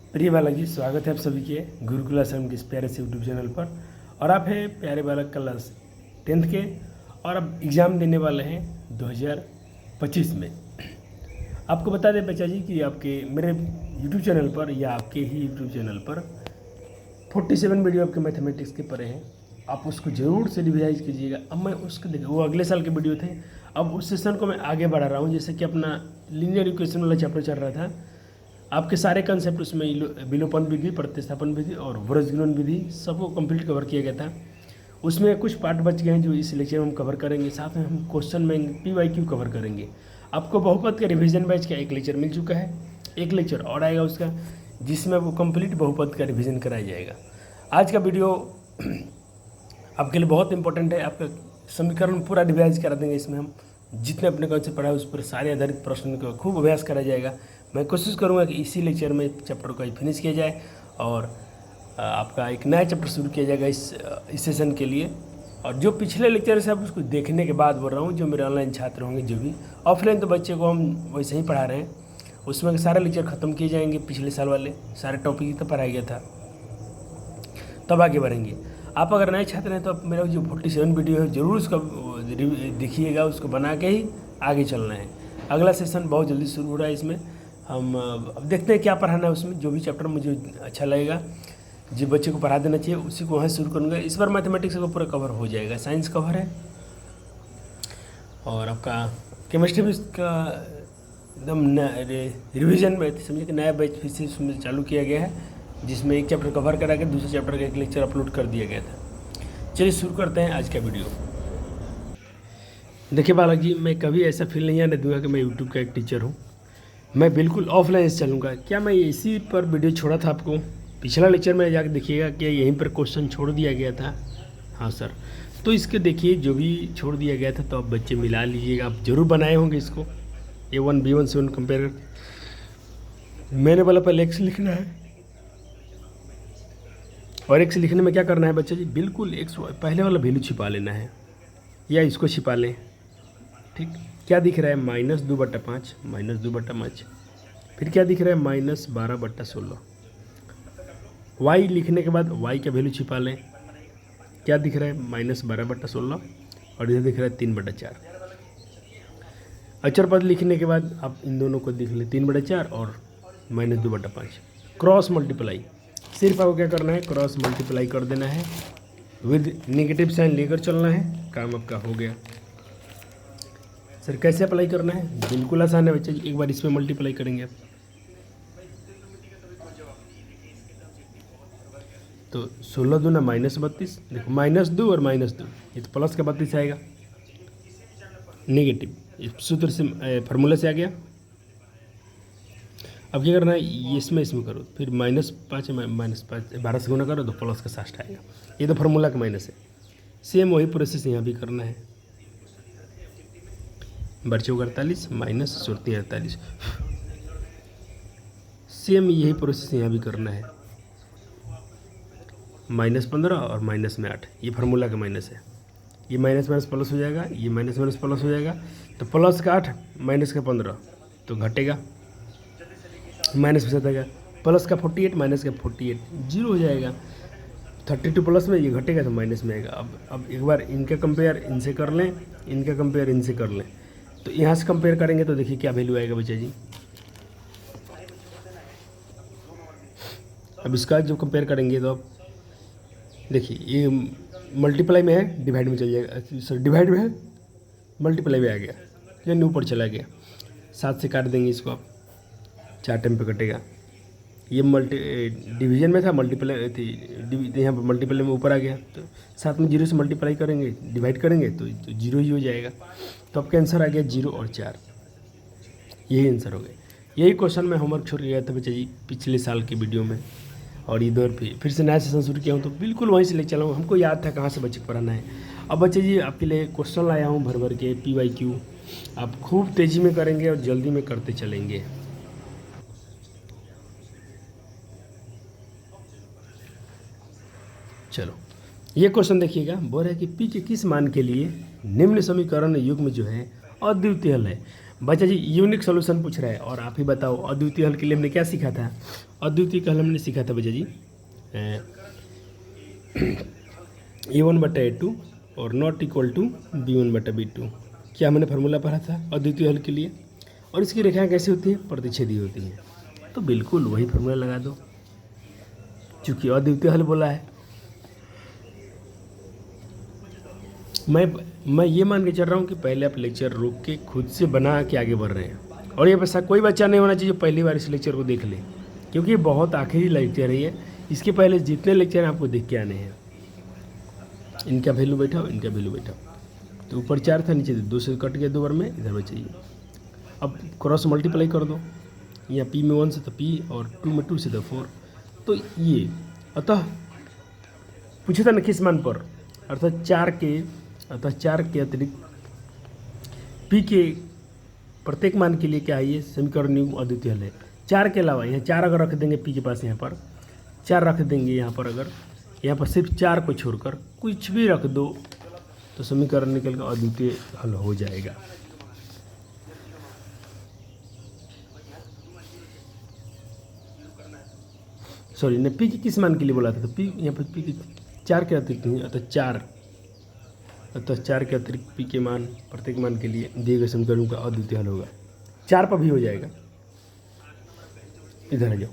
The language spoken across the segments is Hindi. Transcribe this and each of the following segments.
प्रिय बालक जी, स्वागत है आप सभी के गुरुकुल आश्रम के इस प्यारे से यूट्यूब चैनल पर। और आप हैं प्यारे बालक क्लास 10th के और अब एग्ज़ाम देने वाले हैं 2025 में। आपको बता दें बच्चा जी कि आपके मेरे यूट्यूब चैनल पर या आपके ही यूट्यूब चैनल पर 47 वीडियो आपके मैथमेटिक्स के पड़े हैं। आप उसको ज़रूर से रिवाइज कीजिएगा। अब मैं उसको देखिए, वो अगले साल के वीडियो थे, अब उस सेशन को मैं आगे बढ़ा रहा हूँ। जैसे कि अपना लीनियर इक्वेशन वाला चैप्टर चल रहा था, आपके सारे कंसेप्ट उसमें विलोपन विधि, प्रतिस्थापन विधि और वज्रगुणन विधि सबको कंप्लीट कवर किया गया था। उसमें कुछ पार्ट बच गए हैं जो इस लेक्चर में हम कवर करेंगे। साथ में हम क्वेश्चन बैंक PYQ कवर करेंगे। आपको बहुपद का रिवीजन बैच का एक लेक्चर मिल चुका है, एक लेक्चर और आएगा उसका, जिसमें वो कंप्लीट बहुपद का रिवीजन कराया जाएगा। आज का वीडियो आपके लिए बहुत इंपॉर्टेंट है। आपका समीकरण पूरा रिवाइज करा देंगे। इसमें हम जितने अपने कॉन्सेप्ट पढ़ा है उस पर सारे आधारित प्रश्न का खूब अभ्यास करा जाएगा। मैं कोशिश करूंगा कि इसी लेक्चर में चैप्टर को फिनिश किया जाए और आपका एक नया चैप्टर शुरू किया जाएगा इस सेशन के लिए। और जो पिछले लेक्चर से आप उसको देखने के बाद बोल रहा हूँ, जो मेरे ऑनलाइन छात्र होंगे, जो भी ऑफलाइन तो बच्चे को हम वैसे ही पढ़ा रहे हैं, उसमें सारे लेक्चर ख़त्म किए जाएंगे। पिछले साल वाले सारे टॉपिक तो पढ़ाया गया था, तब आगे बढ़ेंगे। आप अगर नए छात्र हैं तो आप मेरा जो 47 वीडियो है ज़रूर उसका देखिएगा, उसको बना के ही आगे चलना है। अगला सेशन बहुत जल्दी शुरू हो रहा है। इसमें हम अब देखते हैं क्या पढ़ाना है उसमें। जो भी चैप्टर मुझे अच्छा लगेगा, जो बच्चे को पढ़ा देना चाहिए, उसी को वहाँ शुरू करूँगा। इस बार मैथमेटिक्स का पूरा कवर हो जाएगा, साइंस कवर है और आपका केमिस्ट्री भी इसका एकदम रिविजन में समझिए कि नया बैच फिर से उसमें चालू किया गया है, जिसमें एक चैप्टर कवर करा के दूसरे चैप्टर का एक लेक्चर अपलोड कर दिया गया था। चलिए शुरू करते हैं आज का वीडियो। देखिए बालक जी, मैं कभी ऐसा फील नहीं आने दूंगा कि मैं यूट्यूब का एक टीचर हूँ। मैं बिल्कुल ऑफलाइन से चलूँगा। क्या मैं इसी पर वीडियो छोड़ा था आपको? पिछला लेक्चर में जाकर देखिएगा कि यहीं पर क्वेश्चन छोड़ दिया गया था। हाँ सर, तो इसके देखिए जो भी छोड़ दिया गया था तो आप बच्चे मिला लीजिएगा। आप जरूर बनाए होंगे इसको। A1 B1 से कंपेयर मैंने बोला पहले एक्स लिखना है, और एक्स लिखने में क्या करना है बच्चे जी, बिल्कुल एक्स पहले वाला वैल्यू छिपा लेना है या इसको छिपा लें। ठीक, क्या दिख रहा है? -2/5, -2/5। फिर क्या दिख रहा है? -12/16। y लिखने के बाद y का वैल्यू छिपा लें। क्या दिख रहा है? -12/16 और इधर दिख रहा है 3/4। अचर पद लिखने के बाद आप इन दोनों को देख लें, 3/4 और -2/5। क्रॉस मल्टीप्लाई, सिर्फ आपको क्या करना है? क्रॉस मल्टीप्लाई कर देना है, विद नेगेटिव साइन लेकर चलना है, काम आपका हो गया। सर कैसे अप्लाई करना है? बिल्कुल आसान है बच्चे, एक बार इसमें मल्टीप्लाई करेंगे आप तो 16 दूना -32। देखो -2 और -2, ये तो प्लस का 32 आएगा, नेगेटिव इस सूत्र से फार्मूला से आ गया। अब क्या करना है? ये इसमें करो, फिर -5 -5 12 से गुना करो तो प्लस का 60 आएगा। ये तो फार्मूला का माइनस है। सेम वही प्रोसेस यहाँ भी करना है। बच्चों 48 माइनस 48, सेम यही प्रोसेस यहाँ भी करना है। -15 और -8, ये फार्मूला का माइनस है। ये माइनस माइनस प्लस हो जाएगा, ये माइनस माइनस प्लस हो जाएगा, तो प्लस का 8 माइनस का 15 तो घटेगा, माइनस के साथ आएगा। प्लस का 48 माइनस का 48 जीरो हो जाएगा। 32 प्लस में ये घटेगा तो माइनस में आएगा। अब एक बार इनका कंपेयर इनसे कर लें, इनका कंपेयर इनसे कर लें, तो यहाँ से कंपेयर करेंगे तो देखिए क्या वैल्यू आएगा बच्चा जी। अब इसका जो कंपेयर करेंगे तो आप देखिए, ये मल्टीप्लाई में है, डिवाइड में चल जाएगा। सर डिवाइड में है, मल्टीप्लाई में आ गया, यानी ऊपर चला गया। 7 से काट देंगे इसको आप, 4 टाइम पे कटेगा। ये डिवीजन में था, मल्टीप्लाई थी, यहाँ पर मल्टीप्लाई में ऊपर आ गया, तो साथ में 0 से मल्टीप्लाई करेंगे, डिवाइड करेंगे तो 0 ही हो जाएगा। तो आपका आंसर आ गया 0 और 4, यही आंसर हो गया। यही क्वेश्चन मैं होमवर्क छोड़ गया था बच्चे जी पिछले साल की वीडियो में, और इधर फिर से नया सेशन शुरू किया हूँ, तो बिल्कुल वहीं से ले चला हूँ। हमको याद था कहाँ से बच्चे को पढ़ाना है। अब बच्चे जी आपके लिए क्वेश्चन लाया हूँ भर भर के PYQ। आप खूब तेज़ी में करेंगे और जल्दी में करते चलेंगे। चलो ये क्वेश्चन देखिएगा, बोल रहा है कि P के किस मान के लिए निम्न समीकरण युग्म जो है अद्वितीय है। बच्चा जी यूनिक सॉल्यूशन पूछ रहा है, और आप ही बताओ अद्वितीय हल के लिए हमने क्या सीखा था। अद्वितीय हल हमने सीखा था बच्चा जी A1/A2 और नॉट इक्वल टू B1/B2। क्या हमने फार्मूला पढ़ा था अद्वितीय हल के लिए। और इसकी रेखाएं कैसी होती हैं, प्रतिच्छेदी होती हैं। तो बिल्कुल वही फार्मूला लगा दो, चूँकि अद्वितीय हल बोला है। मैं ये मान के चल रहा हूँ कि पहले आप लेक्चर रोक के खुद से बना के आगे बढ़ रहे हैं। और ये बस कोई बच्चा नहीं होना चाहिए जो पहली बार इस लेक्चर को देख ले, क्योंकि ये बहुत आखिरी लेक्चर है ये। इसके पहले जितने लेक्चर हैं आपको देख के आने हैं। इनका वैल्यू बैठाओ, इनका वैल्यू बैठाओ। तो ऊपर 4 था, नीचे 2 से कट गया 2 बार में, इधर बचाइए। अब क्रॉस मल्टीप्लाई कर दो, यहाँ P में 1 से तो P और 2 में 2 से तो 4। तो ये अतः पूछा था ना किस मान पर, अर्थात 4 के अतिरिक्त P के प्रत्येक मान के लिए क्या है, ये समीकरण युग्म अद्वितीय हल है। 4 के अलावा यहाँ 4 अगर रख देंगे P के पास, यहाँ पर 4 रख देंगे, यहाँ पर अगर यहाँ पर सिर्फ 4 को छोड़कर कुछ भी रख दो तो समीकरण निकल कर अद्वितीय हल हो जाएगा। सॉरी ने P की किस मान के लिए बोला था, तो P यहाँ पर P की 4 के अतिरिक्त नहीं, अतः 4 के अतिरिक्त P के मान प्रत्येक मान के लिए दिए गए समीकरण का अद्वितीय हल होगा। 4 पर भी हो जाएगा। इधर आ जाओ,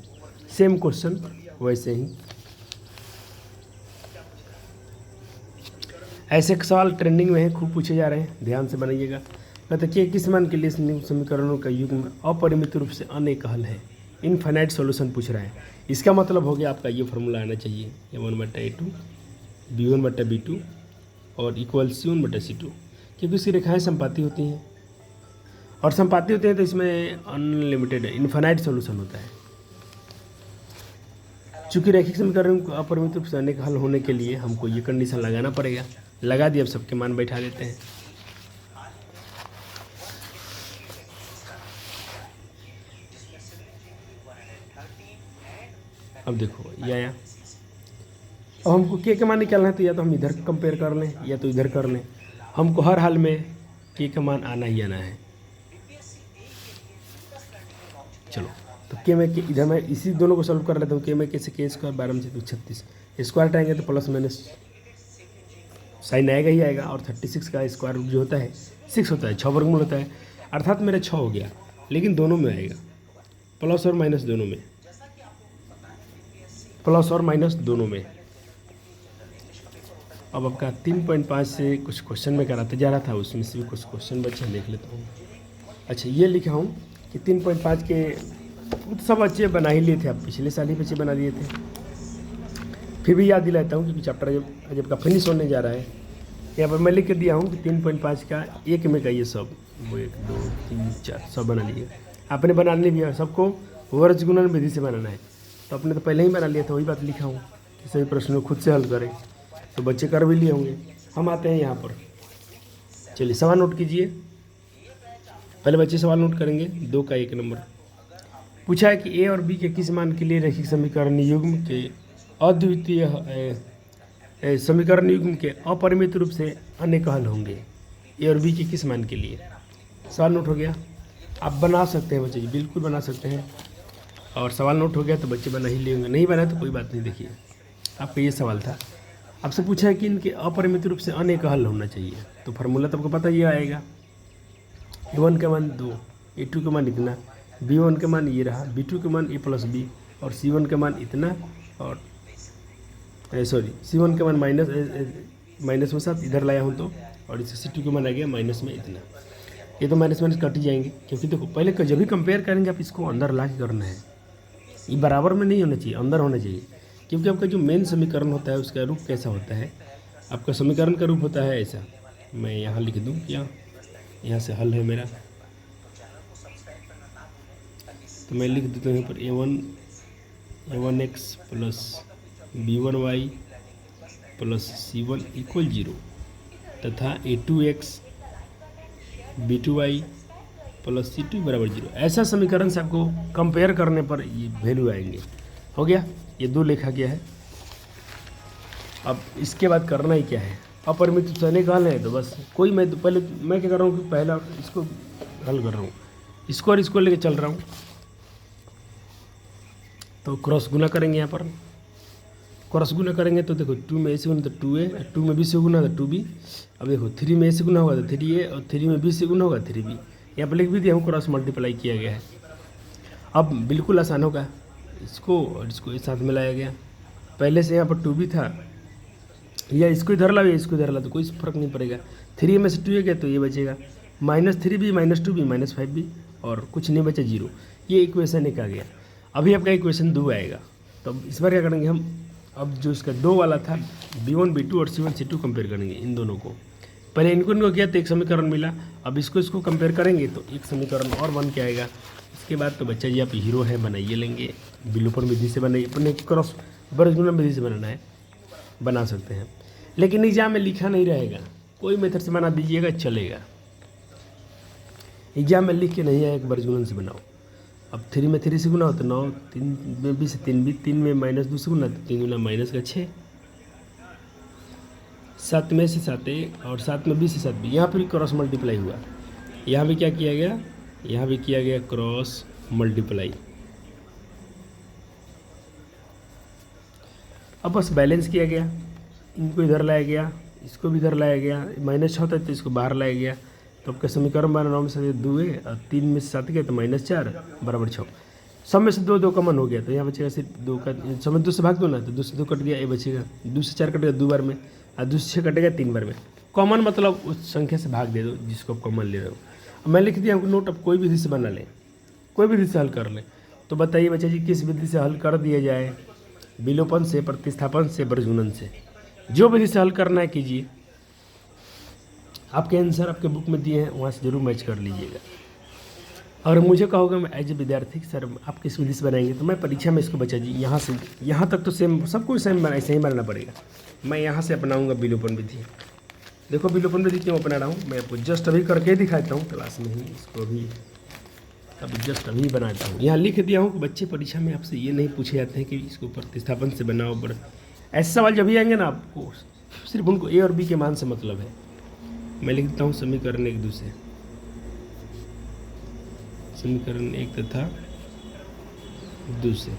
सेम क्वेश्चन वैसे ही। ऐसे सवाल ट्रेंडिंग में है, खूब पूछे जा रहे हैं, ध्यान से बनाइएगा। कहते कि किस मान के लिए समीकरणों का युग्म अपरिमित रूप से अनेक हल है। इनफाइनाइट सॉल्यूशन पूछ रहा है। इसका मतलब हो गया आपका ये फार्मूला आना चाहिए, A1/A2 B1/B2 और इक्वल C1/C2, क्योंकि इसकी रेखाएं संपाती होती हैं, और संपाती होते हैं तो इसमें अनलिमिटेड इनफाइनाइट सॉल्यूशन होता है। चूँकि रैखिक समीकरण को अपरिमित रूप से अनेक हल होने के लिए हमको ये कंडीशन लगाना पड़ेगा। लगा दिए, अब सबके मान बैठा देते हैं। अब देखो ये आया। अब हमको के मान निकालना है, तो या तो हम इधर कंपेयर कर लें या तो इधर कर लें। हमको हर हाल में के मान आना ही आना है। चलो तो के में के इधर मैं इसी दोनों को सॉल्व कर लेता हूँ। के में के से के स्क्वायर 12 में से 36 स्क्वायर हटाएंगे तो प्लस माइनस साइन आएगा ही आएगा। और 36 का स्क्वायर रूट जो होता है 6 होता है, 6 वर्गमूल होता है, अर्थात मेरा 6 हो गया। लेकिन दोनों में आएगा, प्लस और माइनस दोनों में, प्लस और माइनस दोनों में। अब आपका 3.5 से कुछ क्वेश्चन में कराते जा रहा था, उसमें से भी कुछ क्वेश्चन बच्चे देख लेता हूँ। अच्छा ये लिखा हूँ कि 3.5 के सब बच्चे बना ही लिए थे, आप पिछले साल ही बच्चे बना लिए थे। फिर भी याद दिलाता हूँ क्योंकि चैप्टर जब का फिनिश होने जा रहा है। यहाँ पर मैं लिख के दिया हूँ कि 3.5 का एक में का ये सब, वो 1 2 3 4 सब बना लिए। आपने बनाने भी है, सबको वर्ज गुणन विधि से बनाना है, तो आपने तो पहले ही बना लिया था। वही बात लिखा हूँ कि सभी प्रश्नों को खुद से हल करें, तो बच्चे कर भी लिए होंगे। हम आते हैं यहाँ पर, चलिए सवाल नोट कीजिए। पहले बच्चे सवाल नोट करेंगे। 2 का 1 नंबर पूछा है कि ए और बी के किस मान के लिए रैखिक समीकरण युग्म के अद्वितीय समीकरण युग्म के अपरिमित रूप से अनेक हल होंगे। ए और बी के किस मान के लिए। सवाल नोट हो गया। आप बना सकते हैं बच्चे जी, बिल्कुल बना सकते हैं। और सवाल नोट हो गया तो बच्चे बना ही लेंगे, नहीं बना तो कोई बात नहीं। देखिए आपका ये सवाल था, आपसे पूछा है कि इनके अपरिमित रूप से अनेक हल होना चाहिए। तो फार्मूला तो आपको पता ही आएगा। A1 का मान 2, A2 का मान इतना, B1 का मान ये रहा, B2 का मान A+B और C1 का मान इतना, और C1 का मान माइनस में साथ इधर लाया हूँ तो, और इसे C2 का मान आ गया माइनस में इतना। ये तो माइनस माइनस कट ही जाएंगे, क्योंकि देखो पहले जब भी कंपेयर करेंगे आप इसको अंदर ला के करना है। ये बराबर में नहीं होना चाहिए, अंदर होना चाहिए, क्योंकि आपका जो मेन समीकरण होता है उसका रूप कैसा होता है। आपका समीकरण का रूप होता है ऐसा। मैं यहाँ लिख दूँ क्या, यहाँ से हल है मेरा, तो मैं लिख देता हूँ यहाँ पर A1x plus B1y plus C1 equal 0 तथा A2x B2y प्लस C2 बराबर 0। ऐसा समीकरण से आपको कंपेयर करने पर ये वैल्यू आएंगे। हो गया, ये 2 लिखा गया है। अब इसके बाद करना ही क्या है, अपरिमित अनेक हल है। तो बस कोई मैं क्या कर रहा हूँ कि पहला इसको हल कर रहा हूँ, इसको और इसको लेके चल रहा हूँ। तो क्रॉस गुना करेंगे, यहाँ पर क्रॉस गुना करेंगे तो देखो 2 में ए से गुना तो 2a, 2 में b से गुना तो 2b। अब देखो 3 में a से गुना होगा तो 3a और 3 में b से गुना होगा 3b। यहाँ पर लिख भी दिया हूँ, क्रॉस मल्टीप्लाई किया गया है। अब बिल्कुल आसान होगा, इसको और इसको एक साथ मिलाया गया। पहले से यहाँ पर 2b था, या इसको इधर ला या इसको इधर ला तो कोई फर्क नहीं पड़ेगा। 3 में से 2a गया तो ये बचेगा -3b -2b -5b और कुछ नहीं बचा 0। ये इक्वेशन एक आ गया। अभी आपका इक्वेशन 2 आएगा। तो अब इस बार क्या करेंगे हम, अब जो इसका 2 वाला था b1 b2 और c1 c2 कंपेयर करेंगे इन दोनों को। पहले इनको किया तो एक समीकरण मिला, अब इसको कंपेयर करेंगे तो एक समीकरण और बन के आएगा। इसके बाद तो बच्चा जी आप हीरो है बनाइए लेंगे, विलोपन विधि से बनाइए, अपने क्रॉस वर्गमूल विधि से बनाना है बना सकते हैं, लेकिन एग्जाम में लिखा नहीं रहेगा, कोई मेथड से बना दीजिएगा चलेगा। एग्जाम में लिख के नहीं आएगा वर्गमूल से बनाओ। अब 3 में 3 से गुना हो तो 9, 3 में b से 3b, 3 में -2 से गुना तो 3 गुना -6, 7 में से 7a और 7 में b से 7b। यहाँ पर भी क्रॉस मल्टीप्लाई हुआ, यहाँ भी क्या किया गया, यहाँ भी किया गया क्रॉस मल्टीप्लाई। अब बस बैलेंस किया गया, इनको इधर लाया गया, इसको भी इधर लाया गया, -6 था तो इसको बाहर लाया गया। तो आपका समीकरण बना 9 में से 2a और 3 में से 7 गया तो -4 बराबर 6। सब में से 2 2 कॉमन हो गया तो यहाँ बचेगा सिर्फ 2 का, सब में 2 से भाग दो ना तो 2 से 2 कट गया, ये बचेगा 2 से 4 कटेगा 2 बार में और 2 से 6 कटेगा 3 बार में। कॉमन मतलब उस संख्या से भाग दे दो जिसको आप कॉमन ले रहे हो। अब मैं लिख दिया नोट, अब कोई विधि से बना लें, कोई विधि से हल कर लें। तो बताइए बच्चा जी किस विधि से हल कर दिया जाए, विलोपन से, प्रतिस्थापन से, वर्गमूलन से, जो विधि से हल करना है कीजिए। आपके आंसर आपके बुक में दिए हैं, वहाँ से जरूर मैच कर लीजिएगा। और मुझे कहोगे मैं एज ए विद्यार्थी सर आप किस विधि से बनाएंगे, तो मैं परीक्षा में इसको बच्चा जी यहाँ से यहाँ तक तो सेम, सबको सेम ऐसे ही बनाना पड़ेगा। मैं यहाँ से अपनाऊँगा विलोपन विधि। देखो विलोपन विधि क्यों अपना रहा हूँ, मैं आपको जस्ट अभी करके दिखाता हूँ क्लास में ही, इसको अभी जस्ट अभी बनाता हूँ। यहाँ लिख दिया हूँ कि बच्चे परीक्षा में आपसे ये नहीं पूछे जाते हैं कि इसको प्रतिस्थापन से बनाओ। बड़े ऐसे सवाल जब भी आएंगे ना, आपको सिर्फ उनको ए और बी के मान से मतलब है। मैं लिखता हूँ समीकरण 1 2 से, समीकरण 1 तथा 2 से।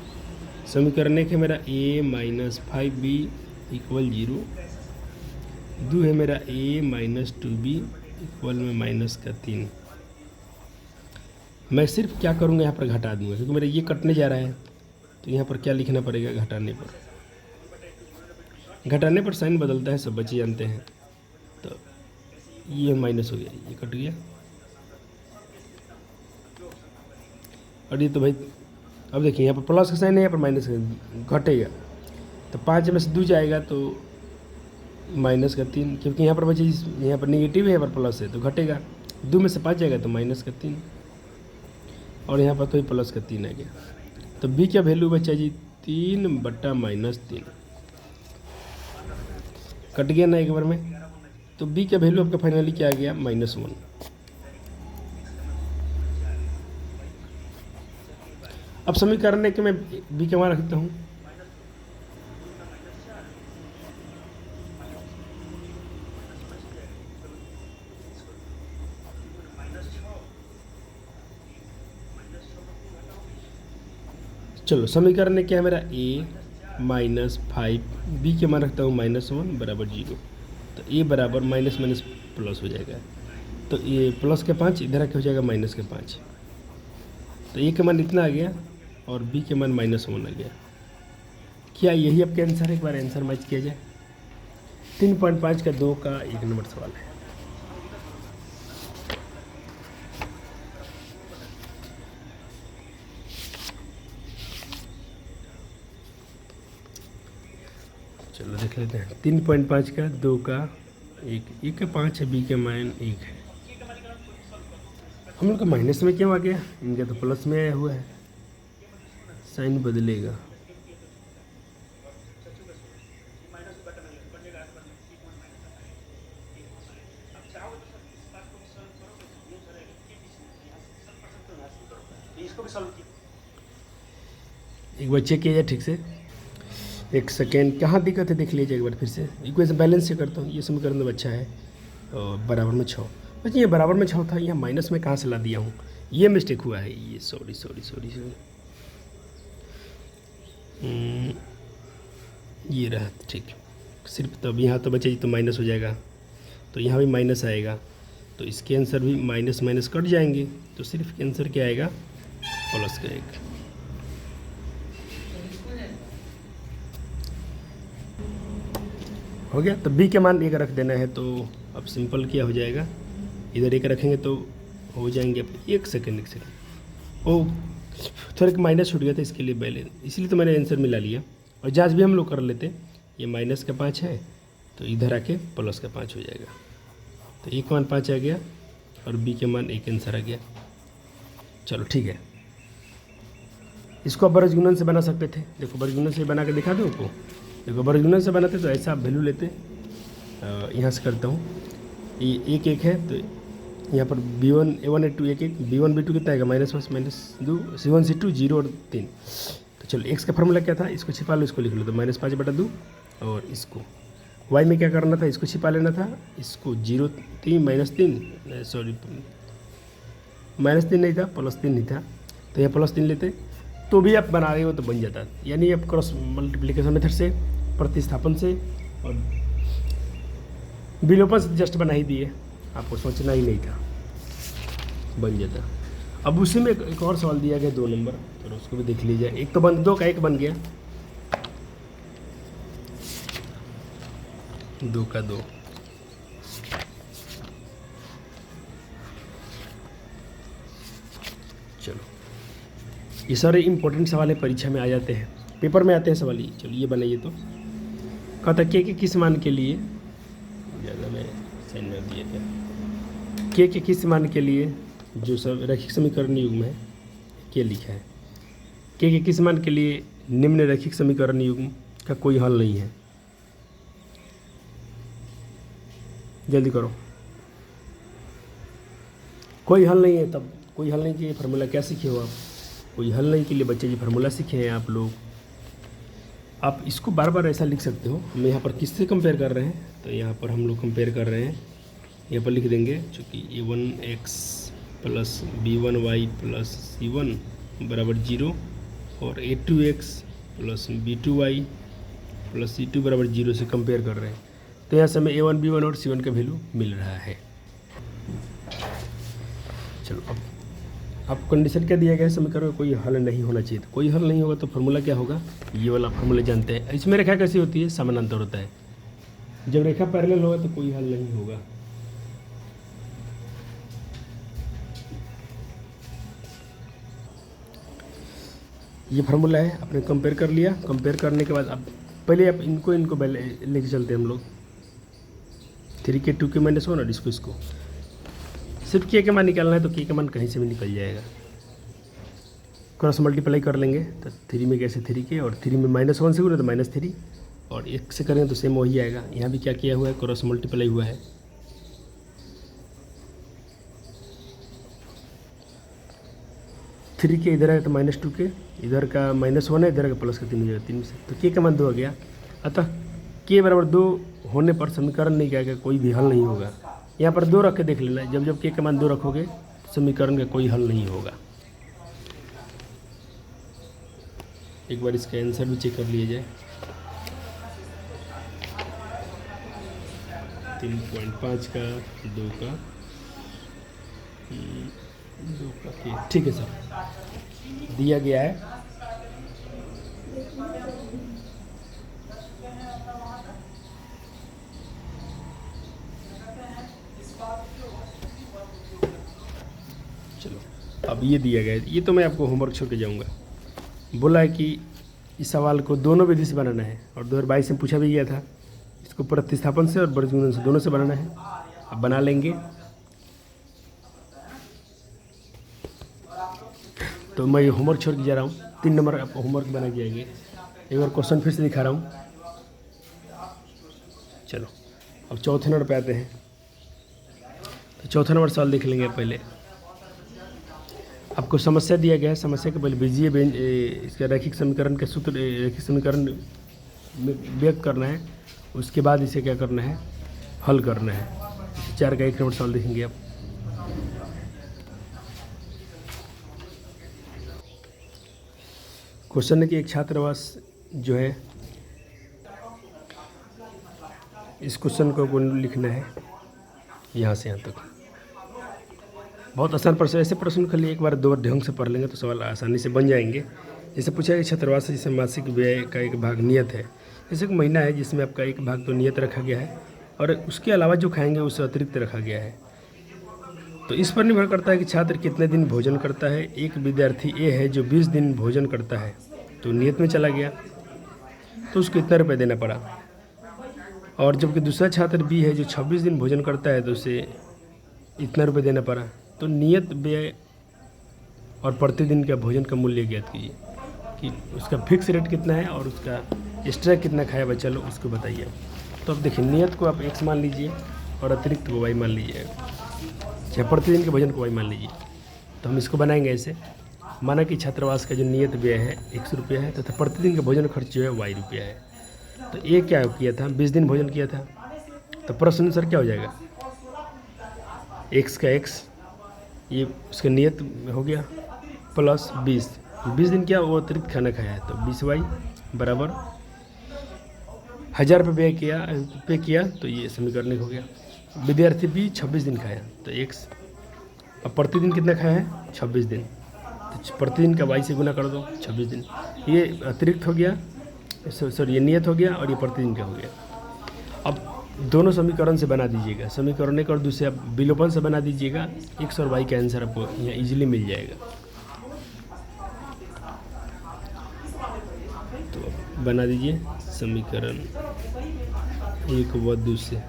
समीकरण 1 है मेरा a - 5b = 0, 2 है मेरा a - 2b = -3। मैं सिर्फ क्या करूँगा, यहाँ पर घटा दूंगा क्योंकि मेरा ये कटने जा रहा है। तो यहाँ पर क्या लिखना पड़ेगा, घटाने पर साइन बदलता है, सब बच्चे जानते हैं। तो ये माइनस हो गया, ये कट गया, और ये तो भाई अब देखिए यहाँ पर प्लस का साइन है, यहाँ पर माइनस का घटेगा। तो 5 में से 2 जाएगा तो -3, क्योंकि यहाँ पर बच्चे यहाँ पर नेगेटिव है, यहाँ पर प्लस है तो घटेगा। 2 में से 5 जाएगा तो -3, और यहाँ पर तो +3 आ गया। तो b क्या वैल्यू बच्चा जी 3/-3 कट गया ना एक बार में। तो b का वैल्यू आपका फाइनली क्या आ गया, -1। अब समीकरण के मैं b का मान रखता हूँ, चलो समीकरण क्या है मेरा a - 5, b के मान रखता हूँ -1 बराबर 0। तो a बराबर माइनस माइनस प्लस हो जाएगा, तो ये प्लस के 5 इधर आके हो जाएगा -5। तो a का मान इतना आ गया और b के मान -1 आ गया। क्या यही आपके आंसर है, एक बार आंसर मैच किया जाए। 3.5 का 2 का 1 नंबर सवाल है। चलो देख लेते हैं। 3.5 का 2 का 1, ए का 5 है, बी का मान 1 है। हम लोग का माइनस में क्यों आ गया, इनका तो प्लस में आया हुआ है, साइन बदलेगा। एक बार चेक किया जाए ठीक से, एक सेकेंड, कहाँ दिक्कत है देख लीजिए एक बार फिर से। इक्वेशन बैलेंस से करता हूँ, ये समीकरण तो अच्छा है और बराबर में 6। अच्छा ये बराबर में 6 था, यहाँ माइनस में कहाँ से ला दिया हूँ, ये मिस्टेक हुआ है, ये सॉरी। ये रहा ठीक, सिर्फ तब यहाँ तो बचे तो माइनस हो जाएगा, तो यहाँ भी माइनस आएगा, तो इसके आंसर भी माइनस माइनस कट जाएंगे, तो सिर्फ आंसर क्या आएगा, प्लस का 1। हो गया। तो बी के मान 1 रख देना है, तो अब सिंपल क्या हो जाएगा, इधर 1 रखेंगे तो हो जाएंगे। अब एक सेकेंड ओ थोड़ा एक माइनस छूट गया था, इसके लिए पहले, इसलिए तो मैंने आंसर मिला लिया। और जांच भी हम लोग कर लेते, ये माइनस का 5 है तो इधर आके प्लस का 5 हो जाएगा, तो ए का मान 5 आ गया और बी के मान 1 आंसर आ गया। चलो ठीक है, इसको आप बरजगुणन से बना सकते थे। देखो बरजगुणन से बना के दिखा दो आपको। देखो बरजगुणन से बनाते तो ऐसा आप वैल्यू लेते, यहाँ से करता हूँ, ये 1 1 है तो यहाँ पर B1 A1 A2 1 1, B1 B2 कितना आएगा, -1 -2 C1 C2 0 और 3। तो चलो x का फॉर्मूला क्या था, इसको छिपा लो, इसको लिख लो, तो -5/2। और इसको y में क्या करना था, इसको छिपा लेना था, इसको 0 3 -3 सॉरी -3 नहीं था, +3 नहीं था, तो यहाँ +3 लेते तो भी आप बना रहे हो तो बन जाता। यानी आप क्रॉस मल्टीप्लिकेशन मेथड से, प्रतिस्थापन से और विलोपन से जस्ट बना ही दिए, आपको सोचना ही नहीं था, बन जाता। अब उसी में एक और सवाल दिया गया 2 नंबर, तो उसको भी देख लीजिए। एक तो 2 का 1 बन गया, 2 का 2। चलो ये सारे इंपॉर्टेंट सवाल है, परीक्षा में आ जाते हैं, पेपर में आते हैं सवाल ये। चलो ये बनाइए, तो कहता के किस मान के लिए, ज़्यादा मैं साइन में दिए थे, के किस मान के लिए जो सब रैखिक समीकरण युग्म है, के लिखा है, के किस मान के लिए निम्न रैखिक समीकरण युग्म का कोई हल नहीं है। जल्दी करो, कोई हल नहीं है, तब कोई हल नहीं के फार्मूला क्या सीखे हो आप, कोई हल नहीं के लिए बच्चे जी फार्मूला सीखे हैं आप लोग। आप इसको बार बार ऐसा लिख सकते हो। हम यहाँ पर किससे कंपेयर कर रहे हैं, तो यहाँ पर हम लोग कंपेयर कर रहे हैं, यहाँ पर लिख देंगे चूँकि a1x plus b1y plus c1 बराबर 0 और a2x plus b2y plus c2 बराबर 0 से कंपेयर कर रहे हैं, तो यहाँ से हमें a1 b1 और c1 का वैल्यू मिल रहा है। चलो अब कंडीशन क्या दिया गया है, समीकरण में कोई हल नहीं होना चाहिए। तो कोई हल नहीं होगा तो फार्मूला क्या होगा, ये वाला फार्मूला जानते हैं। इसमें रेखा कैसी होती है, समानांतर होता है। जब रेखा पैरेलल होगा तो कोई हल नहीं होगा। ये फार्मूला है, आपने कंपेयर कर लिया। कंपेयर करने के बाद अब पहले आप इनको लेके चलते हैं हम लोग, 3 के 2 के -1 और इसको सिर्फ के मान निकालना है, तो के का मान कहीं से भी निकल जाएगा। क्रॉस मल्टीप्लाई कर लेंगे तो 3 में कैसे 3 के, और 3 में -1 से गुना तो -3, और 1 से करेंगे तो सेम वही आएगा। यहाँ भी क्या किया हुआ है, क्रॉस मल्टीप्लाई हुआ है। थ्री के इधर है तो -2 के, इधर का -1 है, इधर का प्लस का 3 हो जाएगा, 3 से तो के का मान 2 आ गया। अतः के बराबर 2 होने पर समीकरण नहीं कहेगा, कोई भी हल नहीं होगा। यहाँ पर 2 रख के देख लेना, जब के का मान 2 रखोगे समीकरण का कोई हल नहीं होगा। एक बार इसका आंसर भी चेक कर लिया जाए। 3.5 का 2 का के, ठीक है सर, दिया गया है। चलो अब ये दिया गया है, ये तो मैं आपको होमवर्क छोड़ के जाऊंगा। बोला है कि इस सवाल को दोनों विधि से बनाना है, और 2022 में पूछा भी गया था। इसको प्रतिस्थापन से और बरजगुणन से, दोनों से बनाना है। अब बना लेंगे। तो मैं ये होमवर्क छोड़ के जा रहा हूँ। 3 नंबर आपको होमवर्क बना के आएंगे। एक बार क्वेश्चन फिर से दिखा रहा हूँ। चलो अब चौथे नंबर पे आते हैं। तो चौथा नंबर सवाल देख लेंगे। पहले आपको समस्या दिया गया है। समस्या के पहले बीजीय इसका रैखिक समीकरण के सूत्र, रैखिक समीकरण व्यक्त करना है। उसके बाद इसे क्या करना है, हल करना है। 4 का 1 नंबर सवाल देखेंगे आप। क्वेश्चन है कि एक छात्रावास जो है, इस क्वेश्चन को लिखना है यहाँ से यहाँ तक। बहुत आसान प्रश्न, ऐसे प्रश्न खाली एक बार दो बार ढंग से पढ़ लेंगे तो सवाल आसानी से बन जाएंगे। जैसे पूछा है कि छात्रावास जिसे मासिक व्यय का एक भाग नियत है, जैसे कि महीना है जिसमें आपका एक भाग तो नियत रखा गया है और उसके अलावा जो खाएंगे उससे अतिरिक्त रखा गया है। तो इस पर निर्भर करता है कि छात्र कितने दिन भोजन करता है। एक विद्यार्थी ए है जो 20 दिन भोजन करता है, तो नियत में चला गया तो उसको इतना रुपये देना पड़ा। और जबकि दूसरा छात्र बी है जो 26 दिन भोजन करता है तो उसे इतना रुपये देना पड़ा। तो नियत व्यय और प्रतिदिन का भोजन का मूल्य ज्ञात कीजिए कि उसका फिक्स रेट कितना है और उसका एक्स्ट्रा कितना खाया बच्चा लोग उसको बताइए। तो अब देखिए, नियत को आप x मान लीजिए और अतिरिक्त को y मान लीजिए, चाहे प्रतिदिन के भोजन को y मान लीजिए। तो हम इसको बनाएंगे ऐसे, माना कि छात्रावास का जो नियत व्यय है 100 रुपया है तथा प्रतिदिन का भोजन खर्च जो है y रुपया है। तो ये क्या किया था, 20 दिन भोजन किया था, तो प्रश्न अनुसार क्या हो जाएगा, x का x, ये उसका नियत हो गया प्लस 20 दिन क्या वो अतिरिक्त खाना खाया है, तो 20y बराबर 1000 रुपये पे किया, तो ये समीकरण हो गया। विद्यार्थी भी 26 दिन खाया तो x, अब प्रतिदिन कितना खाया है 26 दिन, तो प्रतिदिन का y से गुना कर दो 26 दिन, ये अतिरिक्त हो गया, सॉरी ये नियत हो गया और ये प्रतिदिन का हो गया। अब दोनों समीकरण से बना दीजिएगा, समीकरण एक और दूसरे आप विलोपन से बना दीजिएगा, x और y का आंसर आपको यहाँ इजीली मिल जाएगा। तो बना दीजिए समीकरण एक व दूसरे,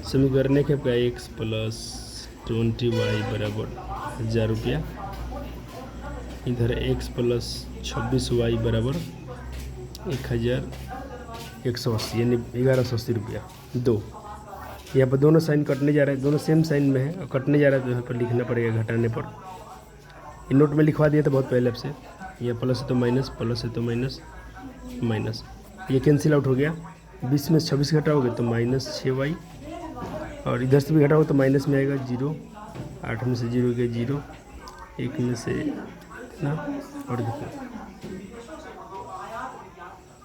समीकरण एक है आपका x प्लस 20y बराबर 1000 रुपया, इधर x प्लस 26y बराबर 1180 यानी 1180 रुपया। दो यहाँ पर दोनों साइन कटने जा रहे हैं, दोनों सेम साइन में है और कटने जा रहा है, तो यहाँ पर लिखना पड़ेगा घटाने पर। ये नोट में लिखवा दिया था बहुत पहले आपसे, यहाँ प्लस है तो माइनस, प्लस है तो माइनस, माइनस, ये कैंसिल आउट हो गया। 20 में 26 घटाओगे तो माइनस 6y, और इधर से भी घटाओगे तो माइनस में आएगा 0, 8 में से 0 गया 0, 1 में से इतना और कितना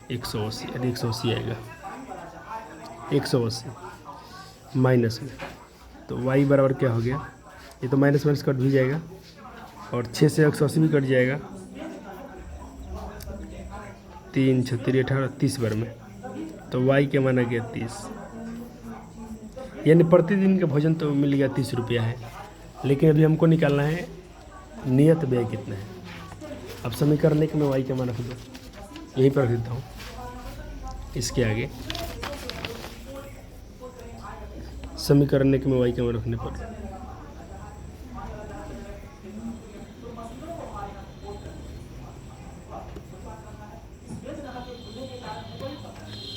180, अरे 180 आएगा, 180 माइनस में, तो y बराबर क्या हो गया, ये तो माइनस माइनस कट भी जाएगा और 6 से 180 भी कट जाएगा, 3 36 18 30 बार में, तो y के माना गया 30, यानी प्रतिदिन का भोजन तो मिल गया 30 रुपया है। लेकिन अभी हमको निकालना है नियत व्यय कितना है। अब समीकरण एक में y का मान रख दो, यहीं पर रख देता हूँ, इसके आगे समीकरण एक में y का मान रखने पर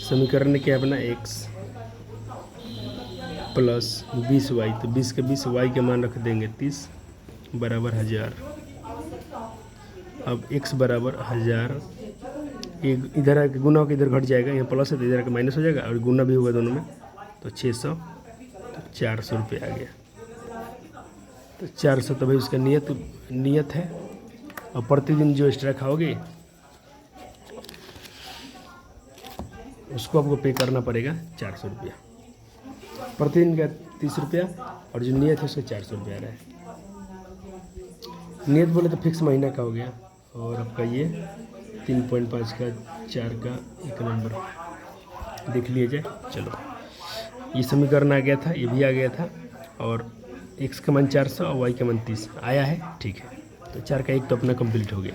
समीकरण क्या अपना x प्लस 20y, तो 20 के 20 y के मान रख देंगे 30 बराबर 1000। अब x बराबर 1000, इधर आके गुना होकर इधर घट जाएगा, यहाँ प्लस है तो इधर आके माइनस हो जाएगा और गुना भी होगा दोनों में, तो 600, तो 400 रुपये आ गया। तो 400 तो भाई उसका नियत है, और प्रतिदिन जो एक्स्ट्रा खाओगे उसको आपको पे करना पड़ेगा 400 रुपया। प्रतिदिन का 30 रुपया और जो नियत है उसका 400 रुपया आ रहा है। नियत बोले तो फिक्स महीना का हो गया, और आपका ये 3.5 का 4 का 1 नंबर देख लिया जाए। चलो ये समीकरण आ गया था, ये भी आ गया था, और x का मान 400 और y का मान 30 आया है, ठीक है। तो 4 का 1 तो अपना कंप्लीट हो गया।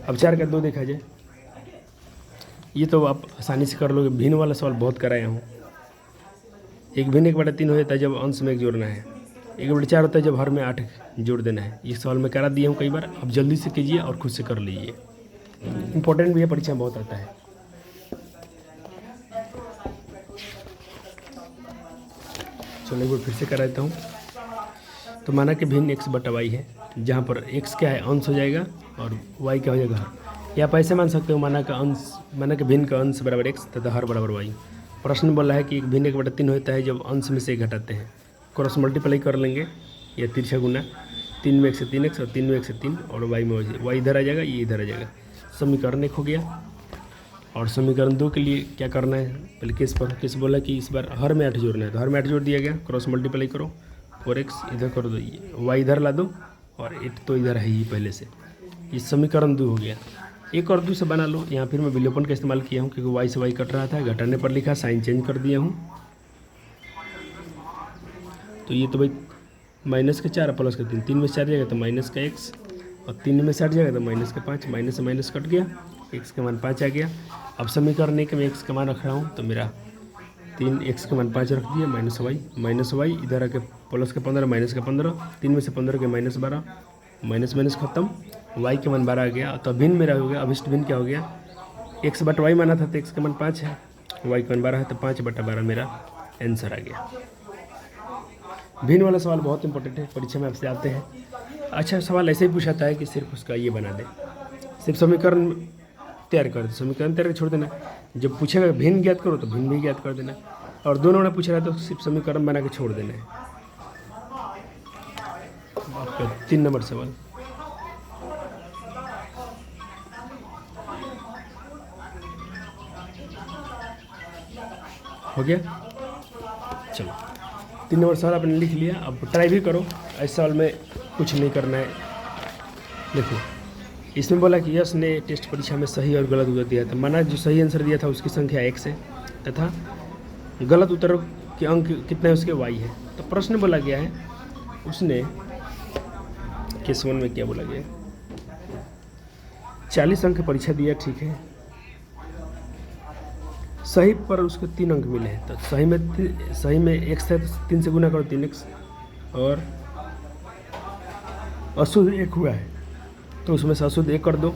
अब 4 का 2 देखा जाए, ये तो आप आसानी से कर लोगे। भिन्न वाला सवाल बहुत कराया हूँ। एक भिन्न 1/3 हो जाता है जब अंश में 1 जोड़ना है, 1/4 होता है जब हर में 8 जोड़ देना है। ये सवाल मैं करा दिया हूँ कई बार, अब जल्दी से कीजिए और खुद से कर लीजिए, इम्पोर्टेंट भी है, परीक्षा में बहुत आता है। चलो एक बार फिर से करा देता हूँ। तो माना कि भिन्न x बटा y है, जहाँ पर x क्या है अंश हो जाएगा और y क्या हो जाएगा हर। या आप ऐसे मान सकते हो, माना कि भिन्न का अंश बराबर x तथा हर बराबर y। प्रश्न बोला है कि एक भिन्न 1/3 होता है जब अंश में से घटाते हैं। क्रॉस मल्टीप्लाई कर लेंगे या तिरछा गुना, 3 में 1 से 3x और 3 में 1 से 3 और y में y इधर आ जाएगा, ये इधर आ जाएगा। समीकरण 1 हो गया। और समीकरण 2 के लिए क्या करना है, पहले केस बोला कि इस बार हर में 8 जोड़ना है, तो हर में 8 जोड़ दिया गया। क्रॉस मल्टीप्लाई करो, 4x इधर कर दो, y इधर ला दो और 8 तो इधर है ही पहले से। ये समीकरण 2 हो गया। 1 और 2 से बना लो। यहाँ फिर मैं विलोपन का इस्तेमाल किया हूँ क्योंकि y से y कट रहा था, घटाने पर लिखा, साइन चेंज कर दिया हूँ। तो ये तो भाई माइनस के 4 प्लस के 3, 3 में से 4 जाएगा तो माइनस का x और 3 में से 8 जाएगा तो माइनस का 5, माइनस से माइनस कट गया, x का मान 5 आ गया। अब समीकरण 1 में x का मान रख रहा हूँ तो मेरा 3x का मान 5 रख दिया, माइनस y इधर आके प्लस का 15 माइनस का 15, 3 में से 15 के माइनस 12, माइनस माइनस खत्म, y के मान 12 आ गया। तो भिन्न मेरा हो गया, अभिष्ट भिन्न क्या हो गया, x बटा y माना था तो x का मान 5 है, y का मान 12 है तो 5 बटा 12 मेरा आंसर आ गया। भिन्न वाला सवाल बहुत इंपॉर्टेंट है, परीक्षा में आपसे आते हैं। अच्छा सवाल ऐसे ही पूछाता है कि सिर्फ उसका ये बना दे, सिर्फ समीकरण तैयार कर दे, समीकरण तैयार कर छोड़ देना। जब पूछेगा भिन्न ज्ञात करो तो भिन्न भी ज्ञात कर देना, और दोनों ने पूछ रहा है तो सिर्फ समीकरण बना के छोड़ देना है। आपका 3 नंबर सवाल हो गया। चलो 3 नंबर सवाल आपने लिख लिया, अब ट्राई भी करो। ऐसे सवाल में कुछ नहीं करना है। देखो इसमें बोला कि यश ने टेस्ट परीक्षा में सही और गलत उत्तर दिया था, माना जो सही आंसर दिया था उसकी संख्या x है तथा गलत उत्तर के अंक कितने हैं उसके y है। तो प्रश्न बोला गया है, उसने केस 1 में क्या बोला गया, 40 अंक परीक्षा दिया, ठीक है, सही पर उसको 3 अंक मिले हैं। तो सही में x है तो 3 से गुना करो 3x, और अशुद्ध 1 हुआ है तो उसमें से अशुद्ध 1 कर दो,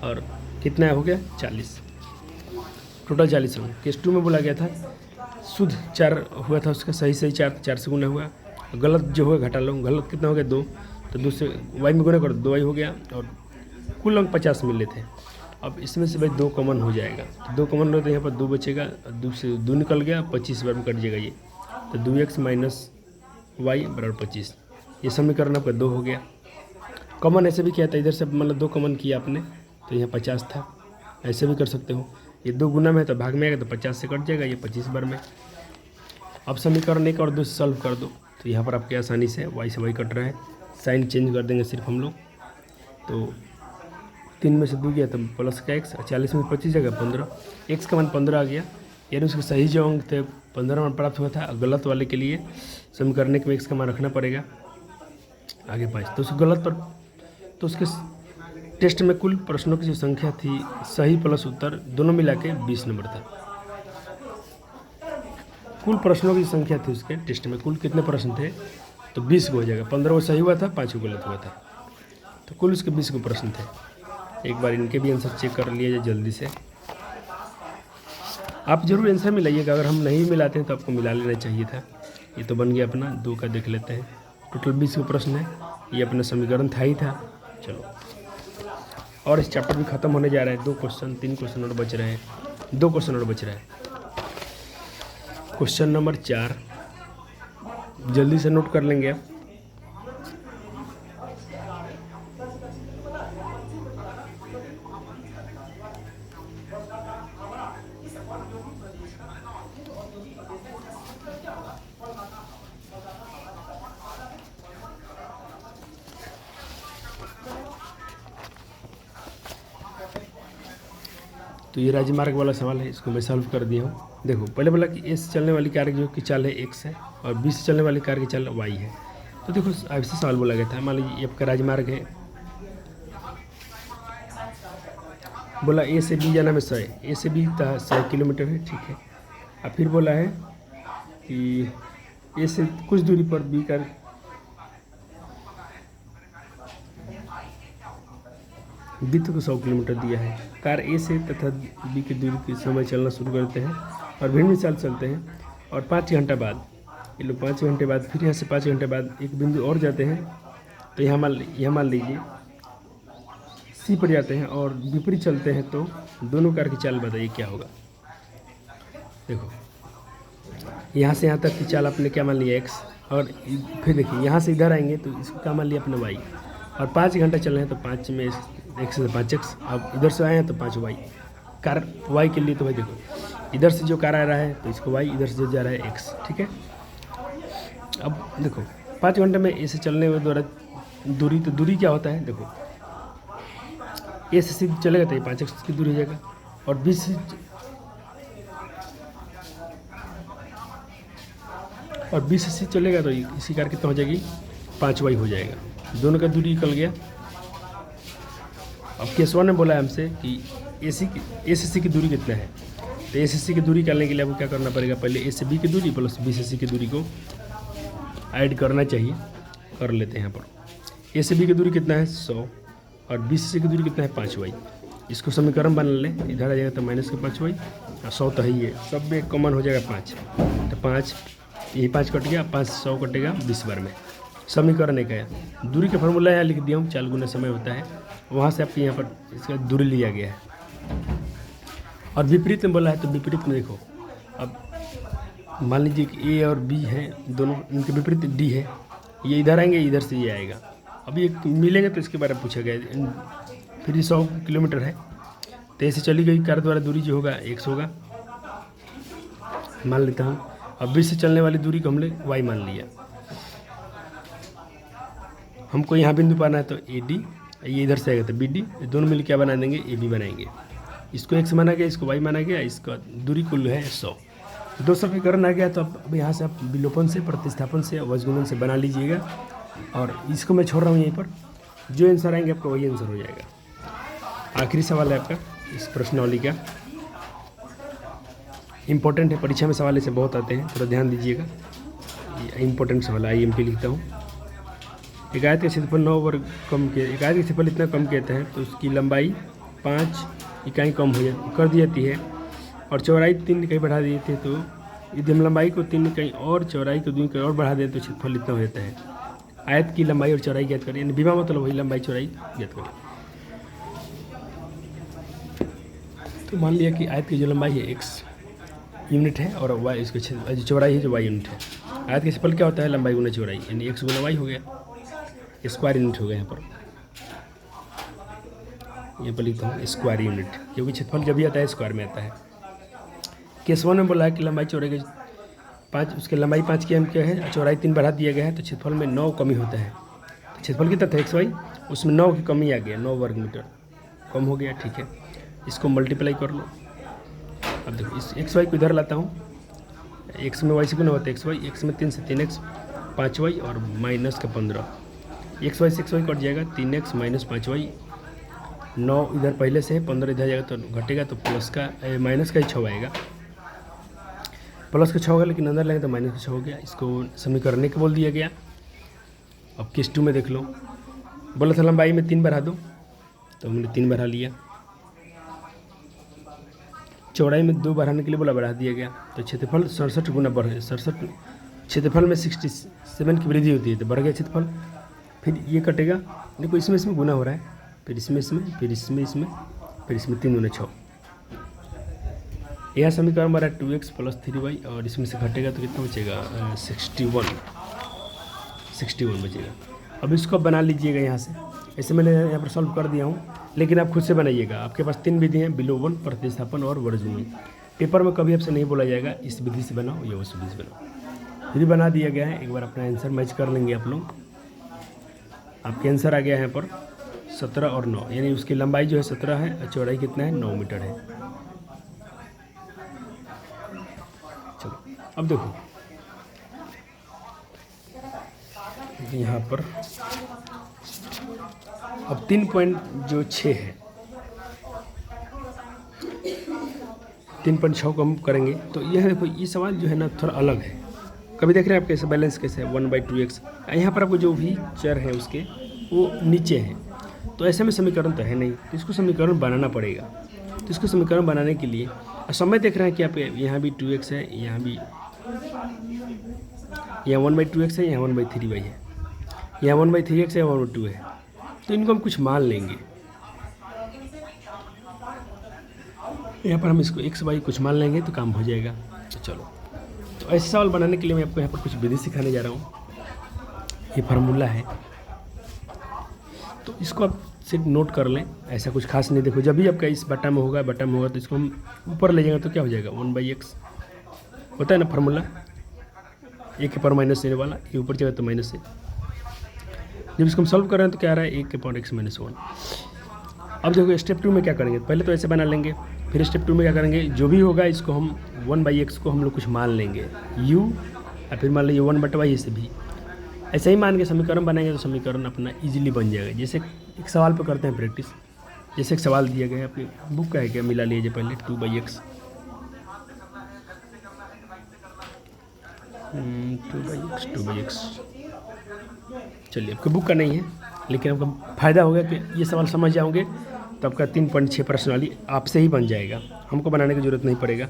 और कितना हो गया 40, टोटल 40 अंक। केस 2 में बोला गया था शुद्ध 4 हुआ था उसका, सही 4 से गुना हुआ, गलत जो हुआ घटा लो, गलत कितना हो गया 2, तो 2 से y में गुना करो 2y हो गया, और कुल अंक 50 मिले थे। अब इसमें से भाई 2 कॉमन हो जाएगा, तो 2 कॉमन हो तो यहाँ पर 2 बचेगा, 2 से 2 निकल गया, 25 बार में कट जाएगा ये, तो 2x माइनस वाई बराबर 25। ये समीकरण आपका 2 हो गया। कॉमन ऐसे भी किया था, इधर से मतलब 2 कॉमन किया आपने तो यहाँ 50 था, ऐसे भी कर सकते हो। ये 2 गुना में है तो भाग में आएगा तो 50 से कट जाएगा, ये 25 बार में। अब समीकरण 1 और 2 से सॉल्व कर दो, तो यहाँ पर आपके आसानी से y से y कट रहा है, साइन चेंज कर देंगे सिर्फ हम लोग। तो 3 में से 2 गया तो प्लस का x, 40 में 25 जगह 15, x का मान 15 आ गया, यानी उसके सही जो अंक थे 15 मान प्राप्त हुआ था। गलत वाले के लिए समीकरण में x का मान रखना पड़ेगा आगे 5, तो उस गलत पर, तो उसके टेस्ट में कुल प्रश्नों की जो संख्या थी सही प्लस उत्तर दोनों मिला के 20 नंबर था। कुल प्रश्नों की संख्या थी उसके टेस्ट में, कुल कितने प्रश्न थे तो 20 को हो जाएगा, 15 वो सही हुआ था, 5 को गलत हुआ था, तो कुल उसके 20 को प्रश्न थे। एक बार इनके भी आंसर चेक कर लिए जाए जल्दी से। आप जरूर आंसर मिलाइएगा, अगर हम नहीं मिलाते हैं तो आपको मिला लेना चाहिए था। ये तो बन गया अपना 2 का, देख लेते हैं। टोटल 20 को प्रश्न है, ये अपना समीकरण था ही था। चलो, और इस चैप्टर भी खत्म होने जा रहा है। 2 क्वेश्चन 3 क्वेश्चन और बच रहे हैं, 2 क्वेश्चन और बच रहे हैं। क्वेश्चन नंबर 4 जल्दी से नोट कर लेंगे आप। तो ये राजमार्ग वाला सवाल है, इसको मैं सॉल्व कर दिया हूँ। देखो पहले बोला कि ए से चलने वाली कार जो की चाल है x है, और बी से चलने वाली कार की चाल y है। तो देखो ऐसे सवाल बोला गया था, मान लीजिए ये आपका राजमार्ग है, बोला ए से बी जाना में 100 है, ए से बी 100 किलोमीटर है, ठीक है। अब फिर बोला है कि ए से कुछ दूरी पर बी का विद्युत को 100 किलोमीटर दिया है। कार ए से तथा बी की दूरी के समय चलना शुरू करते हैं और भिन्न चाल चलते हैं, और 5 घंटा बाद ये लोग 5 घंटे बाद फिर यहाँ से 5 घंटे बाद एक बिंदु और जाते हैं। तो यहाँ मान लीजिए सी पर जाते हैं और विपरीत चलते हैं, तो दोनों कार की चाल बताइए क्या होगा। देखो यहाँ से यहाँ तक की चाल आपने क्या मान लिया x, और फिर देखिए यहाँ से इधर आएंगे तो इसको क्या मान लिया अपने वाई, और 5 घंटा चल रहे हैं तो 5 में x से 5x, अब इधर से आए हैं तो 5y कार y के लिए। तो भाई देखो इधर से जो कार आ रहा है तो इसको y, इधर से जो जा रहा है x, ठीक है। अब देखो 5 घंटे में ऐसे चलने के द्वारा दूरी, तो दूरी क्या होता है देखो, ए से सीधे चलेगा तो ये 5x की दूरी हो जाएगा, और बी से सी चलेगा तो इसी कार कितना हो जाएगी 5y हो जाएगा, दोनों का दूरी निकल गया। अब केस 1 ने बोला है हमसे कि ए से सी की दूरी कितना है, तो ए से सी की दूरी करने के लिए आपको क्या करना पड़ेगा, पहले ए से बी की दूरी प्लस बी से सी की दूरी को ऐड करना चाहिए, कर लेते हैं यहाँ पर। ए से बी की दूरी कितना है 100 और बी से सी की दूरी कितना है 5y, इसको समीकरण बना लें, इधर आ जाएगा तो माइनस के 5y और 100 तो है ही है, सब में कॉमन हो जाएगा 5, तो 5 यही 5 कट गया, 5 100 कटेगा 20 बार में। समीकरण एक है, दूरी का फॉर्मूला यहाँ लिख दिया हूँ, 4 गुना समय होता है, वहाँ से आपके यहाँ पर इसका दूरी लिया गया है। और विपरीत में बोला है तो विपरीत में देखो, अब मान लीजिए कि ए और बी हैं दोनों, इनके विपरीत डी है, ये इधर आएंगे इधर से ये आएगा, अब ये मिलेंगे तो इसके बारे में पूछा गया। फिर 100 किलोमीटर है तो ऐसे चली गई कार द्वारा दूरी जो होगा x होगा मान लेता हूँ। अब बी से चलने वाली दूरी को हमने y मान लिया, हमको यहाँ बिंदु पाना है तो ए डी, ये इधर से आएगा तो बी डी, दोनों मिल क्या बना देंगे ए बी बनाएंगे, इसको x माना गया, इसको y माना गया, इसका दूरी कुल है 100। 2 समीकरण आ गया, तो अब यहाँ से आप विलोपन से, प्रतिस्थापन से, वज्रगुणन से बना लीजिएगा, और इसको मैं छोड़ रहा हूँ यहीं पर, जो आंसर आएंगे आपका वही आंसर हो जाएगा। आखिरी सवाल है आपका इस प्रश्नावली का, इम्पोर्टेंट है, परीक्षा में सवाल ऐसे बहुत आते हैं, थोड़ा ध्यान दीजिएगा, ये इम्पोर्टेंट सवाल है। IMP लिखता हूँ, एक आयत का क्षेत्रफल 9 वर्ग कम किया, एक आयत का क्षेत्रफल इतना कम कहते हैं तो उसकी लंबाई 5 इकाई कम कर दी जाती है, और चौड़ाई 3 इकाई बढ़ा दिए थे, तो यदि हम लंबाई को 3 इकाई और चौड़ाई को 2 इकाई और बढ़ा दें तो क्षेत्रफल इतना हो जाता है। आयत की लंबाई और चौड़ाई ज्ञात करें, यानी विमा मतलब वही लंबाई चौड़ाई ज्ञात करें। तो मान लिया कि आयत की जो लंबाई है x यूनिट है और y इसके जो चौड़ाई है जो y यूनिट है। आयत का क्षेत्रफल क्या होता है, लंबाई गुना चौड़ाई, यानी x गुना y हो गया, स्क्वायर यूनिट हो गया यहाँ पर लिखता हूँ स्क्वायर यूनिट, क्योंकि क्षेत्रफल जब भी आता है स्क्वायर में आता है। केस 1 में बोला है कि लंबाई चौड़ाई के 5, उसके लंबाई 5 की हम क्या है, चौड़ाई 3 बढ़ा दिया गया है, तो क्षेत्रफल में 9 कमी होता है। तो क्षेत्रफल कितना था XY, उसमें 9 की कमी आ गया, 9 वर्ग मीटर कम हो गया, ठीक है। इसको मल्टीप्लाई कर लो। अब देखो इस XY को इधर लाता हूँ, x में y से गुना होता है XY, x में 3 से 3x 5y और माइनस का 15, XY से XY कट जाएगा, 3x माइनस 5y, 9 इधर पहले से है, 15 इधर जाएगा तो घटेगा, तो प्लस का माइनस का ही 6 आएगा, प्लस का 6 होगा, लेकिन अंदर लेंगे तो माइनस का 6 हो गया। इसको समीकरण के बोल दिया गया। अब केस 2 में देख लो, बोला था लंबाई में 3 बढ़ा दो, तो हमने 3 बढ़ा लिया, चौड़ाई में 2 बढ़ाने के लिए बोला, बढ़ा दिया गया, तो क्षेत्रफल 67 गुना बढ़ गया, 67 क्षेत्रफल में 67 की वृद्धि होती है, तो बढ़ गया क्षेत्रफल। फिर ये कटेगा, देखो इसमें गुना हो रहा है, फिर इसमें फिर इसमें फिर इसमें 3 गुना 6, यह समीकरण हमारा 2x प्लस 3y, और इसमें से घटेगा तो कितना बचेगा 61 बचेगा। अब इसको बना लीजिएगा यहाँ से, ऐसे मैंने यहाँ पर सॉल्व कर दिया हूँ, लेकिन आप खुद से बनाइएगा। आपके पास 3 विधि हैं, विलोपन, प्रतिस्थापन और वर्गमूल। पेपर में कभी आपसे नहीं बोला जाएगा इस विधि से बनाओ या उस विधि से बनाओ, फिर बना दिया गया है। एक बार अपना आंसर मैच कर लेंगे आप लोग। आपके आंसर आ गया है यहाँ पर 17 और 9, यानी उसकी लंबाई जो है 17 है और चौड़ाई कितना है 9 मीटर है। चलो अब देखो यहाँ पर अब 3.6 है, 3.6 को हम करेंगे तो यह देखो, ये सवाल जो है ना थोड़ा अलग है। कभी देख रहे हैं आप कैसे बैलेंस कैसे है 1/2x, यहाँ पर आपको जो भी चर है उसके वो नीचे हैं, तो ऐसे में समीकरण तो है नहीं, तो इसको समीकरण बनाना पड़ेगा। तो इसको समीकरण बनाने के लिए समय देख रहे हैं कि आप यहाँ भी 2x है, यहाँ भी यहाँ 1/2x है, यहाँ 1/3y है, यहाँ 1/3x है, 1/2 है, तो इनको हम कुछ मान लेंगे। यहाँ पर हम इसको x y कुछ मान लेंगे तो काम हो जाएगा। तो चलो तो ऐसे सवाल बनाने के लिए मैं आपको यहाँ पर कुछ विधि सिखाने जा रहा हूँ। ये फार्मूला है, तो इसको आप सिर्फ नोट कर लें, ऐसा कुछ खास नहीं। देखो जब भी आपका इस बटा में होगा तो इसको हम ऊपर ले जाएंगे तो क्या हो जाएगा 1/x होता है ना फार्मूला, ए के पावर माइनस देने वाला, ये ऊपर जाएगा तो माइनस है। जब इसको हम सॉल्व कर रहे हैं तो क्या आ रहा है ए के पावर x - 1। अब देखो स्टेप 2 में क्या करेंगे, पहले तो ऐसे बना लेंगे, फिर स्टेप 2 में क्या करेंगे, जो भी होगा इसको हम 1/x को हम लोग कुछ मान लेंगे u, और फिर मान लीजिए 1/y ऐसे भी ऐसे ही मान के समीकरण बनाएंगे तो समीकरण अपना इजीली बन जाएगा। जैसे एक सवाल पे करते हैं प्रैक्टिस। जैसे एक सवाल दिया गया है, अपनी बुक का है क्या, मिला लीजिए पहले 2/x 2/x। चलिए आपकी बुक का नहीं है, लेकिन आपका फ़ायदा होगा कि ये सवाल समझ जाओगे तो आपका 3.6 प्रश्न वाली आपसे ही बन जाएगा, हमको बनाने की ज़रूरत नहीं पड़ेगा।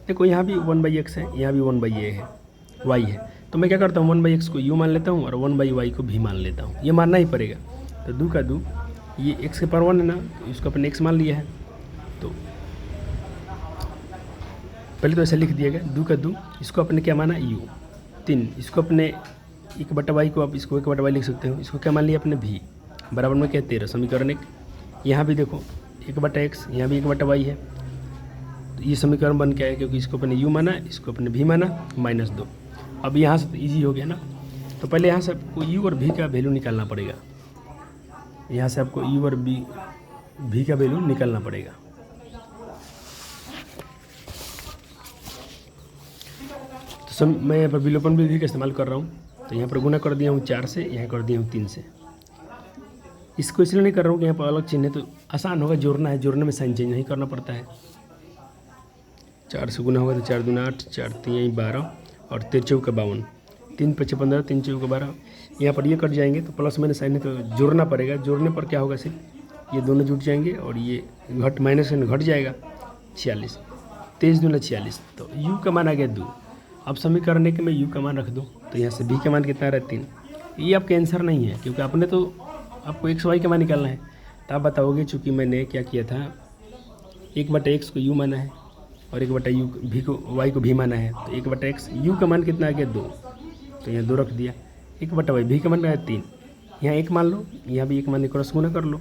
देखो यहाँ भी 1/x है, यहाँ भी 1/a है, y है, तो मैं क्या करता हूँ 1/x को u मान लेता हूँ और 1/y को भी मान लेता हूँ, ये मानना ही पड़ेगा। तो 2 का 2, ये x के पावर 1 है ना, तो इसको अपने x मान लिया है, तो पहले तो ऐसा लिख दिया गया 2 का 2, इसको अपने क्या माना u, 3, इसको अपने 1/y को आप इसको 1/y लिख सकते हो, इसको क्या मान लिया अपने v बराबर में क्या 13, समीकरण 1। यहाँ भी देखो 1/x, यहाँ भी 1/y है, तो ये समीकरण बन के आया क्योंकि इसको अपने u माना, इसको अपने v माना, -2। अब यहाँ से तो ईजी हो गया ना, तो पहले यहाँ से आपको u और v का वैल्यू निकालना पड़ेगा। यहाँ से आपको u और v का वैल्यू निकालना पड़ेगा। तो मैं यहाँ पर विलोपन विधि का इस्तेमाल कर रहा हूँ, तो यहाँ पर गुना कर दिया हूँ 4 से, यहाँ कर दिया हूँ 3 से। इसको इसलिए नहीं कर रहा हूँ कि यहाँ पर अलग चिन्ह है तो आसान होगा, जोड़ना है, जोड़ने में साइन चेंज नहीं करना पड़ता है। 4 से गुना होगा तो 4 दूना 8, 4 3 12 और 13 चौका 52, 3 5 15, 3 चौका 12। यहाँ पर ये कट जाएंगे तो प्लस माइनस साइन है तो जोड़ना पड़ेगा। जोड़ने पर क्या होगा, सिर्फ ये दोनों जुट जाएंगे और ये घट माइनस साइन घट जाएगा, 46, 23 दूना 46, तो u का मान आ गया 2। अब समीकरण एक में u का मान रख दो, तो यहाँ से v का मान कितना आ रहा है 3। ये आपका आंसर नहीं है क्योंकि आपने तो आपको x y का मान निकालना है, तो आप बताओगे चूँकि मैंने क्या किया था 1/x को u माना है और 1/u v को y को भी माना है, तो 1/x u का मान कितना आ गया 2, तो यहाँ 2 रख दिया, 1/y v का मान आया 3, यहाँ 1 मान लो, यहाँ भी 1 मान क्रॉस गुना कर लो।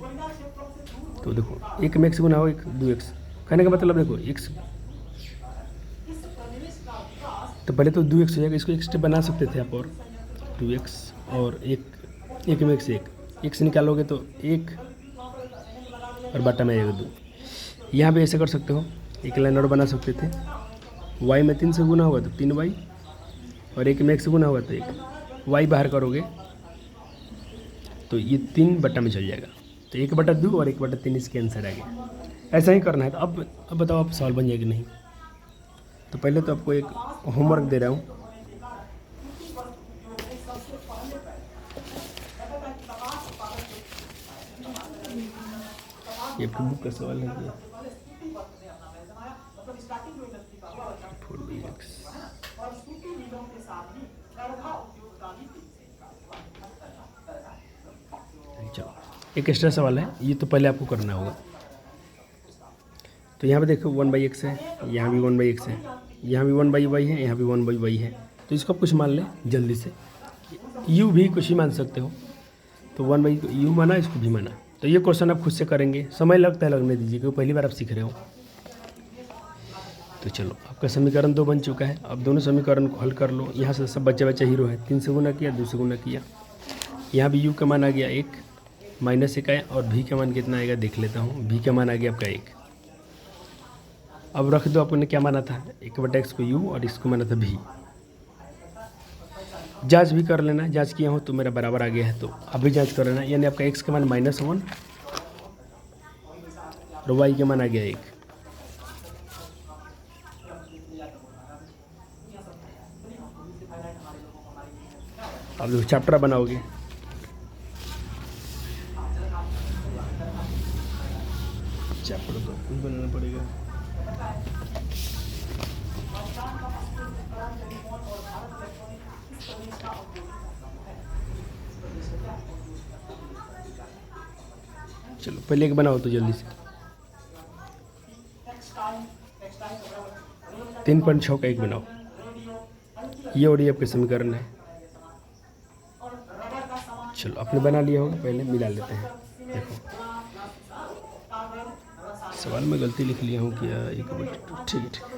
तो देखो 1 में x गुना हो 1 2x, कहने का मतलब देखो x, तो पहले तो 2x हो जाएगा, इसको एक स्टेप बना सकते थे आप, और 2x और 1 में x निकालोगे तो 1 और बटा में आएगा 2। यहाँ भी ऐसे कर सकते हो, एक लाइन और बना सकते थे, y में 3 से गुना होगा तो 3y और 1 में 1 से गुना होगा तो 1, y बाहर करोगे तो ये 3 बटा में चल जाएगा, तो 1/2 और 1/3 इसके आंसर आ गया। ऐसा ही करना है। तो अब बताओ आप सवाल बन जाएगी नहीं। तो पहले तो आपको एक होमवर्क दे रहा हूँ, ये आपकी बुक का सवाल है ये। चलो एक एक्स्ट्रा सवाल है, ये तो पहले आपको करना होगा। तो यहाँ पे देखो 1/x है, यहाँ भी 1/x है, यहाँ भी 1/y है, यहाँ भी 1/y है, तो इसको आप कुछ मान लें जल्दी से। u भी कुछ ही मान सकते हो, तो 1/u माना, इसको भी माना। तो ये क्वेश्चन आप खुद से करेंगे, समय लगता है, लगने दीजिए क्योंकि पहली बार आप सीख रहे हो। तो चलो आपका समीकरण 2 बन चुका है। अब दोनों समीकरण को हल कर लो। यहाँ से सब बच्चा हीरो है, 3 से गुना किया, 2 से गुना किया, यहाँ भी u का मान आ गया 1, -1 आया, और v का मान कितना आएगा देख लेता हूँ। v का मान आ गया आपका 1। अब रख दो, आपने क्या माना था 1/x को u और इसको माना था v। जांच भी कर लेना, जांच किया हो तो मेरा बराबर आ गया है, तो अभी जांच कर लेना। यानी आपका x का मान -1 और y का मान आ गया 1। अब जो चैप्टर बनाओगे, चैप्टर तो कुछ बनाना पड़ेगा। चलो पहले एक बनाओ तो जल्दी से। 3.6 का एक बनाओ। ये और ये आपके समीकरण है। चलो आपने बना लिया होगा, पहले मिला लेते हैं। देखो सवाल में गलती लिख लिया हूँ क्या, एक मिनट, ठीक है।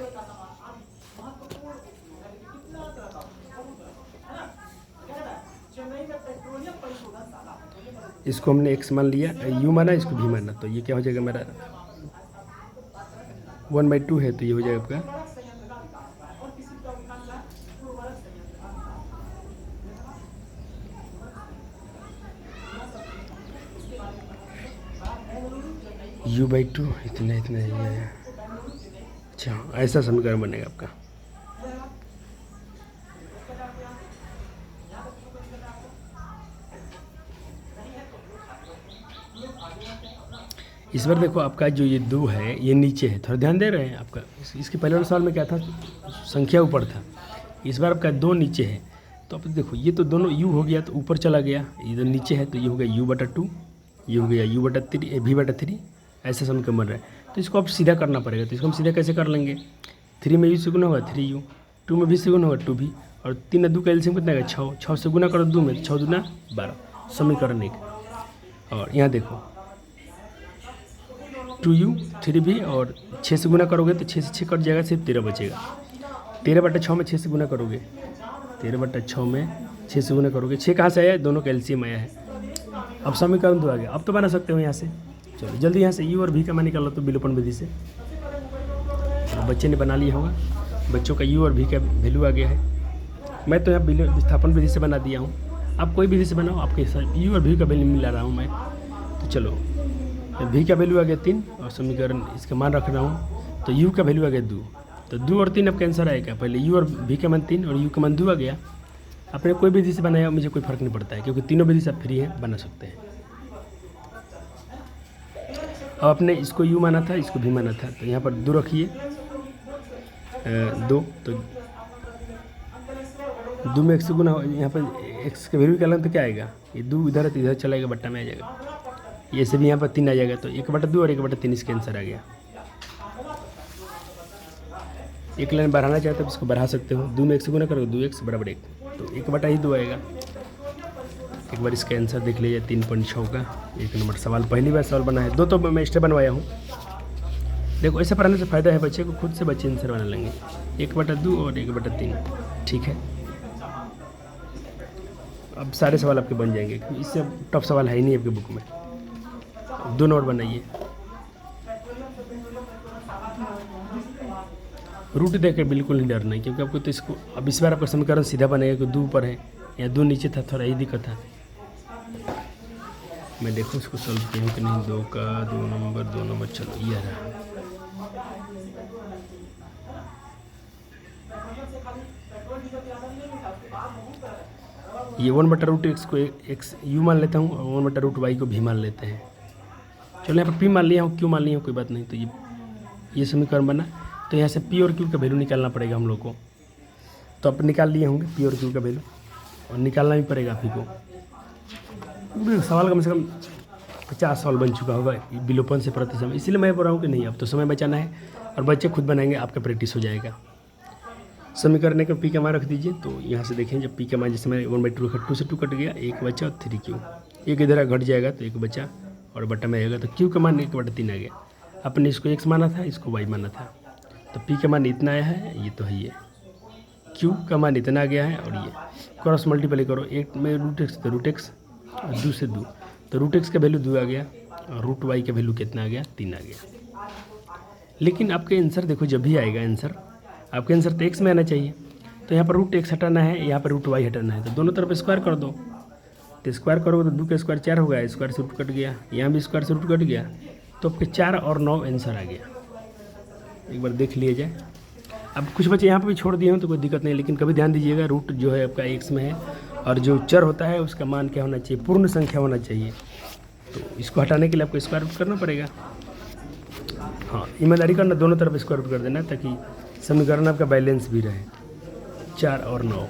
इसको हमने x मान लिया, u माना, इसको भी माना, तो ये क्या हो जाएगा मेरा 1/2 है, तो ये हो जाएगा आपका u/2 इतना इतना ही है। अच्छा, ऐसा समीकरण बनेगा आपका। इस बार देखो आपका जो ये 2 है ये नीचे है, थोड़ा ध्यान दे रहे हैं आपका। इसके पहले वाले सवाल में क्या था, संख्या ऊपर था। इस बार आपका 2 नीचे है, तो अब देखो ये तो दोनों u हो गया तो ऊपर चला गया, ये तो नीचे है तो ये हो गया u/2, ये हो गया u/3 v/3, ऐसा समीकरण बन रहा है। तो इसको अब सीधा करना पड़ेगा, तो इसको हम सीधा कैसे कर लेंगे, 3 में u से गुना होगा 3u, 2 में v से गुना होगा 2v, और 3 2 का एलसीएम कितना है 6, 6 से गुना करो 2 में, 6 दूना 12, समीकरण 1। और यहाँ देखो 2u 3v और 6 से गुना करोगे तो 6 से 6 कट जाएगा, सिर्फ 13 बचेगा। 13/6 में 6 से गुना करोगे, 13/6 में 6 से गुना करोगे, 6 कहाँ से आया है, दोनों का एलसीएम आया है। अब समीकरण 2 आ गया, अब तो बना सकते हो यहाँ से। चलो जल्दी यहाँ से u और v का मान निकाल लो तो विलोपन विधि से। तो बच्चे ने बना लिया होगा, बच्चों का u और v का वैल्यू आ गया है। मैं तो यहाँ विस्थापन विधि से बना दिया हूँ, आप कोई विधि से बनाओ, आपके साथ u और v का वैल्यू मिला रहा हूँ मैं। तो चलो v का वैल्यू आ गया 3 और समीकरण इसका मान रख रहा हूँ, तो u का वैल्यू आ गया 2, तो 2 और 3 अब कैंसर आएगा। पहले u और v का मान 3 और u का मान 2 आ गया। आपने कोई विधि से बनाया मुझे कोई फ़र्क नहीं पड़ता है, क्योंकि तीनों विधि से आप फ्री हैं, बना सकते हैं। अब आपने इसको u माना था, इसको v माना था, तो यहाँ पर 2 रखिए, 2, तो 2 में x से गुना, यहाँ पर x का वैल्यू निकालना तो क्या आएगा, ये 2 इधर है तो इधर चला जाएगा, बट्टा में आ जाएगा। ये से भी यहाँ पर 3 आ जाएगा, तो 1/2 और 1/3 इसका आंसर आ गया। एक लाइन बढ़ाना चाहते हो तो इसको बढ़ा सकते हो, 2 में x से गुना करोगे 2x = 1, तो 1/2 आएगा। एक बार इसका आंसर देख लीजिए 3.6 का 1 नंबर सवाल, पहली बार सवाल बना है। 2 तो मैं एक्स्ट्रा बनवाया हूँ। देखो ऐसे पढ़ाने से फ़ायदा है, बच्चे को खुद से बच्चे आंसर बना लेंगे, 1/2 और 1/3, ठीक है। अब सारे सवाल आपके बन जाएंगे, इससे अब टफ सवाल है ही नहीं आपके बुक में। 2 नोट बनाइए। रूट देख के बिल्कुल नहीं डरना है, क्योंकि आपको तो इसको अब इस बार आपका समीकरण सीधा बनेगा, क्योंकि 2 ऊपर है या 2 नीचे था, थोड़ा यही दिक्कत था। मैं देखो इसको सॉल्व किया हूँ कि नहीं। 2 का 2 नंबर, चलो ये रहा। ये 1/√x को x u मान लेता हूँ और 1/√y को भी मान लेते हैं। चलो यहाँ पर p मान लिया हूँ, q मान लिया हूँ, कोई बात नहीं। तो ये समीकरण बना, तो यहाँ से p और q का वैल्यू निकालना पड़ेगा हम लोग को। तो आप निकाल लिए होंगे p और q का वैल्यू, और निकालना भी पड़ेगा आप ही को। सवाल कम से कम 50 सवाल बन चुका होगा विलोपन से प्रति समय, इसीलिए मैं बोल रहा हूँ कि नहीं अब तो समय बचाना है, और बच्चे खुद बनाएंगे, आपका प्रैक्टिस हो जाएगा। समीकरण का p का मान रख दीजिए, तो यहाँ से देखें जब p का मान जिस समय 1/2 रखा, 2 से 2 कट गया, 1 बचा और 3q, एक इधर घट जाएगा तो 1 बचा और बटा में आएगा, तो q का मान 1/3 आ गया। अपने इसको x माना था, इसको y माना था, तो p का मान इतना आया है, ये तो है, ये q का मान इतना आ गया है, और ये क्रॉस मल्टीप्लाई करो, 1 में √x तो √x और 2 से 2, तो √x का वैल्यू 2 आ गया और √y का वैल्यू कितना आ गया, 3 आ गया। लेकिन आपके आंसर देखो जब भी आएगा आंसर, आपके आंसर तो x में आना चाहिए, तो यहाँ पर √x हटाना है, यहाँ पर √y हटाना है, तो दोनों तरफ स्क्वायर कर दो। तो स्क्वायर करोगे तो 2 का स्क्वायर 4 होगा, स्क्वायर से रूट कट गया, यहाँ भी स्क्वायर से रूट कट गया, तो आपके 4 और 9 आंसर आ गया। एक बार देख लिया जाए। अब कुछ बच्चे यहाँ पर भी छोड़ दिए हों तो कोई दिक्कत नहीं, लेकिन कभी ध्यान दीजिएगा रूट जो है आपका x में है, और जो चर होता है उसका मान क्या होना चाहिए, पूर्ण संख्या होना चाहिए। तो इसको हटाने के लिए आपको स्क्वायर रूट करना पड़ेगा। हाँ, ईमानदारी करना, दोनों तरफ स्क्वायर रूट कर देना, ताकि समीकरण आपका बैलेंस भी रहे। 4 और 9।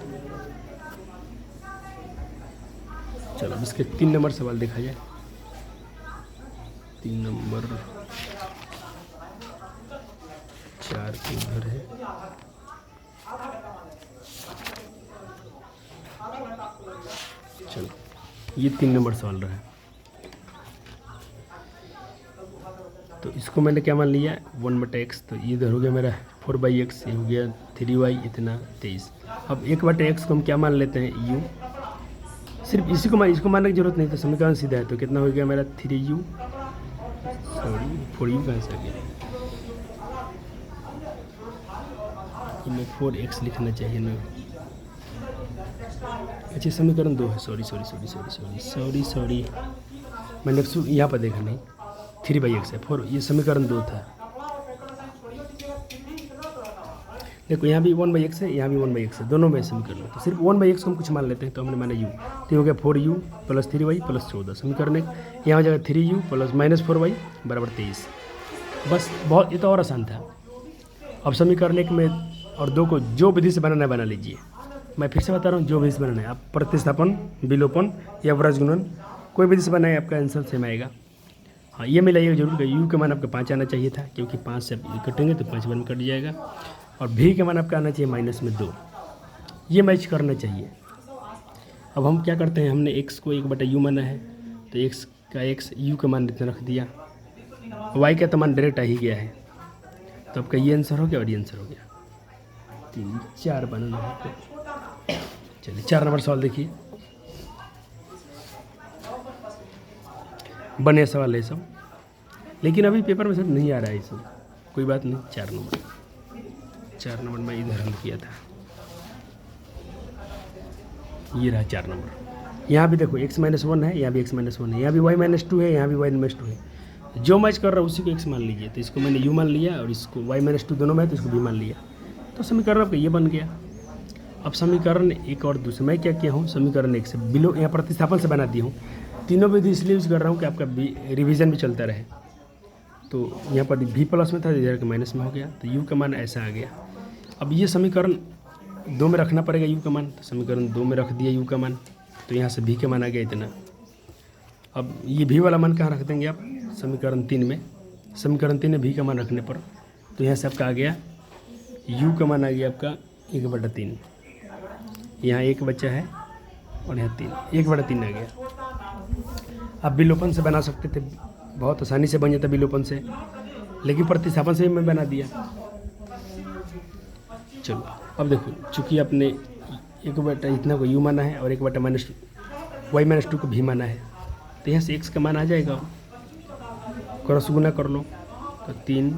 चलो अब इसके 3 नंबर सवाल देखा जाए। 3 नंबर 4 के उधर है, ये 3 नंबर सवाल रहा। तो इसको मैंने क्या मान लिया 1/x, तो ये इधर हो गया मेरा 4/x, ये हो गया 3y इतना 23। अब 1/x को हम क्या मान लेते हैं u, सिर्फ इसको मानने की जरूरत नहीं, तो समीकरण सीधा है। तो कितना हो गया मेरा 3u, सॉरी 4u कहाँ से आ गया, मैं 4x लिखना चाहिए ना। अच्छा समीकरण 2 है, सॉरी मैंने यहाँ पर देखा नहीं, 3/x है 4, ये समीकरण 2 था। देखो यहाँ भी 1/x है, यहाँ भी 1/x है, दोनों में समीकरण। तो सिर्फ 1/x को हम कुछ मान लेते हैं, तो हमने माना u, तो हो गया 4u प्लस 3y प्लस 14। समीकरण 1 यहाँ हो जाएगा 3u प्लस -4y बराबर 23। बस बहुत, ये तो और आसान था। अब समीकरण 1 में और 2 को जो विधि से बनाना है बना लीजिए। मैं फिर से बता रहा हूँ, जो विधि से बनाना है, आप प्रतिस्थापन, विलोपन या व्रज गुणन कोई विधि से बनाए, आपका आंसर सेम आएगा। हाँ ये मिलाइएगा जरूर कि u का मान आपका 5 आना चाहिए था, क्योंकि 5 से आप कटेंगे तो 5 बार में कट जाएगा। और v का मान आपका आना चाहिए -2, ये मैच करना चाहिए। अब हम क्या करते हैं, हमने x को 1/u माना है, तो x का u का मान इतना रख दिया, y का तो मान डायरेक्ट आ ही गया है, तो आपका ये आंसर हो गया और ये आंसर हो गया। 3 4 बनाना है। चलिए 4 नंबर सवाल देखिए, बने सवाल है सब, लेकिन अभी पेपर में सब नहीं आ रहा है ये सब, कोई बात नहीं। 4 नंबर में इधर हल किया था, ये रहा 4 नंबर। यहाँ भी देखो x-1 है, यहाँ भी x-1 है, यहाँ भी y-2 है, यहाँ भी y-2 है। जो मैच कर रहा है उसी को x मान लीजिए। तो इसको मैंने u मान लिया और इसको y-2 दोनों में है, तो इसको v मान लिया। तो समीकरण आपका ये बन गया। अब समीकरण 1 और दूसरे मैं क्या किया हूँ, समीकरण 1 से बिलो यहाँ प्रतिस्थापन से बना दिया हूँ। तीनों विधि इसलिए यूज़ कर रहा हूँ कि आपका रिवीजन भी चलता रहे। तो यहाँ पर v प्लस में था, इधर के माइनस में हो गया, तो u का मान ऐसा आ गया। अब ये समीकरण 2 में रखना पड़ेगा u का मान, तो समीकरण 2 में रख दिया u का मान, तो यहाँ से v का मान आ गया इतना। अब ये v वाला मान कहाँ रख देंगे आप, समीकरण 3 में। समीकरण 3 में v का मान रखने पर तो यहाँ से आपका आ गया u का मान आ गया आपका 1/3। यहाँ 1 बचा है और यहाँ 3, 1/3 आ गया। आप विलोपन से बना सकते थे, बहुत आसानी से बन जाता विलोपन से, लेकिन प्रतिस्थापन से भी मैं बना दिया। चलो अब देखो, चूँकि आपने 1 इतना को u माना है और 1 y-2 को v माना है, तो यहाँ से x का मान आ जाएगा, क्रॉस गुना कर लो, तो 3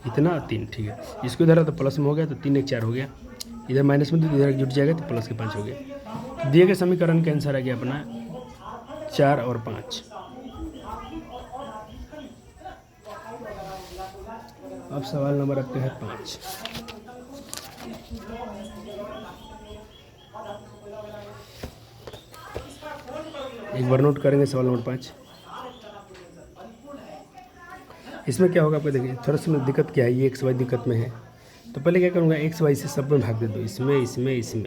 इतना 3, ठीक है। इसको इधर तो प्लस में हो गया, तो 3 1 4 हो गया, इधर माइनस में तो इधर जुट जाएगा, तो प्लस के 5 हो गया। दिए गए समीकरण का आंसर आ गया अपना 4 और 5। अब सवाल नंबर आपका है 5। एक बार नोट करेंगे सवाल नंबर 5। इसमें क्या होगा आपको देखिए, थोड़ा सा दिक्कत क्या है, ये x y दिक्कत में है। तो पहले क्या करूँगा, x y से सब में भाग दे दो, इसमें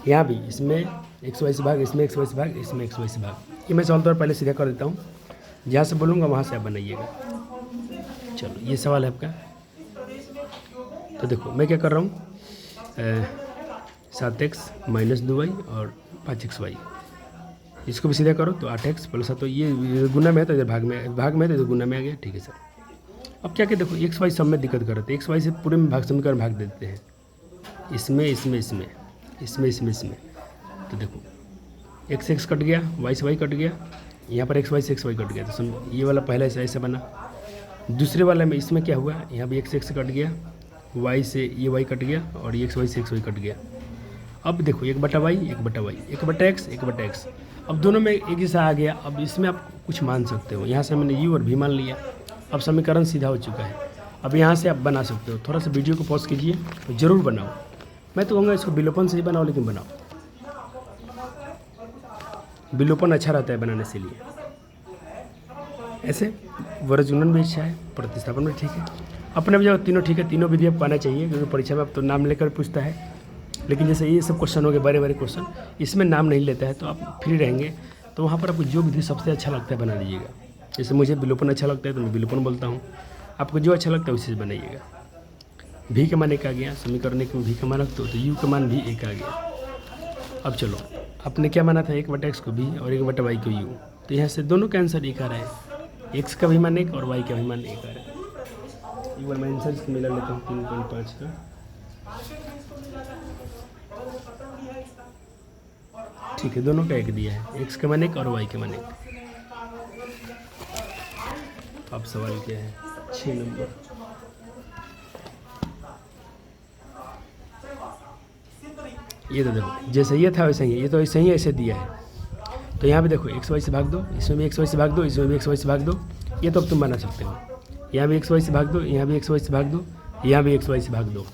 यहाँ भी इसमें x y से भाग, इसमें x y से भाग, इसमें x y से भाग। ये मैं सवाल तौर पहले सीधा कर देता हूँ, जहाँ से बोलूँगा वहाँ से आप बनाइएगा। चलो ये सवाल है आपका। तो देखो मैं क्या कर रहा हूँ, 7x - 2y और 5xy, इसको भी सीधा करो तो 8x प्लस, तो ये गुना में है तो इधर भाग में है तो इधर गुना में आ गया, ठीक है सर। अब क्या कि देखो x y सब में दिक्कत कर रहे थे, x y से पूरे में समीकरण भाग देते हैं, इसमें। तो देखो x कट गया, y से y कट गया, यहाँ पर x y से x y कट गया, तो ये वाला पहले से ऐसे बना। दूसरे वाले में इसमें क्या हुआ, यहाँ भी x कट गया, y से ये y कट गया और ये x y से x y कट गया। अब देखो 1/y 1/y 1/x 1/x, अब दोनों में एक जैसा आ गया। अब इसमें आप कुछ मान सकते हो, यहाँ से मैंने u और v मान लिया। अब समीकरण सीधा हो चुका है। अब यहाँ से आप बना सकते हो, थोड़ा सा वीडियो को पॉज कीजिए तो ज़रूर बनाओ। मैं तो कहूँगा इसको विलोपन से ही बनाओ, लेकिन बनाओ, विलोपन अच्छा रहता है बनाने से लिए। ऐसे वर्गुणन भी अच्छा है, प्रतिस्थापन भी ठीक है, अपने जगह तीनों ठीक है। तीनों विधि आपको आना चाहिए, क्योंकि परीक्षा में अब तो नाम लेकर पूछता है। लेकिन जैसे ये सब क्वेश्चन हो गए बड़े क्वेश्चन, इसमें नाम नहीं लेता है, तो आप फ्री रहेंगे। तो वहाँ पर आपको जो विधि सबसे अच्छा लगता है बना लीजिएगा। जैसे मुझे विलोपन अच्छा लगता है तो मैं विलोपन बोलता हूँ, आपको जो अच्छा लगता है उसी से बनाइएगा। v का मान 1 आ गया, समीकरण 1 में v का मान रख दो तो u का मान भी 1 आ गया। अब चलो, आपने क्या माना था, 1/x को b और 1/y को u, तो यहाँ से दोनों का आंसर एक आ रहा है, x का भी मान 1 और y का भी मान 1 आ रहा है। एक बार मैं आंसर इसको मिला लेता हूँ 3.5 का। ठीक है, दोनों का 1 दिया है, x का मान 1 और y का मान 1। अब सवाल क्या है, 6 नंबर। ये तो देखो जैसे ये था वैसे ही, ये तो ऐसे ही ऐसे दिया है, तो यहाँ भी देखो एक्स वाई से भाग दो, इसमें भी एक्स वाई से भाग दो, इसमें भी एक्स वाई से भाग दो, ये तो अब तुम बना सकते हो। यहाँ भी एक्स वाई से भाग दो, यहाँ भी एक्स वाई से भाग दो, यहाँ भी एक्स वाई से भाग दो।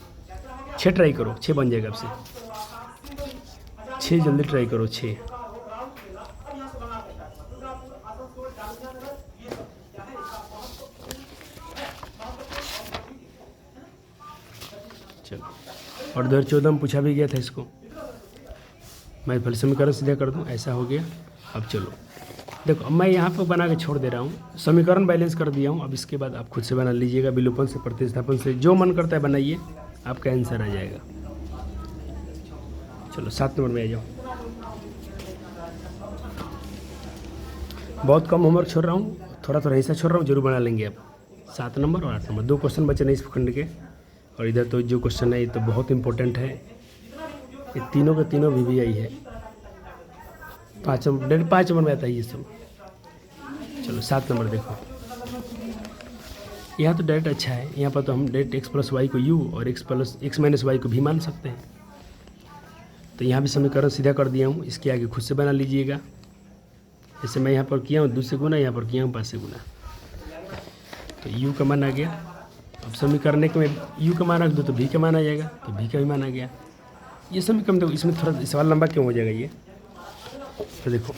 6 ट्राई करो, 6 बन जाएगा आपसे, 6 जल्दी ट्राई करो, 6। चलो, और 2014 में पूछा भी गया था इसको, मैं पहले समीकरण सीधा कर दूं, ऐसा हो गया। अब चलो देखो, अब मैं यहाँ पर बना के छोड़ दे रहा हूँ, समीकरण बैलेंस कर दिया हूँ। अब इसके बाद आप खुद से बना लीजिएगा, विलोपन से, प्रतिस्थापन से, जो मन करता है बनाइए, आपका आंसर आ जाएगा। चलो 7 नंबर में आ जाओ। बहुत कम होमवर्क छोड़ रहा हूँ, थोड़ा थोड़ा हिस्सा छोड़ रहा हूँ, जरूर बना लेंगे आप। 7 नंबर और 8 नंबर 2 क्वेश्चन बचे नहीं इस खंड के, और इधर तो जो क्वेश्चन है ये तो बहुत इंपॉर्टेंट है, ये तीनों के तीनों VVI है। 5 नंबर में आता है ये सब। चलो 7 नंबर देखो, यहाँ तो डायरेक्ट अच्छा है, यहाँ पर तो हम डायरेक्ट x + y को u और x - y को भी मान सकते हैं। तो यहाँ भी समीकरण सीधा कर दिया हूँ, इसके आगे खुद से बना लीजिएगा। जैसे मैं यहाँ पर किया हूँ 2 से गुना, यहाँ पर किया हूँ 5 से गुना, तो u का मान आ गया। अब समीकरण एक में u का मान रख दो तो v का मान आ जाएगा, तो v का भी मान आ गया। ये समीकरण देखो, इसमें थोड़ा सवाल लंबा क्यों हो जाएगा ये, तो देखो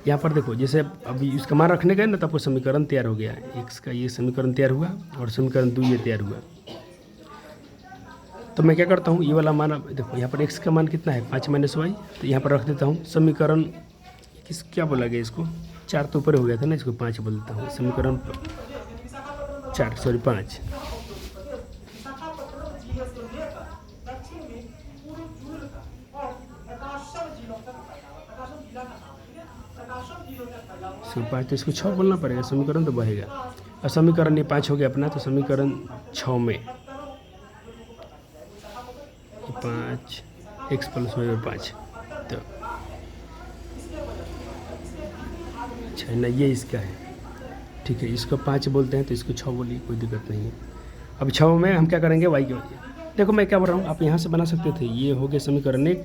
यहाँ पर देखो, जैसे अभी इसका मान रखने गए ना तो आपको समीकरण तैयार हो गया, x का ये समीकरण तैयार हुआ और समीकरण 2 ये तैयार हुआ। तो मैं क्या करता हूँ, ये वाला मान, देखो यहाँ पर x का मान कितना है 5 - y, तो यहाँ पर रख देता हूँ समीकरण, क्या बोला गया इसको, 4 तो ऊपर हो गया था ना, इसको 5 बोल देता हूँ, समीकरण 5। तो इसको 6 बोलना पड़ेगा, समीकरण तो बढ़ेगा। और समीकरण ये 5 हो गया अपना, तो समीकरण 6 में 5 x + y और 5, तो अच्छा ना, ये इसका है, ठीक है, इसको 5 बोलते हैं तो इसको 6 बोलिए, कोई दिक्कत नहीं है। अब 6 में हम क्या करेंगे, y के, देखो मैं क्या बोल रहा हूँ, आप यहाँ से बना सकते थे, ये हो गया समीकरण 1,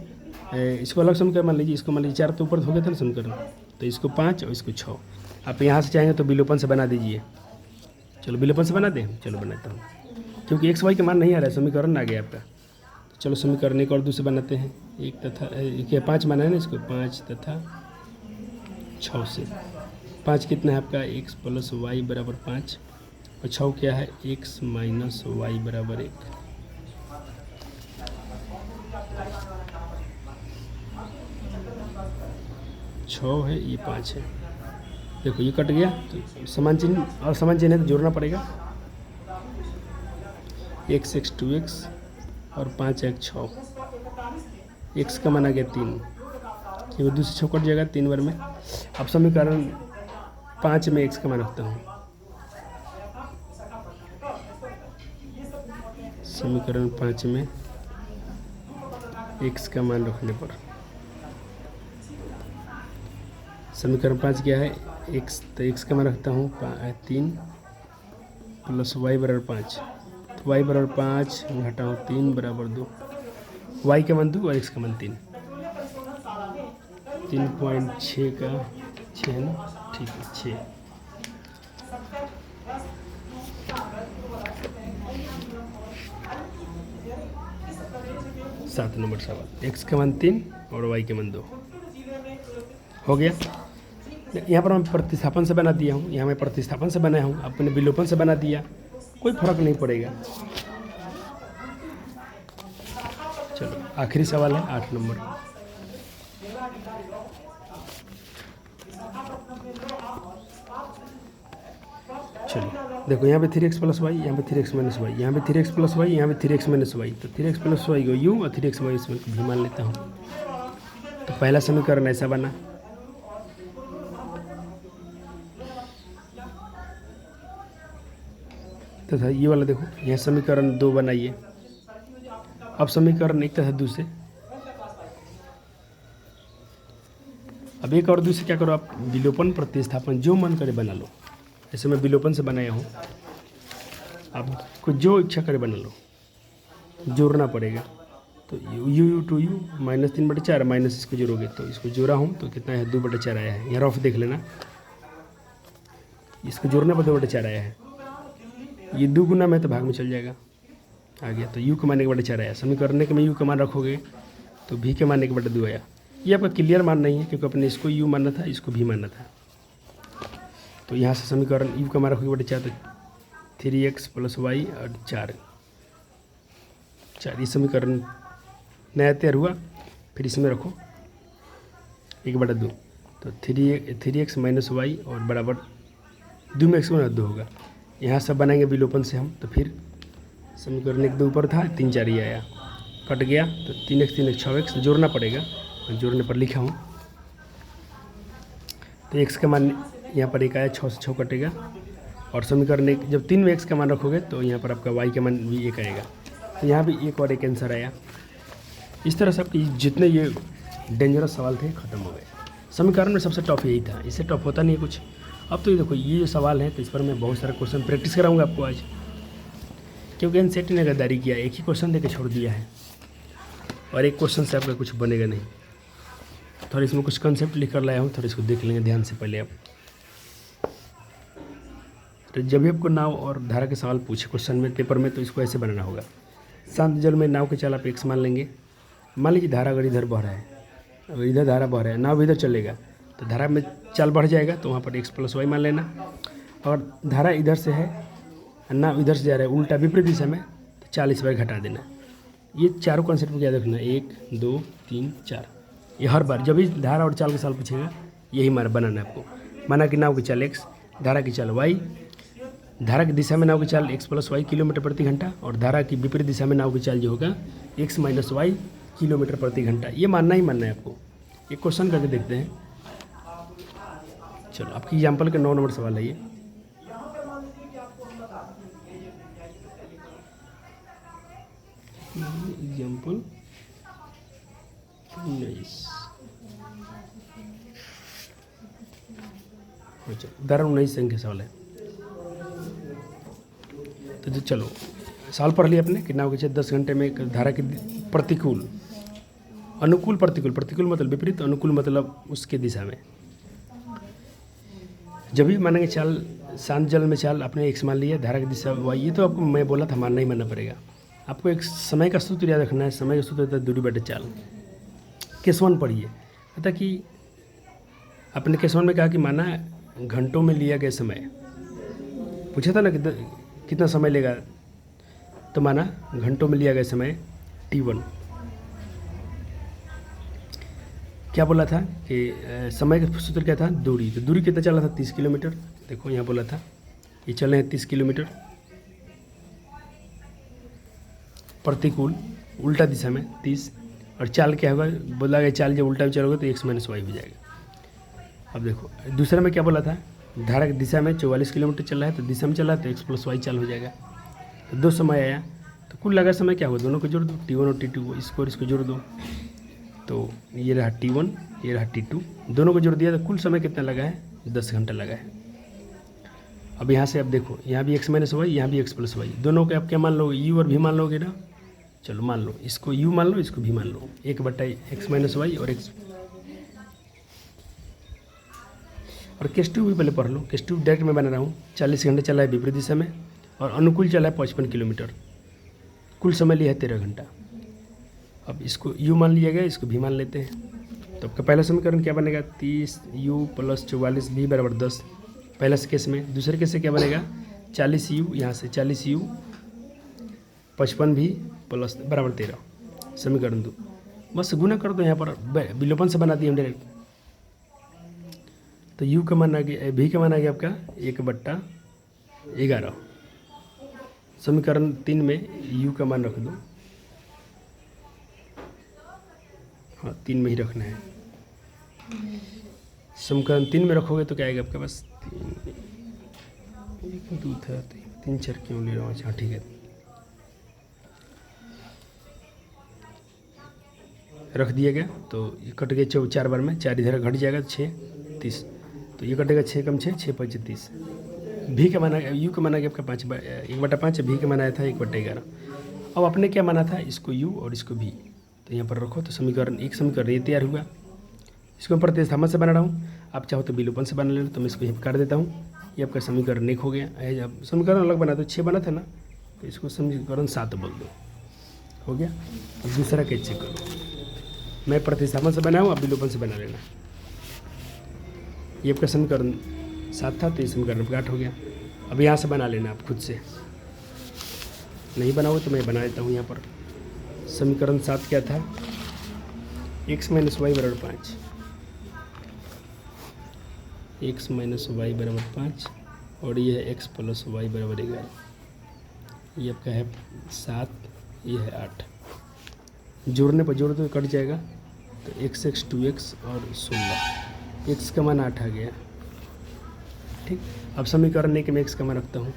इसको अलग समीकरण मान लीजिए, इसको मान लीजिए 4 तो ऊपर हो गया था ना समीकरण, तो इसको 5 और इसको 6। आप यहाँ से चाहेंगे तो विलोपन से बना दीजिए। चलो विलोपन से बना दें, चलो बनाता हूँ, क्योंकि x y के मान नहीं आ रहा है, समीकरण आ गया आपका। तो चलो समीकरण 1 और 2 से बनाते हैं, 1 तथा 5 माना है ना इसको, 5 तथा 6 से। 5 कितना है आपका, x + y = 5, और 6 क्या है, x - y = 1। छः है, ये 5 है, देखो ये कट गया, तो समान चिन्ह, और समान चिन्ह है तो जोड़ना पड़ेगा, x 2x और 5 1 6, x का मान आ गया 3, क्योंकि 2 से 6 कट जाएगा 3 बार में। अब समीकरण 5 में x का मान रखता हूँ, समीकरण 5 में x का मान रखने पर समीकरण 5 क्या है, x, तो x का मान रखता हूँ 3 + y = 5, तो y = 5 घटाओ 3 = 2, y का मान 2 और x का मान 3, 3.6 का 6 है ना, ठीक है 6। सात नंबर सवाल, x का मान 3 और y का मान 2 हो गया। यहाँ पर मैं प्रतिस्थापन से बना दिया हूँ, यहाँ मैं प्रतिस्थापन से बनाया हूँ, अपने विलोपन से बना दिया, कोई फर्क नहीं पड़ेगा। चलो आखिरी सवाल है 8 नंबर। चलिए देखो, यहाँ पे 3x + y, यहाँ पे 3x - y, यहाँ पे 3x + y, यहाँ पे 3x - y, तो 3x + y को u और 3x - y इसमें भी मान लेता हूँ। तो पहला समीकरण ऐसा बना, तथा ये वाला देखो यह समीकरण 2 बनाइए। अब समीकरण 1 तथा 2 से अब एक और दूसरे क्या करो, आप विलोपन प्रतिस्थापन जो मन करे बना लो। जैसे मैं विलोपन से बनाया हूँ, आपको जो इच्छा करे बना लो, जोड़ना पड़ेगा। तो u टू यू -3/4 माइनस इसको जोड़ोगे तो इसको जोड़ा हूँ तो कितना है 2/4 आया है। यहाँ रफ देख लेना, इसको जोड़ने पर 2/4 आया है। ये 2 गुना में तो भाग में चल जाएगा, आ गया। तो u के मान 1/4 आया। समीकरण के में u का मान रखोगे तो v के मान 1/2 आया। ये आपका क्लियर मान नहीं है क्योंकि अपने इसको u मानना था, इसको v मानना था। तो यहाँ से समीकरण u का मान रखोगे 1/4 तो 3x + y और 4 ये समीकरण नया तैयार हुआ। फिर इसमें रखो 1/2 तो 3x - y और बराबर 2 में x गुना 2 होगा। यहाँ सब बनाएंगे विलोपन से हम। तो फिर समीकरण 1 2 ऊपर था, 3 4 ये आया, कट गया तो 3x 3x 6x जोड़ना पड़ेगा। जोड़ने पर लिखा हूँ तो x का मान यहाँ पर 1 आया, 6 से 6 कटेगा। और समीकरण 1 जब 3 में x का मान रखोगे तो यहाँ पर आपका y का मान भी 1 आएगा। तो यहाँ भी 1 और 1 आंसर आया। इस तरह से आपके जितने ये डेंजरस सवाल थे ख़त्म हो गए। समीकरण में सबसे टफ यही था, इससे टफ होता नहीं है कुछ। अब तो ये देखो ये जो सवाल है तो इस पर मैं बहुत सारा क्वेश्चन प्रैक्टिस कराऊंगा आपको आज, क्योंकि एनसीईआरटी ने गद्दारी किया, एक ही क्वेश्चन देकर छोड़ दिया है और एक क्वेश्चन से आपका कुछ बनेगा नहीं। थोड़ा इसमें कुछ कंसेप्ट लिख कर लाया हूँ, थोड़ा इसको देख लेंगे ध्यान से पहले आप। तो जब भी आपको नाव और धारा के सवाल पूछे क्वेश्चन में पेपर में तो इसको ऐसे बनाना होगा। शांत जल में नाव के चाल आप x मान लेंगे। मान लीजिए धारा अगर इधर बह रहा है, अगर इधर धारा बह रहा है, नाव इधर चलेगा तो धारा में चाल बढ़ जाएगा, तो वहाँ पर x + y मान लेना। और धारा इधर से है, नाव इधर से जा रहा है उल्टा विपरीत दिशा में, तो 40 बार घटा देना। ये चारों कॉन्सेप्ट को याद रखना, 1 2 3 4। ये हर बार जब भी धारा और चाल के सवाल पूछेगा यही माना बनाना है आपको। माना कि नाव की चाल x, धारा की चाल y, धारा की दिशा में नाव की चाल x + y किलोमीटर प्रति घंटा, और धारा की विपरीत दिशा में नाव की चाल जो होगा x - y किलोमीटर प्रति घंटा। ये मानना ही मानना है आपको। एक क्वेश्चन करके देखते हैं। चलो आपकी एग्जाम्पल का 9 नंबर सवाल है ये। एग्जाम्पल 19 उदाहरण 19 संख्या सवाल है। तो चलो सवाल पढ़ लिया आपने कि नाव के 10 घंटे में एक धारा की प्रतिकूल, अनुकूल, प्रतिकूल मतलब विपरीत, अनुकूल मतलब उसके दिशा में। जब भी मानेंगे चाल, शांत जल में चाल आपने x मान लिया, धारा की दिशा y, ये तो आपको मैं बोला था मानना ही मानना पड़ेगा। आपको एक समय का सूत्र याद रखना है। समय का सूत्र होता है दूरी बटे चाल। केस 1 पढ़िए, पता कि आपने केस 1 में कहा कि माना घंटों में लिया गया समय, पूछा था ना कि कितना समय लेगा, तो माना घंटों में लिया गया समय t1। क्या बोला था कि समय का सूत्र क्या था, दूरी। तो दूरी कितना चला था, 30 किलोमीटर। देखो यहाँ बोला था ये चल रहे हैं 30 किलोमीटर प्रतिकूल, उल्टा दिशा में 30। और चाल क्या होगा, बोला गया चाल जब उल्टा भी चलोगे तो x - y हो जाएगा। अब देखो दूसरे में क्या बोला था, धारा की दिशा में 44 किलोमीटर चल रहा है, तो दिशा में चला है तो x + y चाल हो जाएगा। तो 2 समय आया, तो कुल लगा समय क्या होगा, दोनों को जोड़ दो, t1 और t2 इसको जोड़ दो। तो ये रहा t1, ये रहा t2, दोनों को जोड़ दिया तो कुल समय कितना लगा है, 10 घंटा लगा है। अब यहाँ से अब देखो, यहाँ भी x - y, यहाँ भी x + y, दोनों के आप क्या मान लोगे, u और v मान लोगे ना। चलो मान लो, इसको u मान लो, इसको v मान लो, 1/x - y और x। और केस 2 भी पहले पढ़ लो। केस 2 डायरेक्ट में बना रहा हूँ। 40 घंटे चला है विपरीत दिशा में और अनुकूल चला है 55 किलोमीटर, कुल समय लिया है 13 घंटा। अब इसको u मान लिया गया, इसको v मान लेते हैं। तो आपका पहला समीकरण क्या बनेगा, 30 u + 44 v = 10, पहला केस में। दूसरे केस से क्या बनेगा, 40 u, यहाँ से 40 u 55 v + = 13, समीकरण 2। बस गुना कर दो, यहाँ पर विलोपन से बना दिए हम डायरेक्ट। तो u का मान आ गया, v का मान आ गया आपका 1/11। समीकरण 3 में u का मान रख दो, हाँ 3 में ही रखना है। समीकरण 3 में रखोगे तो क्या आएगा आपके पास 1 2 था 3 4 क्यों ले रहा हूँ। अच्छा ठीक है, रख दिया गया। तो ये कट गया 4 बार में, 4 इधर घट जाएगा 6 30, तो ये कटेगा 6 कम 6 6 5 30। भी का माना यू का माना गया आपका 1/5, भी का माना था 1/11। अब आपने क्या माना था, इसको यू और इसको भी, तो यहाँ पर रखो। तो समीकरण एक समीकरण ये तैयार हुआ। इसको मैं प्रतिस्थापन से बना रहा हूँ, आप चाहो तो विलोपन से बना लेना, तो मैं इसको यहाँ काट देता हूँ। ये आपका समीकरण 1 हो गया। जब समीकरण अलग बना तो 6 बना था ना, तो इसको समीकरण 7 बोल दो, हो गया। अब दूसरा कैसे चेक करो, मैं प्रतिस्थापन से बनाऊँ, आप विलोपन से बना लेना। ये आपका समीकरण 7 था, तो ये समीकरण 8 हो गया। अब यहाँ से बना लेना आप खुद से, नहीं बनाओ तो मैं बना देता हूँ। यहाँ पर समीकरण 7 क्या था, x - y = 5, x - y = 5 और ये है x + y = 11। ये आपका है 7, ये है 8। जोड़ने पर जोड़ तो कट जाएगा, तो x 2x और 16, x का मान 8 आ गया। ठीक, अब समीकरण 1 में x का मान रखता हूँ।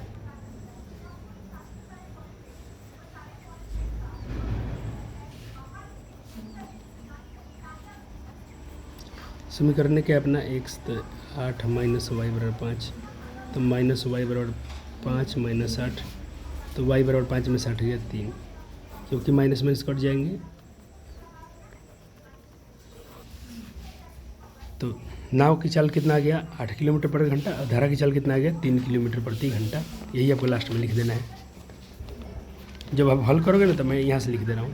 समीकरण क्या अपना x तो 8 - y = 5, तो -y = 5 - 8, तो y = 5 में 60 गया 3, क्योंकि माइनस माइनस कट जाएंगे। तो नाव की चाल कितना आ गया 8 किलोमीटर प्रति घंटा, और धारा की चाल कितना आ गया 3 किलोमीटर प्रति घंटा। यही आपको लास्ट में लिख देना है। जब आप हल करोगे ना, तो मैं यहाँ से लिख दे रहा हूँ,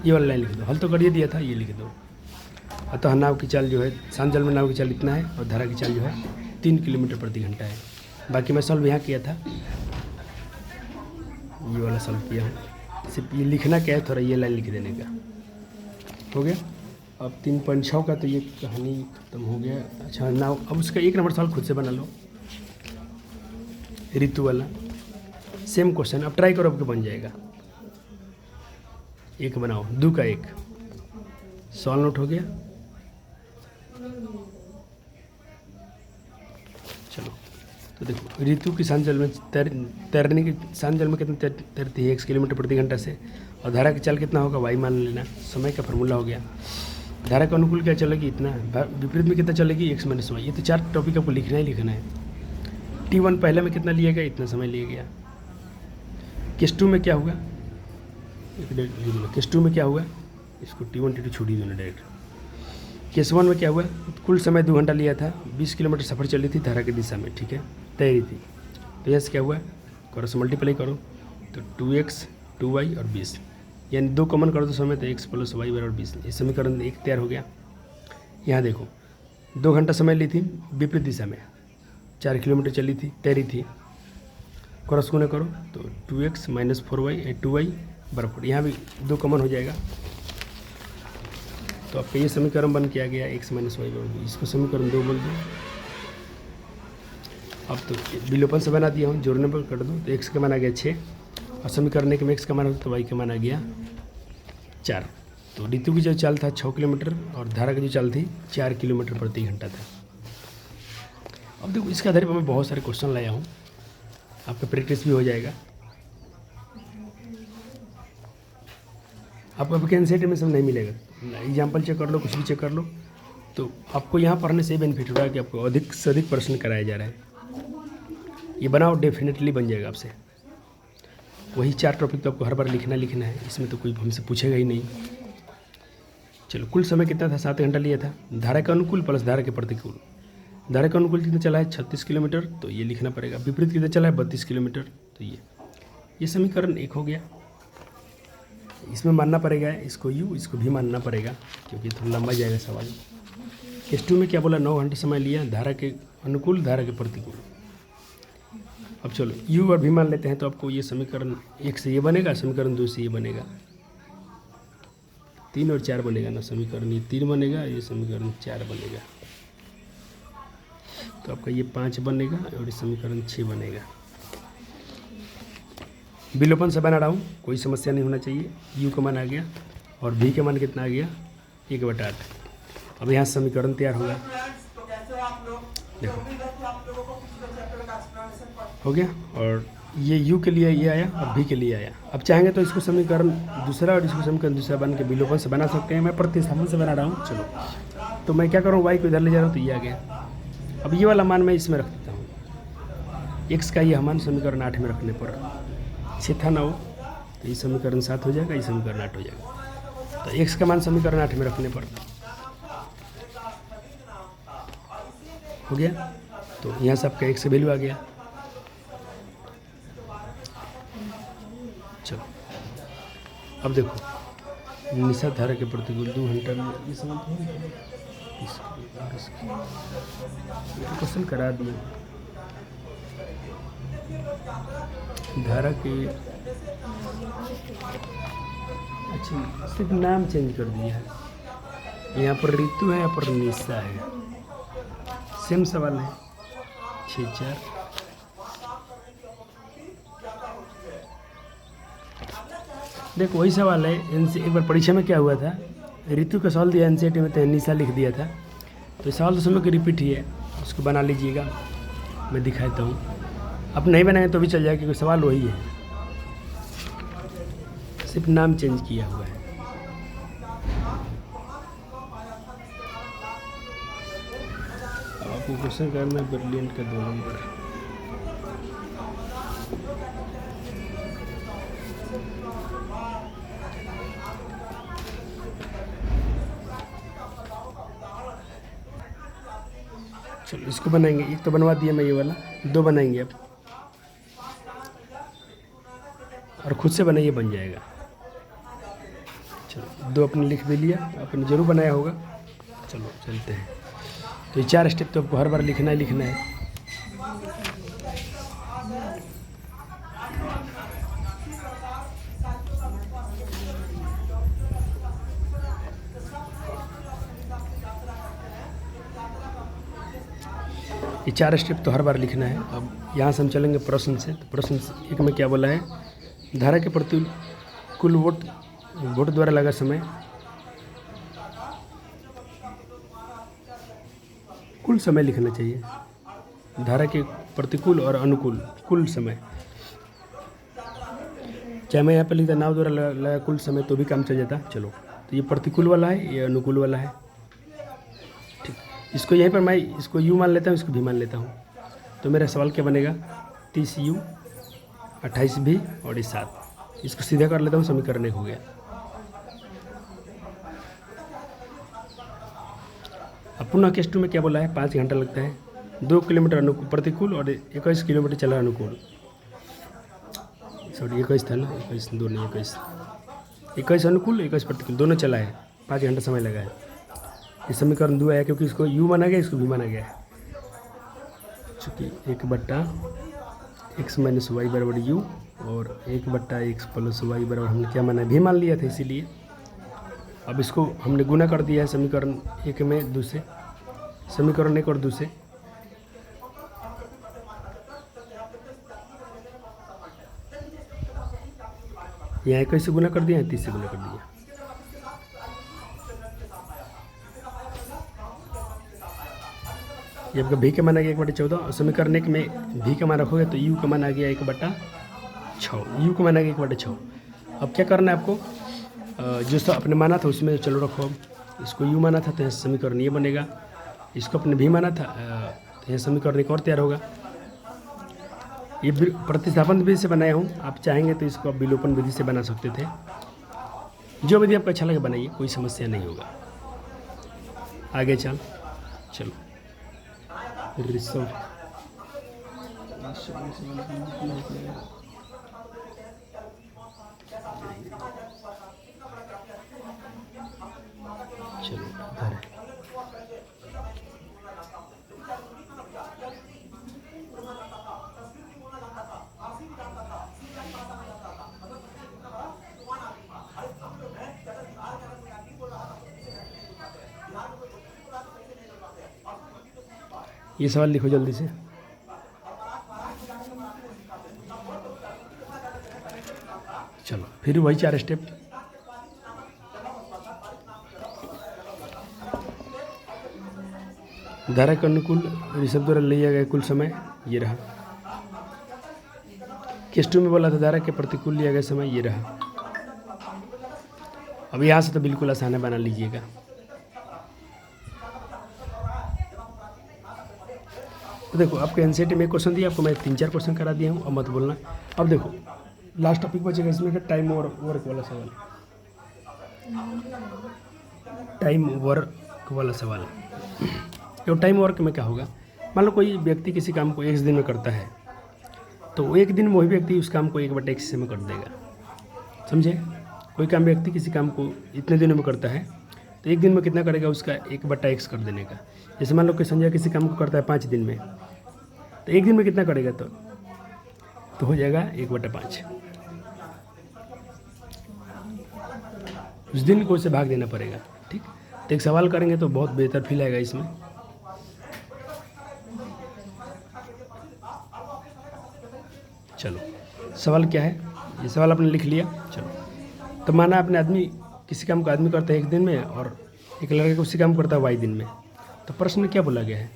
ये वाला लाइन लिख दो। हल तो कर ही दिया था, ये लिख दो। अतः नाव की चाल जो है, शांत जल में नाव की चाल इतना है, और धारा की चाल जो है 3 किलोमीटर प्रति घंटा है। बाकी मैं सॉल्व यहाँ किया था, ये वाला सॉल्व किया हूँ। सिर्फ ये लिखना क्या है, थोड़ा ये लाइन लिख देने का, हो गया। अब 3.6 का तो ये कहानी खत्म हो गया। अच्छा नाव, अब उसका 1 नंबर सवाल खुद से बना लो, ऋतु वाला सेम क्वेश्चन। अब ट्राई करो, आपके बन जाएगा। 1 बनाओ, 2 का 1 सवाल नोट हो गया। चलो, तो देखो ऋतु की शांत जल में तैरने की, शांत जल में कितना तैरती है 1 किलोमीटर प्रति घंटा से, और धारा की चाल कितना होगा y मान लेना। समय का फार्मूला हो गया। धारा के अनुकूल क्या चलेगी इतना, विपरीत में कितना चलेगी x - y। ये तो 4 टॉपिक आपको लिखना ही लिखना है। T1 पहले में कितना लिया गया, इतना समय लिया गया। केस 2 में क्या हुआ, केस 2 में क्या हुआ, इसको T1 T2 छोड़ ही देना डायरेक्ट। केस 1 में क्या हुआ, कुल समय 2 घंटा लिया था, 20 किलोमीटर सफ़र चली थी धारा की दिशा में, ठीक है, तैरी थी। तो यस क्या हुआ, करो से मल्टीप्लाई करो, तो 2x 2y और 20, यानी 2 कॉमन कर दो समय, तो x + y = 20। ये समीकरण 1 तैयार हो गया। यहाँ देखो 2 घंटा समय ली थी विपरीत दिशा में, 4 किलोमीटर चली थी, तैरी थी। क्रॉस गुणा करो, तो 2x - 4y 2y = 4। यहाँ भी 2 कॉमन हो जाएगा, तो आपका ये समीकरण बन के आ गया x - y = 2। इसको समीकरण 2 बोल दो। अब तो विलोपन से बना दिया हूँ, जोड़ने पर कर दो, तो x का मान आ गया 6, और समीकरण 1 में x का मान होता, तो y का मान आ गया 4। तो ऋतु की जो चाल था 6 किलोमीटर, और धारा की जो चाल थी 4 किलोमीटर प्रति घंटा था। अब देखो इसके आधार पर मैं बहुत सारे क्वेश्चन लाया हूँ, आपका प्रैक्टिस भी हो जाएगा। आपको अभी एनसीईआरटी में सब नहीं मिलेगा, एग्जाम्पल चेक कर लो, कुछ भी चेक कर लो, तो आपको यहाँ पढ़ने से बेनिफिट हो रहा है कि आपको अधिक से अधिक प्रश्न कराया जा रहा है। ये बनाओ, डेफिनेटली बन जाएगा आपसे। वही 4 टॉपिक तो आपको हर बार लिखना है, इसमें तो कोई हमसे पूछेगा ही नहीं। चलो, कुल समय कितना था, 7 घंटा लिया था। धारा के अनुकूल प्लस धारा के प्रतिकूल। धारा के अनुकूल कितना चला है 36 किलोमीटर, तो ये लिखना पड़ेगा। विपरीत कितना चला है 32 किलोमीटर, तो ये समीकरण 1 हो गया। इसमें मानना पड़ेगा इसको यू, इसको भी मानना पड़ेगा, क्योंकि थोड़ा लंबा जाएगा सवाल। केस 2 में क्या बोला, 9 घंटे समय लिया, धारा के अनुकूल धारा के प्रतिकूल। अब चलो यू और भी मान लेते हैं, तो आपको ये समीकरण 1 से ये बनेगा, समीकरण 2 से ये बनेगा, 3 और 4 बनेगा ना समीकरण। ये 3 बनेगा, ये समीकरण 4 बनेगा, तो आपका ये 5 बनेगा, और ये समीकरण 6 बनेगा। विलोपन से बना रहा हूँ, कोई समस्या नहीं होना चाहिए। यू का मान आ गया, और भी का मान कितना आ गया 1/8। अब यहाँ समीकरण तैयार होगा। देखो हो गया, और ये u के लिए ये आया और v के लिए आया। अब चाहेंगे तो इसको समीकरण दूसरा और इसको समीकरण दूसरा बन के विलोपन से बना सकते हैं। मैं प्रतिस्थापन से बना रहा हूँ। चलो, तो मैं क्या करूँ, y को इधर ले जा रहा हूँ तो ये आ गया। अब ये वाला मान मैं इसमें रख देता हूँ, x का ये मान समीकरण 8 में रखने पर 6 था 9, तो ये समीकरण 7 हो जाएगा, ये समीकरण 8 हो जाएगा। तो x का मान समीकरण 8 में रखने पर हो गया। तो यहाँ से आपका x का वैल्यू आ गया। चलो, अब देखो निशा धारा के प्रतिकूल 2 घंटा में ये समझ क्वेश्चन करा दिए। धारा के अच्छा सिर्फ नाम चेंज कर दिया है, यहाँ पर ऋतु है, यहाँ पर निशा है। सेम सवाल है 6-4। देखो वही सवाल है। एक बार परीक्षा में क्या हुआ था, ऋतु का सवाल दिया एनसीईआरटी में, तो निशा लिख दिया था। तो सवाल तो समय की रिपीट ही है, उसको बना लीजिएगा, मैं दिखाता हूँ। अब नहीं बनाएंगे तो भी चल जाएगा क्योंकि सवाल वही है, सिर्फ नाम चेंज किया हुआ है। अब आपको क्वेश्चन करना है ब्रिलियंट का 2 नंबर। चलो इसको बनाएंगे, एक तो बनवा दिया मैं ये वाला, 2 बनाएंगे अब, और खुद से बनाइए बन जाएगा। चलो 2 अपने लिख भी लिया, आपने जरूर बनाया होगा। चलो चलते हैं। तो ये 4 स्टेप तो आपको हर बार लिखना ही लिखना है। ये 4 स्टेप तो हर बार लिखना है। अब यहाँ से हम चलेंगे प्रश्न से। तो प्रश्न 1 में क्या बोला है, धारा के प्रति कुल वोट द्वारा लगा समय, कुल समय लिखना चाहिए। धारा के प्रतिकूल और अनुकूल कुल समय, चाहे मैं यहाँ पर लिखता नाव द्वारा लगा कुल समय तो भी काम चल जाता। चलो, तो ये प्रतिकूल वाला है, ये अनुकूल वाला है। ठीक, इसको यहीं पर मैं इसको u मान लेता हूँ, इसको भी मान लेता हूँ। तो मेरा सवाल क्या बनेगा, 30u 28v और ये 7। इसको सीधा कर लेता हूँ, समीकरण 1 हो गया। अब पुनः केस 2 में क्या बोला है, 5 घंटा लगता है, 2 किलोमीटर अनुकूल प्रतिकूल और 21 किलोमीटर चला अनुकूल। सॉरी 21 था ना, 21 2 नहीं 21 अनुकूल 21 प्रतिकूल दोनों चला है, 5 घंटा समय लगा है। ये समीकरण 2 आया क्योंकि इसको u माना गया, इसको भी माना गया है। चूँकि 1/x - y बराबर u और 1/x + y बराबर हमने क्या माना, भी मान लिया था, इसीलिए अब इसको हमने गुना कर दिया है समीकरण 1 में 2 से, समीकरण 1 और 2 से। यहाँ 21 से गुना कर दिया है, 30 से गुना कर दिया। ये आपका भी का मान आ गया 1/14 और समीकरण 1 में भी का मान रखोगे तो u का मान आ गया 1/6, u का मान आ गया 1/6। अब क्या करना है आपको, जो सब अपने माना था उसमें चलो रखो। अब इसको u माना था तो यहाँ समीकरण ये बनेगा, इसको अपने भी माना था तो यहाँ समीकरण 1 और तैयार होगा। ये प्रतिस्थापन विधि से बनाया हूँ, आप चाहेंगे तो इसको आप विलोपन विधि से बना सकते थे। जो विधि आपको अच्छा लगे बनाइए, कोई समस्या नहीं होगा। आगे चलो ऋषभ चलो इधर ये सवाल लिखो जल्दी से। चलो फिर वही 4 स्टेप। धारा के अनुकूल ऋषभ द्वारा लिया गया कुल समय ये रहा। केस 2 में बोला था धारा के प्रतिकूल लिया गया समय ये रहा। अब यहाँ से तो बिल्कुल आसान है, बना लीजिएगा। तो देखो आपके एनसीईआरटी में एक क्वेश्चन दिया, आपको मैं 3-4 क्वेश्चन करा दिया हूँ, अब मत बोलना। अब देखो लास्ट टॉपिक बचेगा इसमें का टाइम वर्क वाला सवाल। टाइम वर्क वाला सवाल। तो टाइम वर्क में क्या होगा, मान लो कोई व्यक्ति किसी काम को 1 दिन में करता है, तो 1 दिन में वही व्यक्ति उस काम को 1/x में कर देगा। समझे? कोई काम व्यक्ति किसी काम को इतने दिनों में करता है, तो 1 दिन में कितना करेगा, उसका 1/x कर देने का। जैसे मान लो कि संजय किसी काम को करता है 5 दिन में, तो 1 दिन में कितना करेगा, तो हो जाएगा 1/5। उस दिन को उसे भाग देना पड़ेगा। ठीक, तो एक सवाल करेंगे तो बहुत बेहतर फील आएगा इसमें। चलो सवाल क्या है, ये सवाल आपने लिख लिया। चलो, तो माना आपने आदमी किसी काम को आदमी करता है 1 दिन में और एक लड़का को उसी काम करता है y दिन में। तो प्रश्न में क्या बोला गया है,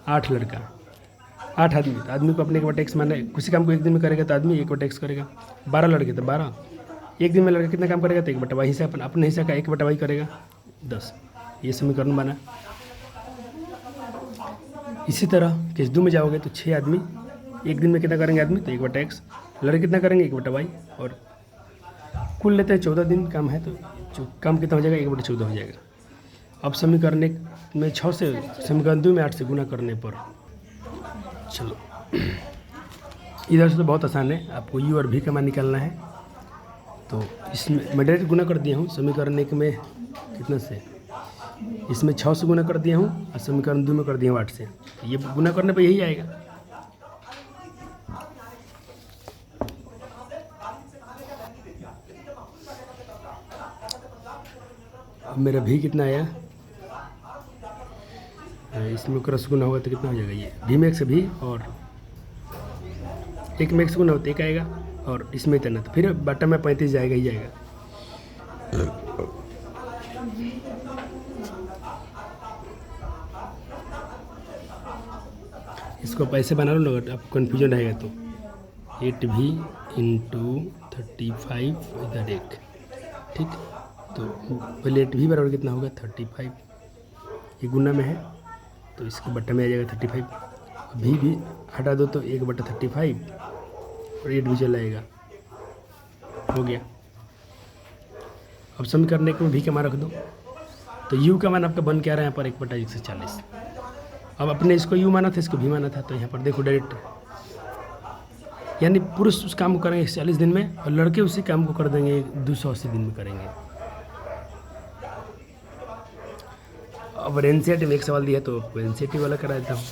8 लड़का 8 आदमी, तो आदमी को अपने 1/x माना, किसी काम को 1 दिन में करेगा तो आदमी 1/x करेगा। 12 लड़के तो 12, 1 दिन में लड़का कितना काम करेगा, तो 1/y हिस्सा अपने हिस्सा का 1/y करेगा 10। ये समीकरण बना। इसी तरह केस 2 में जाओगे तो 6 आदमी 1 दिन में कितना करेंगे आदमी, तो 1/x, लड़के कितना करेंगे 1/y, और कुल लेते हैं 14 दिन काम है, तो काम कितना हो जाएगा, 1/14 हो जाएगा। अब समीकरण 1 में 6 से, समीकरण 2 में 8 से गुना करने पर, चलो इधर से तो बहुत आसान है, आपको u और v का मान निकालना है। तो इसमें मैं डायरेक्ट गुना कर दिया हूँ समीकरण 1 में कितना से, इसमें 6 से गुना कर दिया हूँ और समीकरण 2 में कर दिया हूँ 8 से। ये गुना करने पर यही आएगा। अब मेरा भी कितना आया, इसमें क्रॉस गुना होगा तो कितना हो जाएगा, ये भी में 1 से भी और 1 में 1 से गुना होता 1 आएगा, और इसमें इतना, तो फिर बटा में 35 जाएगा ही जाएगा। इसको पैसे बना लो ना, आप कन्फ्यूजन रहेगा तो 8v × 35 इधर 1। ठीक, तो पहले 8v बराबर कितना होगा 35, ये गुना में है तो इसके बट्टा में आ जाएगा 35। भी हटा दो तो 1/35 और 8 भी चला आएगा, हो गया। अब समीकरण 1 में भी का मान रख दो, तो u का मान आपका बन क्या रहा है यहाँ पर 1/140। अब अपने इसको u माना था, इसको भी माना था, तो यहाँ पर देखो डायरेक्ट, यानी पुरुष उस काम को करेंगे 40 दिन में और लड़के उसी काम को कर देंगे 280 दिन में करेंगे। अब एनसीईआरटी में एक सवाल दिया तो एनसीईआरटी वाला करा देता हूँ।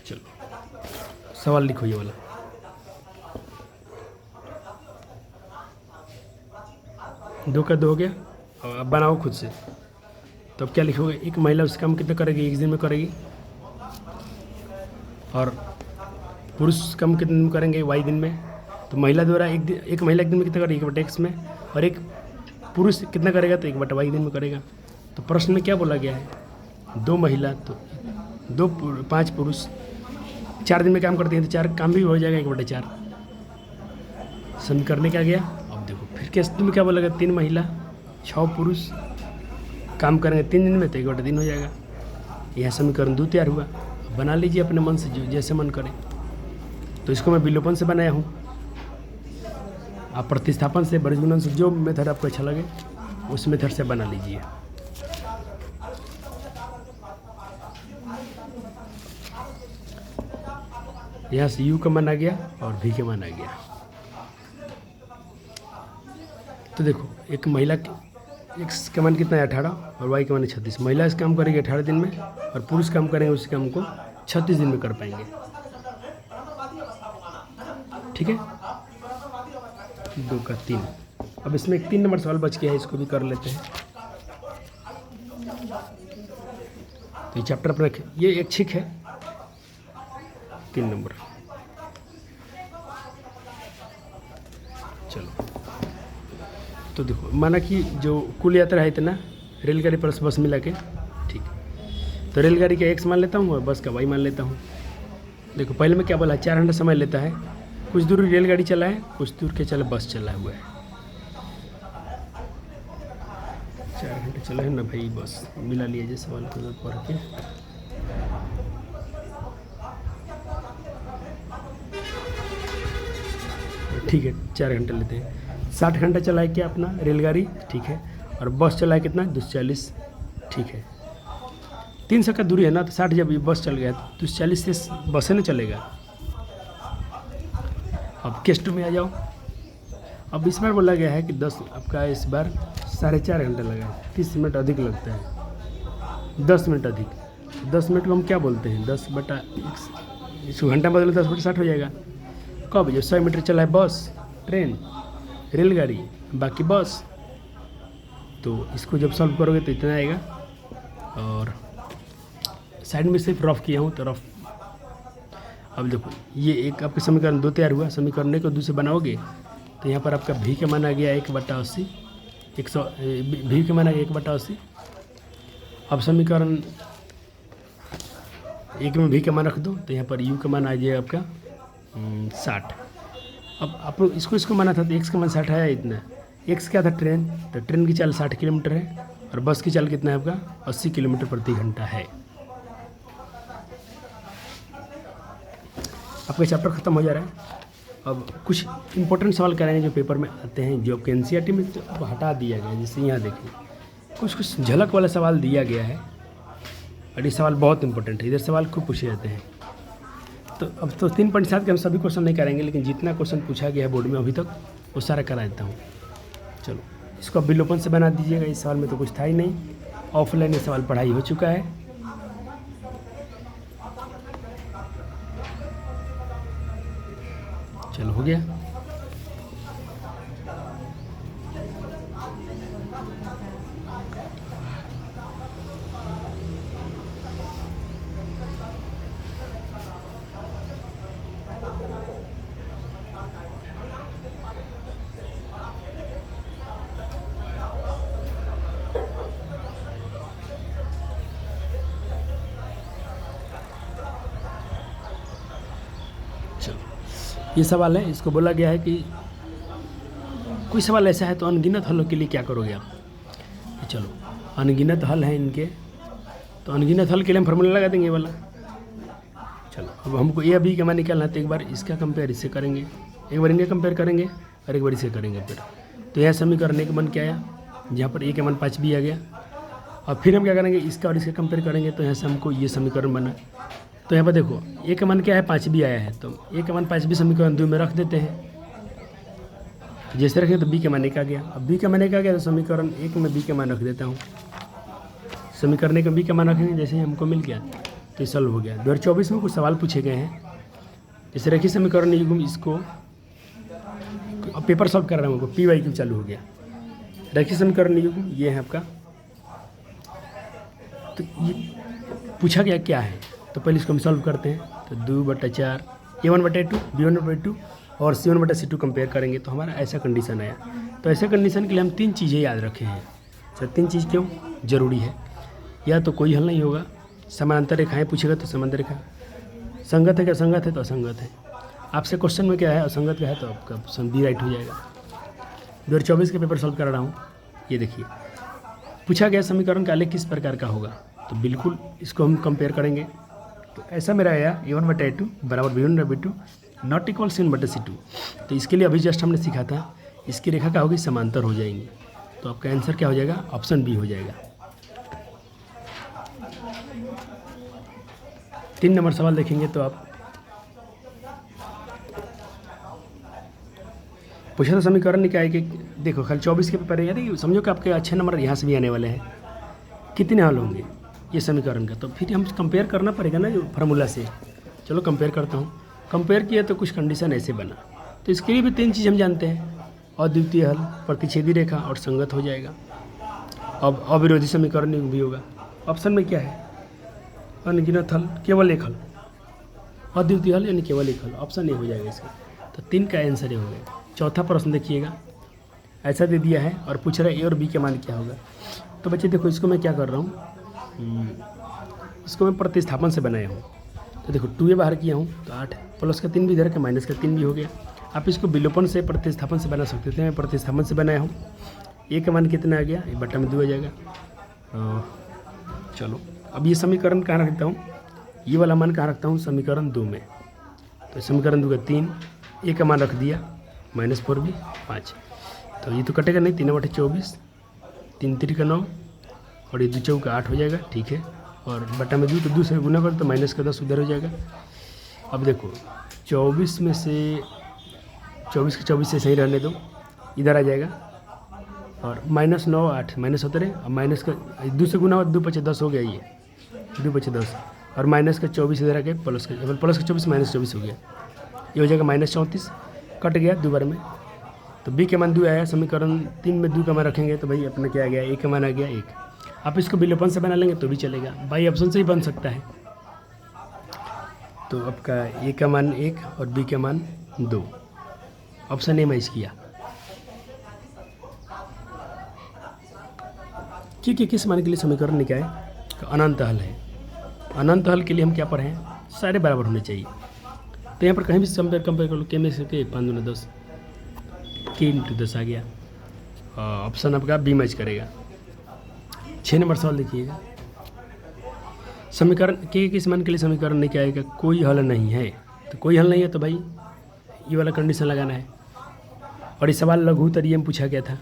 चलो सवाल लिखो ये वाला। दो का 2 हो गया, और अब बनाओ खुद से। तो अब क्या लिखोगे, एक महिला उस काम कितना करेगी, 1 दिन में करेगी, और पुरुष काम कितने दिन में करेंगे, y दिन में। तो महिला द्वारा एक महिला 1 दिन में कितना करेगी 1/x में, और एक पुरुष कितना करेगा तो 1/y दिन में करेगा। तो प्रश्न में क्या बोला गया है, 2 महिला तो 5 पुरुष 4 दिन में काम करते हैं, तो 4 काम भी हो जाएगा 1/4। समीकरण क्या गया। अब देखो फिर केस में क्या बोला गया, 3 महिला 6 पुरुष काम करेंगे 3 दिन में, तो 1/3 हो जाएगा। यह समीकरण 2 तैयार हुआ। बना लीजिए अपने मन से, जो जैसे मन करे। तो इसको मैं विलोपन से बनाया हूँ, आप प्रतिस्थापन से, बृहस्पति से, जो मेथड आपको अच्छा लगे उस मेथड से बना लीजिए। यहाँ से u का मान आ गया और v का मान आ गया। तो देखो एक महिला x का मान कितना है 18 और y का मान 36। महिला इस काम करेगी 18 दिन में और पुरुष काम करेंगे उस काम को 36 दिन में कर पाएंगे। ठीक है, 2 का 3। अब इसमें एक 3 नंबर सवाल बच गया है, इसको भी कर लेते हैं। तो ये चैप्टर पर ये एक छिक है, 3 नंबर। चलो तो देखो माना कि जो कुल यात्रा है इतना रेलगाड़ी प्लस बस मिला के, ठीक। तो रेलगाड़ी का x मान लेता हूँ और बस का y मान लेता हूँ। देखो पहले में क्या बोला, 4 घंटा समय लेता है। कुछ दूर रेलगाड़ी चला है, कुछ दूर के चला बस चला हुआ है। 4 घंटे चला है ना भाई, बस मिला लीजिए सवाल को पढ़ के। ठीक है, 4 घंटे लेते हैं। 60 घंटा चला है क्या अपना रेलगाड़ी, ठीक है। और बस चला है कितना, 240, ठीक है। 300 का दूरी है ना, तो 60 जब ये बस चल गया तो 240 से बस है ना चलेगा। अब केस 2 में आ जाओ। अब इस बार बोला गया है कि 10 आपका इस बार 4.5 घंटे लगा है, 30 मिनट अधिक लगता है, 10 मिनट अधिक। 10 मिनट को हम क्या बोलते हैं, 10/x, इसको घंटा बदले 10/60 हो जाएगा। कब, जब 100 मीटर चला है बस, ट्रेन, रेलगाड़ी, बाकी बस। तो इसको जब सॉल्व करोगे तो इतना आएगा। और साइड में सिर्फ रफ किया हूँ तो रफ। अब देखो ये एक आपका समीकरण 2 तैयार हुआ। समीकरण को 2 से बनाओगे तो यहाँ पर आपका भी का मान आ गया 1/80, 100, भी का मान आ गया 1/80। अब समीकरण 1 में भी का मान रख दो तो यहाँ पर यू का मान आ जाएगा आपका 60। अब आप इसको माना था तो एक्स का मान 60 है इतना। एक्स क्या था, ट्रेन, तो ट्रेन की चाल 60 किलोमीटर है और बस की चाल कितना है आपका 80 किलोमीटर प्रति घंटा है। आपका चैप्टर खत्म हो जा रहा है। अब कुछ इंपॉर्टेंट सवाल कराएंगे जो पेपर में आते हैं, जो आपके एनसीईआरटी में तो हटा दिया गया है। जैसे यहाँ देखिए कुछ झलक वाला सवाल दिया गया है और ये सवाल बहुत इंपॉर्टेंट है। इधर सवाल खूब पूछे जाते हैं। तो अब तो 3.7 के हम सभी क्वेश्चन नहीं करेंगे, लेकिन जितना क्वेश्चन पूछा गया है बोर्ड में अभी तक वो सारा करा देता हूँ। चलो इसको अब विलोपन से बना दीजिएगा। इस सवाल में तो कुछ था ही नहीं, ऑफलाइन ये सवाल पढ़ाई हो चुका है। चलो हो गया। ये सवाल है, इसको बोला गया है कि कोई सवाल ऐसा है तो अनगिनत हलों के लिए क्या करोगे आप। चलो अनगिनत हल हैं इनके, तो अनगिनत हल के लिए हम फार्मूला लगा देंगे ये वाला। चलो अब हमको ए बी का मान निकालना है तो एक बार इसका कंपेयर इससे करेंगे, एक बार इनका कंपेयर करेंगे और एक बार इसे करेंगे। फिर तो यह समीकरण ए का मान क्या आया, जहाँ पर ए का मान 5 भी आ गया। और फिर हम क्या करेंगे, इसका और इसका कंपेयर करेंगे तो यहाँ से हमको ये समीकरण बना। तो यहाँ पर देखो ए का मान क्या है, 5 भी आया है, तो ए का मान 5 भी समीकरण 2 में रख देते हैं। जैसे रखें तो बी का मान 1 आ गया। अब बी का मान 1 आ गया तो समीकरण 1 में बी का मान रख देता हूँ। समीकरण 1 में बी का मान रखेंगे, जैसे ही हमको मिल गया तो सॉल्व हो गया। 2024 में कुछ सवाल पूछे गए हैं, जैसे रखिए समीकरण युग्म, इसको अब पेपर सॉल्व कर रहा हूँ, पी वाई क्यू चालू हो गया। रखिए समीकरण युग्म, ये है आपका। तो ये पूछा गया क्या है, तो पहले इसको हम सॉल्व करते हैं। तो 2/4 A1/2 B1/2 और C1/C2 कंपेयर करेंगे तो हमारा ऐसा कंडीशन आया। तो ऐसे कंडीशन के लिए हम 3 चीज़ें याद रखे हैं। सर 3 चीज़ क्यों ज़रूरी है, या तो कोई हल नहीं होगा, समानांतर रेखाएं पूछेगा तो समांतर रेखा, संगत है क्या, संगत है तो असंगत है। आपसे क्वेश्चन में क्या है, असंगत का है तो आपका ऑप्शन बी राइट हो जाएगा। 2024 के पेपर सॉल्व कर रहा हूँ। ये देखिए पूछा गया समीकरण का आलेख किस प्रकार का होगा, तो बिल्कुल इसको हम कंपेयर करेंगे। तो ऐसा मेरा आया A1/2 बराबर B1/2 नॉट इक्वल C1/C2। तो इसके लिए अभी जस्ट हमने सीखा था, इसकी रेखा क्या होगी, समांतर हो जाएंगी। तो आपका आंसर क्या हो जाएगा, ऑप्शन बी हो जाएगा। 3 नंबर सवाल देखेंगे तो आप पूछा था समीकरण निकाय के, देखो खाली 24 के पेपर है, यानी समझो कि आपके अच्छे नंबर यहाँ से भी आने वाले हैं। कितने हल होंगे ये समीकरण का, तो फिर हम कंपेयर करना पड़ेगा ना जो फार्मूला से। चलो कंपेयर करता हूँ। कंपेयर किया तो कुछ कंडीशन ऐसे बना, तो इसके लिए भी 3 चीज़ हम जानते हैं, अद्वितीय हल, प्रतिच्छेदी रेखा और संगत हो जाएगा। अब अविरोधी समीकरण भी होगा। ऑप्शन में क्या है, अनगिनत हल, केवल एक हल, अद्वितीय हल यानी केवल एक हल, ऑप्शन ए हो जाएगा इसका। तो 3 का आंसर ये हो गया। चौथा प्रश्न देखिएगा, ऐसा दे दिया है और पूछ रहा है ए और बी का मान क्या होगा। तो बच्चे देखो इसको मैं क्या कर रहा हूँ, इसको मैं प्रतिस्थापन से बनाया हूँ। तो देखो 2a बाहर किया हूँ तो 8 प्लस का 3 भी इधर का माइनस का 3 भी हो गया। आप इसको विलोपन से प्रतिस्थापन से बना सकते थे, मैं प्रतिस्थापन से बनाया हूँ। ए का मान कितना आ गया, ये बट्टा में 2 आ जाएगा। चलो अब ये समीकरण कहाँ रखता हूँ, ये वाला मान कहाँ रखता हूँ, समीकरण 2 में। तो समीकरण 2 का 3, ए का मान रख दिया -4 भी 5। तो ये तो कटेगा नहीं, 3/24, 3 3 का 9 और ये 2 चौका 8 हो जाएगा। ठीक है, और बटा में 2 तो 2 से गुना कर तो माइनस का 10 उधर हो जाएगा। अब देखो 24 में से 24 के 24 से सही रहने दो, इधर आ जाएगा और -9 8 माइनस होते रहे। अब माइनस का 2 से गुना 2 5 10 हो गया, ये 2 5 10 और माइनस का 24 इधर आ गया, प्लस का 24 -24 हो गया, ये हो जाएगा -34, कट गया 2 बार में। तो बी का मान 2 आया, समीकरण 3 में 2 का मान रखेंगे तो भाई अपना क्या आ गया, ए का मान आ गया 1। आप इसको विलोपन से बना लेंगे तो भी चलेगा, बाई ऑप्शन से ही बन सकता है। तो आपका ए का मान 1 और बी का मान 2, ऑप्शन ए मैच किया। क्योंकि किस मान के लिए समीकरण निकाय तो अनंत हल है। अनंत हल के लिए हम क्या पढ़े हैं, सारे बराबर होने चाहिए। तो यहाँ पर कहीं भी कंपेयर कर लो, के में से के 5 दूना 10, के इंटू 10 आ गया। ऑप्शन आपका बी मैच करेगा। 6 नंबर सवाल देखिएगा, समीकरण के किस मान के लिए समीकरण नहीं क्या आएगा, कोई हल नहीं है। तो कोई हल नहीं है तो भाई ये वाला कंडीशन लगाना है। और ये सवाल लघु तरीके में पूछा गया था,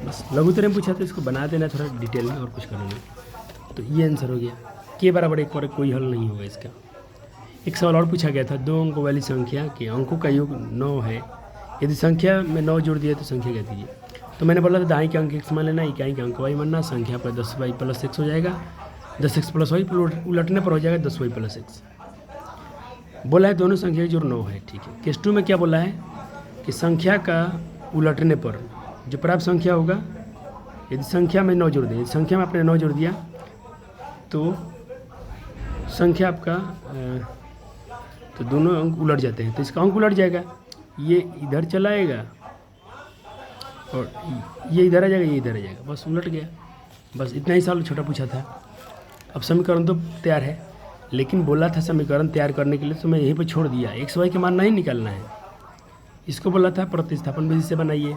बस लघु तरीके में पूछा तो इसको बना देना थोड़ा डिटेल में, और कुछ करना नहीं। तो ये आंसर हो गया, के बराबर 1 और कोई हल नहीं होगा इसका। एक सवाल और पूछा गया था, 2 अंकों वाली संख्या के अंकों का योग 9 है, यदि संख्या में 9 जोड़ दिया तो संख्या क्या दीजिए। तो मैंने बोला था दाएं के अंक x मान लेना, इकाई के अंक y मानना, संख्या पर 10y + x हो जाएगा, 10x + y उलटने पर हो जाएगा 10y + x। बोला है दोनों संख्या की जोड़ 9 है। ठीक है, केस 2 में क्या बोला है कि संख्या का उलटने पर जो प्राप्त संख्या होगा, यदि संख्या में 9 जोड़ दें, संख्या में आपने 9 जोड़ दिया तो संख्या आपका तो दोनों अंक उलट जाते हैं, तो इसका अंक उलट जाएगा, ये इधर चला आएगा और ये इधर आ जाएगा, ये इधर आ जाएगा, बस उलट गया। बस इतना ही सवाल छोटा पूछा था। अब समीकरण तो तैयार है, लेकिन बोला था समीकरण तैयार करने के लिए तो मैं यहीं पर छोड़ दिया, x y के मान नहीं निकालना है। इसको बोला था प्रतिस्थापन विधि से बनाइए,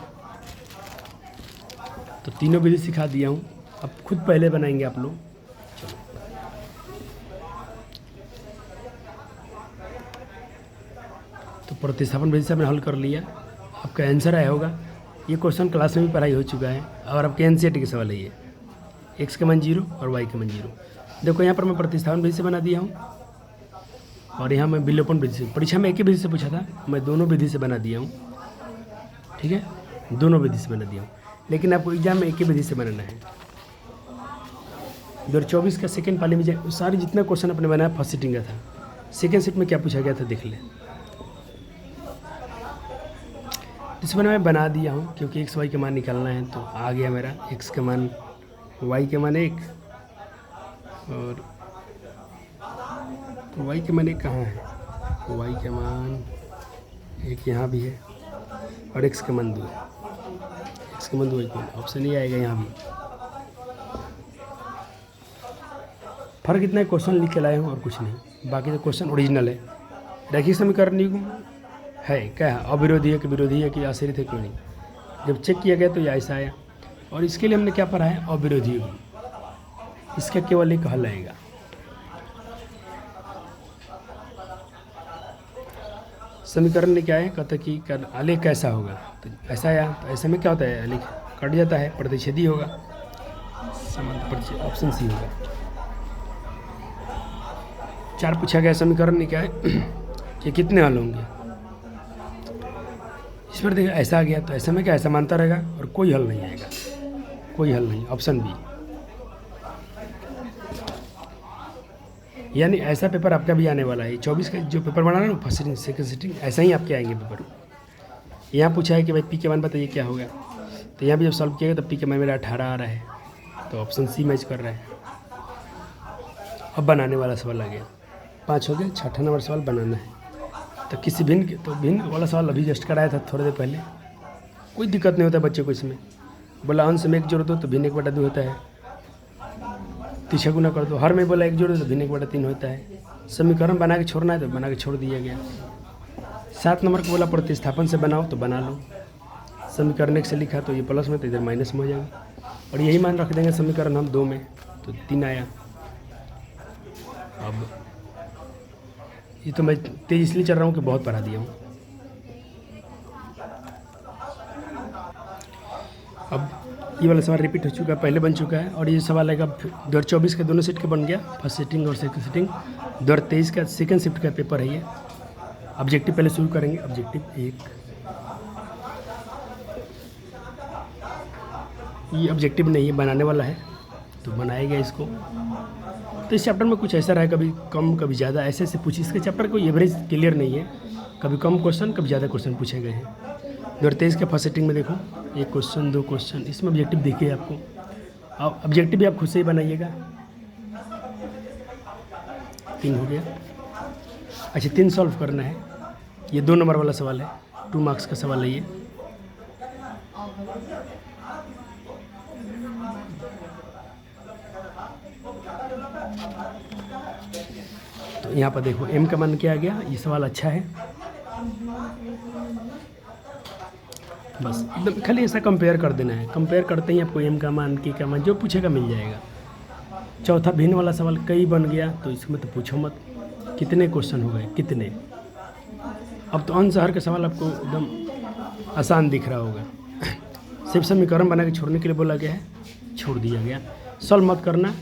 तो तीनों विधि सिखा दिया हूँ। अब खुद पहले बनाएंगे आप लोग। चलो तो प्रतिस्थापन विधि से हमने हल कर लिया, आपका आंसर आया होगा। ये क्वेश्चन क्लास में भी पढ़ाई हो चुका है और आपके एनसीईआरटी के सवाल है ये। x का मान 0 और y का मान 0। देखो यहाँ पर मैं प्रतिस्थापन विधि से बना दिया हूँ और यहाँ मैं विलोपन विधि से, परीक्षा में एक ही विधि से पूछा था, मैं दोनों विधि से बना दिया हूँ। ठीक है, दोनों विधि से बना दिया हूँ, लेकिन आपको एग्जाम में एक ही विधि से बनाना है। 2024 का सेकेंड पाली में सारे जितना क्वेश्चन अपने बनाया फर्स्ट सीटिंग का था, सेकेंड सीट में क्या पूछा गया था देख ले। इस मैंने मैं बना दिया हूँ क्योंकि x y के मान निकालना है, तो आ गया मेरा x का मान, y के मान 1 और तो y के मान 1 कहाँ है, y के मान 1 यहाँ भी है और x का मान 2, x का मान 2 ऑप्शन ही आएगा यहाँ भी। फर्क इतना है क्वेश्चन लिख के लाए हूँ और कुछ नहीं, बाकी तो क्वेश्चन ओरिजिनल है। रैखिक समीकरण है क्या है, अविरोधी है कि विरोधी है कि आश्रित है, क्यों नहीं। जब चेक किया गया तो ये ऐसा आया, और इसके लिए हमने क्या पढ़ा है, अविरोधी गुण, इसका केवल एक हल आएगा। समीकरण में क्या है, कहता कि आलेख कैसा होगा, तो ऐसा आया, तो ऐसे में क्या होता है, आलेख कट जाता है, प्रतिच्छेदी होगा, ऑप्शन सी होगा। 4 पूछा गया समीकरण में क्या है कि कितने हल होंगे, इस पर देखिए ऐसा आ गया, तो ऐसे में क्या, ऐसा मानता रहेगा और कोई हल नहीं आएगा, कोई हल नहीं, ऑप्शन बी। यानी ऐसा पेपर आपका भी आने वाला है। 24 का जो पेपर बना ना, फर्स्ट सीटिंग सेकंड सीटिंग ऐसा ही आपके आएंगे पेपर। यहाँ पूछा है कि भाई पी के मान बताइए क्या होगा, तो यहाँ भी जब सॉल्व किया तो पी के मान मेरा 18 आ रहा है, तो ऑप्शन सी मैच कर रहा है। अब बनाने वाला सवाल आ गया, 5 हो गया, 6ठा नंबर सवाल बनाना है। तो किसी भिन्न वाला सवाल अभी जस्ट कराया था थोड़ी देर पहले। कोई दिक्कत नहीं होता बच्चे को इसमें। बोला अंश में 1 जोड़ दो तो भिन्न 1/2 होता है। 3 गुना कर दो, हर में बोला 1 जोड़ दो तो भिन्न 1/3 होता है। समीकरण बना के छोड़ना है तो बना के छोड़ दिया गया। 7 नंबर को बोला प्रतिस्थापन से बनाओ तो बना लो। समीकरण 1 से लिखा तो ये प्लस में तो इधर माइनस में हो जाएगा, और यही मान रख देंगे समीकरण हम 2 में तो 3 आया। अब ये तो मैं तेज इसलिए चल रहा हूँ कि बहुत पढ़ा दिया हूँ। अब ये वाला सवाल रिपीट हो चुका है, पहले बन चुका है, और ये सवाल आएगा 2024 के दोनों शिफ्ट के बन गया, फर्स्ट सिटिंग और सेकंड सिटिंग। 2023 का सेकंड शिफ्ट का पेपर है ये। ऑब्जेक्टिव पहले शुरू करेंगे। ऑब्जेक्टिव 1, ये ऑब्जेक्टिव नहीं है, बनाने वाला है तो बनाएगा इसको। तो इस चैप्टर में कुछ ऐसा रहा है, कभी कम कभी ज़्यादा, ऐसे ऐसे पूछी। इसके चैप्टर कोई एवरेज क्लियर नहीं है, कभी कम क्वेश्चन कभी ज़्यादा क्वेश्चन पूछे गए हैं। 2023 के फर्स्ट सेटिंग में देखो 1 क्वेश्चन 2 क्वेश्चन, इसमें ऑब्जेक्टिव देखिए आपको। अब ऑब्जेक्टिव भी आप खुद से ही बनाइएगा। 3 हो गया। अच्छा 3 सॉल्व करना है। ये 2 नंबर वाला सवाल है, 2 मार्क्स का सवाल है ये। तो यहाँ पर देखो m का मान क्या आ गया। ये सवाल अच्छा है, बस एकदम खाली ऐसा कंपेयर कर देना है। कंपेयर करते ही आपको m का मान k का मान जो पूछेगा मिल जाएगा। चौथा भिन्न वाला सवाल कई बन गया, तो इसमें तो पूछो मत कितने क्वेश्चन हो गए, कितने। अब तो अंश हर का सवाल आपको एकदम आसान दिख रहा होगा। सिर्फ समीकरण बना के छोड़ने के लिए बोला गया है, छोड़ दिया गया। सॉल्व मत करना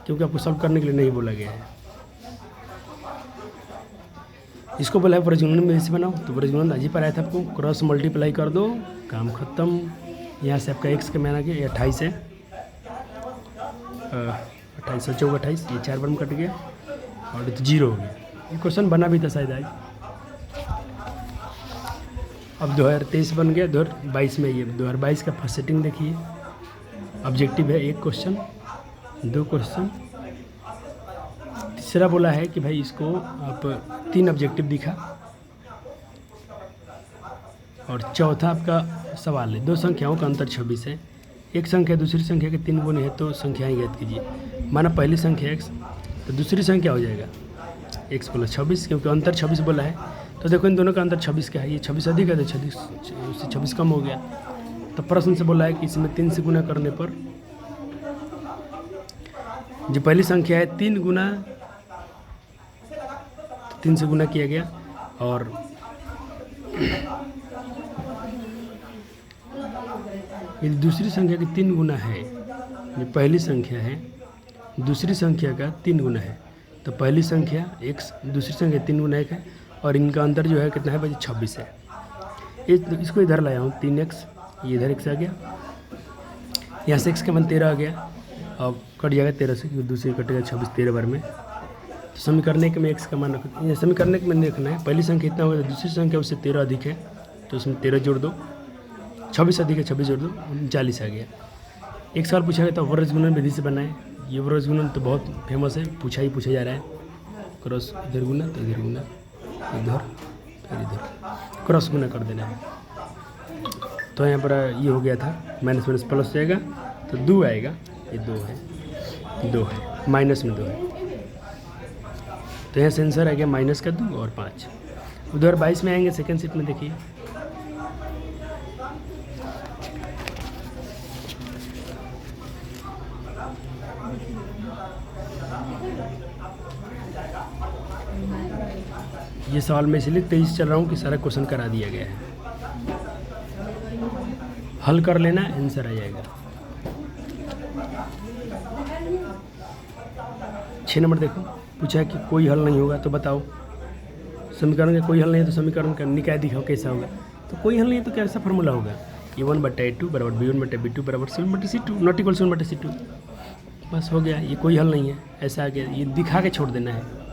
क्योंकि आपको सॉल्व करने के लिए नहीं बोला गया है। इसको बोला है वर्गमूल में इसे बनाओ, तो वर्गमूल आज ही पर आया था आपको। क्रॉस मल्टीप्लाई कर दो, काम खत्म। यहाँ से आपका x का मान आ गया, ये 28 है। 28 और 28, ये 4 बार में कट गया और तो 0 हो गया। ये क्वेश्चन बना भी था शायद आज। अब 2023 बन गया, 2022 में। ये 2022 का फर्स्ट सेटिंग देखिए। ऑब्जेक्टिव है 1 क्वेश्चन 2 क्वेश्चन। तीसरा बोला है कि भाई इसको आप 3 ऑब्जेक्टिव दिखा, और चौथा आपका सवाल है 2 संख्याओं का अंतर 26 है। एक संख्या दूसरी संख्या के 3 गुने है तो संख्याएं ज्ञात कीजिए। माना पहली संख्या x तो दूसरी संख्या हो जाएगा x + 26, क्योंकि अंतर 26 बोला है। तो देखो इन दोनों का अंतर 26 का है, ये 26 अधिक है तो 26 कम हो गया। तो प्रश्न से बोला है कि इसमें 3 से गुना करने पर जो पहली संख्या है 3 गुना, 3 से गुना किया गया, और यदि दूसरी संख्या की 3 गुना है, ये पहली संख्या है दूसरी संख्या का 3 गुना है, तो पहली संख्या x दूसरी संख्या 3 गुना 1 है, और इनका अंतर जो है कितना है भाई 26 है। इसको इधर लाया हूँ 3x, ये इधर x आ गया, यहाँ से x का मान 13 आ गया। अब कट जाएगा 13 से, क्योंकि दूसरी कटेगा 26 13 बार में। तो समीकरण एक में x का मान रखना, समीकरण में देखना है पहली संख्या इतना होगा तो दूसरी संख्या उससे 13 अधिक है, तो उसमें 13 जोड़ दो। 26 अधिक है 26 जोड़ दो, 39 आ गया। एक सवाल पूछा गया था वर्गमूल विधि से बनाए। ये वर्गमूल तो बहुत फेमस है, पूछा जा रहा है। क्रॉस इधर गुना तो इधर गुना, इधर फिर इधर क्रॉस गुना कर देना है। तो यहाँ पर ये हो गया था, माइनस माइनस प्लस जाएगा तो 2 आएगा। ये 2 है माइनस में 2 है, तो यहाँ से आंसर आ गया माइनस का 2 और 5। 2022 में आएंगे सेकंड शिफ्ट में। देखिए ये सवाल में इसलिए तेज चल रहा हूँ कि सारा क्वेश्चन करा दिया गया है, हल कर लेना आंसर आ जाएगा। 6 नंबर देखो, पूछा है कि कोई हल नहीं होगा तो बताओ। समीकरण का कोई हल नहीं है तो समीकरण का निकाय दिखाओ कैसा होगा। तो कोई हल नहीं है तो कैसा फार्मूला होगा, a1/a2 = b1/b2 = c1/c2 not equal 1/c2। बस हो गया, ये कोई हल नहीं है, ऐसा आ गया। ये दिखा के छोड़ देना है।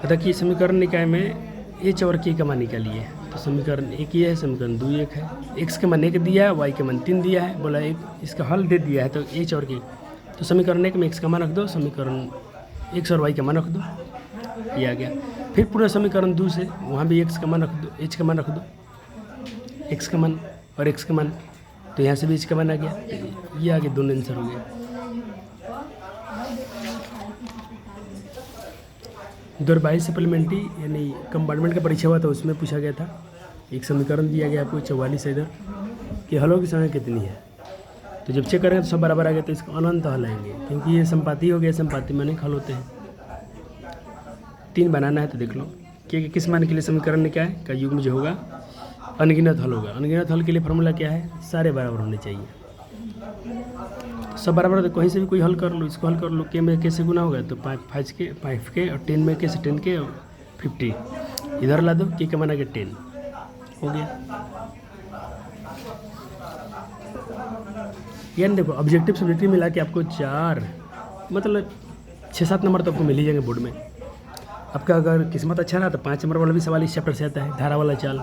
पता कि समीकरण निकाय में h और k का मान निकालिए। तो समीकरण 1 ये है, समीकरण 2 1 है। x का मान 1 दिया है, y का मान 3 दिया है, बोला एक इसका हल दे दिया है। तो h और k, तो समीकरण 1 में x का मान रख दो, समीकरण x और y का मान रख दो। ये आ गया। फिर पूरा समीकरण 2 से वहाँ भी x का मान रख दो, h का मान रख दो, x का मान और x का मान, तो यहाँ से भी h का मान आ गया। ये आगे दोनों आंसर हो गया। 2022 सप्लीमेंट्री यानी कंपार्टमेंट का परीक्षा हुआ था, उसमें पूछा गया था। एक समीकरण दिया गया आपको 44 इधर कि हलों की संख्या कितनी है, तो जब चेक करेंगे तो सब बराबर आ गया, तो इसको अनंत हल आएंगे, क्योंकि ये संपाती हो गया, संपाती में अनेक हल होते हैं। 3 बनाना है तो देख लो कि किस मान के लिए समीकरण में क्या है का युग्म जो होगा अनगिनत हल होगा। अनगिनत हल के लिए फॉर्मूला क्या है, सारे बराबर होने चाहिए। सब बराबर, तो कहीं से भी कोई हल कर लो, इसको हल कर लो, के में कैसे गुना होगा, तो 5 के और 10 में कैसे 10 के और 50 इधर ला दो, के का मान आ गया 10 हो गया। यानी देखो ऑब्जेक्टिव सब्जेक्टिव मिला के आपको 4 मतलब 6-7 नंबर तो आपको मिल ही जाएंगे बोर्ड में। आपका अगर किस्मत अच्छा रहा तो 5 नंबर वाला भी सवाल इस चैप्टर से आता है, धारा वाला चाल,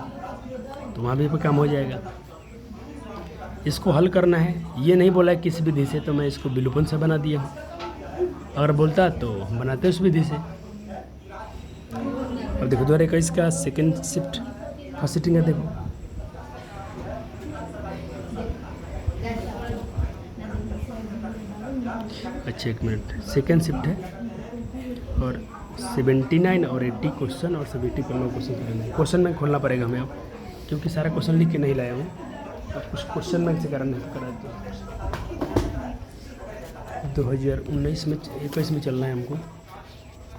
तो वहाँ भी आपका काम हो जाएगा। इसको हल करना है, ये नहीं बोला है किस विधि से, तो मैं इसको विलोपन से बना दिया हूँ। अगर बोलता तो हम बनाते उस विधि से। अब देखो 2021 का सेकेंड शिफ्ट फर्स्ट सिटिंग है, देखो अच्छा 1 मिनट, सेकेंड शिफ्ट है और 79 और 80 क्वेश्चन और सब 80 करना क्वेश्चन करेंगे। क्वेश्चन बैंक खोलना पड़ेगा हमें अब, क्योंकि सारा क्वेश्चन लिख के नहीं लाया हूँ, अब कुछ क्वेश्चन बैंक से कराना है, करा दो। 2019 में 21 में चलना है हमको,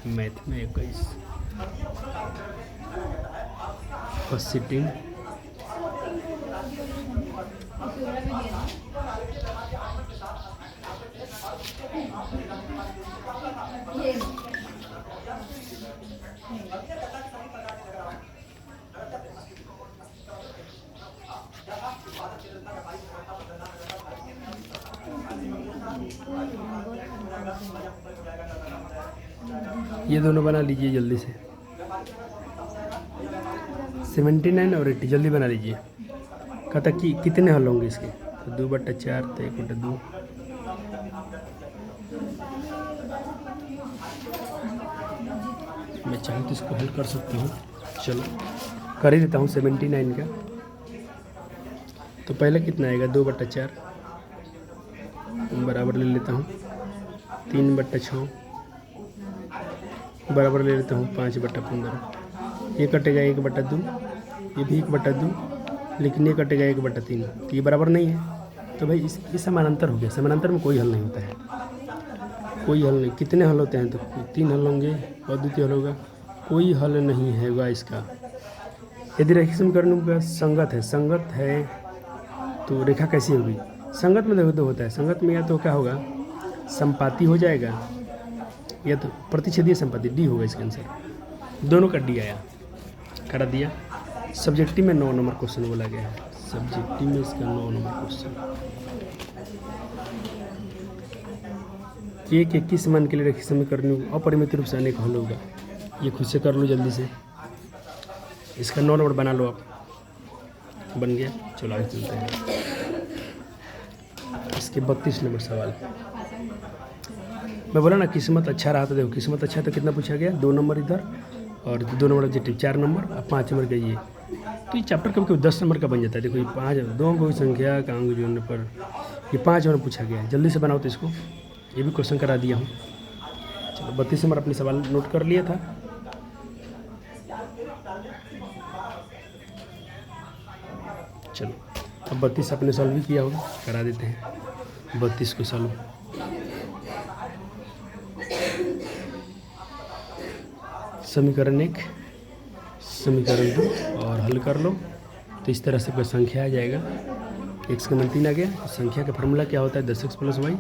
मैथ में 21 फर्स्ट सिटिंग। ये दोनों बना लीजिए जल्दी से, 79 और 80 जल्दी बना लीजिए। कहता कि कितने हल होंगे इसके, तो 2/4 तो 1/2। मैं चाहूँ तो इसको हल कर सकता हूँ, चलो कर ही देता हूँ 79 का। तो पहले कितना आएगा, 2/4 बराबर ले लेता हूँ, 3/6 बराबर ले लेता हूँ, 5/15। ये कटेगा 1/2, ये भी 1/2, लेकिन ये कटेगा 1/3, तो ये बराबर नहीं है। तो भाई ये समानांतर हो गया। समानांतर में कोई हल नहीं होता है, कोई हल नहीं। कितने हल होते हैं, तो 3 हल होंगे और द्वितीय हल होगा, कोई हल नहीं है इसका। यदि रेखा समीकरण का संगत है तो रेखा कैसी होगी, संगत में देखो तो होता है, संगत में या तो क्या होगा, संपाती हो जाएगा या तो प्रतिच्छेदीय संपाती, डी होगा इसका आंसर। दोनों का डी आया, करा दिया। सब्जेक्टिव में 9 नंबर क्वेश्चन बोला गया है, सब्जेक्टिव में इसका 9 नंबर क्वेश्चन। एक 21 मान के लिए रेखीय समीकरण अपरिमित रूप से अनेक हल होगा। ये खुद से कर लो जल्दी से, इसका 9 नंबर बना लो आप, बन गया। चलो आगे चलते हैं, इसके 32 नंबर सवाल। मैं बोला ना किस्मत अच्छा रहा, तो देखो किस्मत अच्छा तो कितना पूछा गया, 2 नंबर इधर और 2 नंबर ऑब्जेक्टिव, 4 नंबर और 5 नंबर का ये। तो ये चैप्टर कभी कभी 10 नंबर का बन जाता है। देखो ये 5 2 अंकों की संख्या का अंक जोड़ने पर ये 5 नंबर पूछा गया है। जल्दी से बनाओ तो इसको, ये भी क्वेश्चन करा दिया हूँ। चलो 32 नंबर अपने सवाल नोट कर लिया था। चलो अब 32 अपने सॉल्व भी किया होगा, करा देते हैं 32 को सॉल्व। समीकरण 1 समीकरण 2 और हल कर लो, तो इस तरह से कोई संख्या आ जाएगा। x का मान 3 आ गया, संख्या का फार्मूला क्या होता है, 10x + y,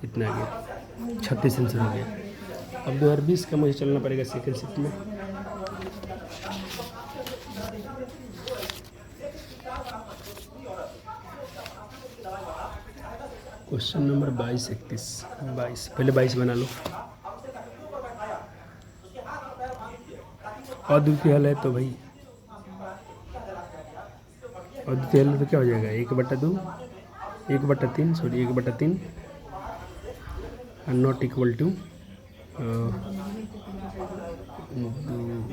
इतना आ गया, 36 आंसर हो गया। अब 2020 का मुझे चलना पड़ेगा सेकेंड शिफ्ट में। क्वेश्चन नंबर 22 31 22, पहले 22 बना लो। अद्वितीय हल है तो भाई अद्वितीय हल तो क्या हो जाएगा, 1/2 1/3 sorry 1/3 not equal to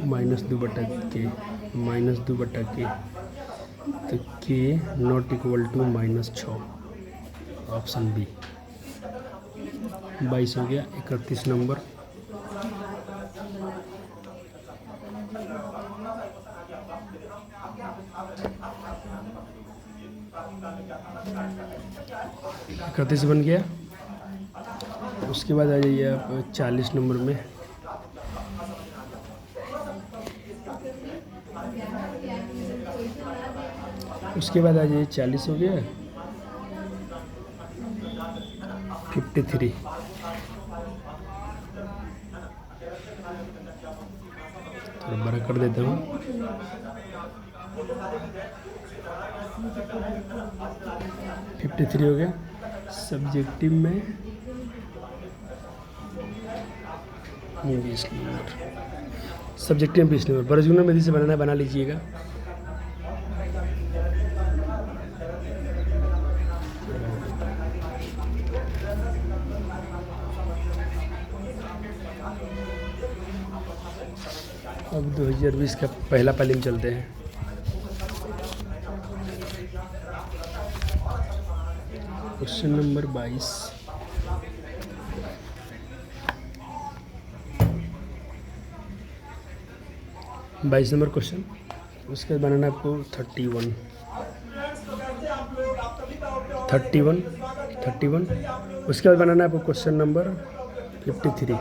minus 2 बटा के, तो k not equal to -6, option B. 22 हो गया। 31 नंबर, इकतीस बन गया। उसके बाद आ जाइए आप 40 नंबर में। उसके बाद आ जाइए 40 हो गया। 53, थोड़ा बड़ा कर देता हूँ। 53 हो गया। सब्जेक्टिव में 20 नंबर, सब्जेक्टिव में 20 नंबर। बरजूना मेरी से बनाना बना लीजिएगा। अब 2020 का पहला पाली चलते हैं। Question number 22। Number question. उसके बाद बनाना आपको 31। उसके बाद बनाना आपको क्वेश्चन नंबर 53।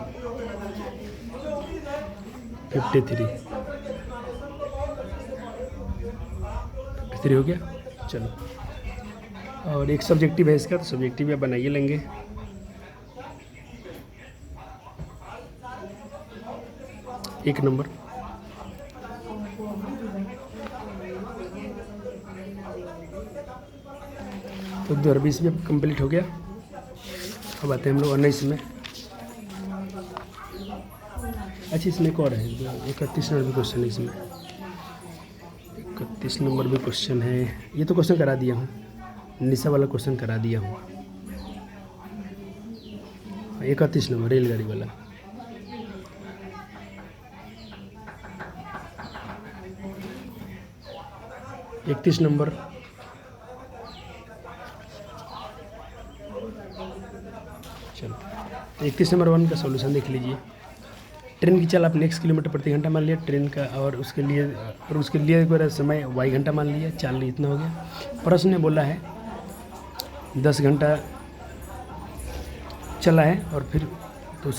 हो गया। चलो, और एक सब्जेक्टिव है इसका, तो सब्जेक्टिव आप बनाइए लेंगे। एक नंबर, तो 2020 में कंप्लीट हो गया। अब आते हैं हम लोग 19 में। अच्छा, इसमें एक और है, 31 नंबर भी क्वेश्चन है इसमें। 31 नंबर भी क्वेश्चन है। ये तो क्वेश्चन करा दिया हूँ, निशा वाला क्वेश्चन करा दिया हूँ। 31 नंबर रेलगाड़ी वाला। इकतीस नंबर, चलो 31 नंबर 1 का सॉल्यूशन देख लीजिए। ट्रेन की चाल आप नेक्स्ट किलोमीटर प्रति घंटा मान लिया ट्रेन का, और उसके लिए एक समय y घंटा मान लिया। चाल इतना हो गया। प्रश्न ने बोला है 10 घंटा चला है, और फिर तो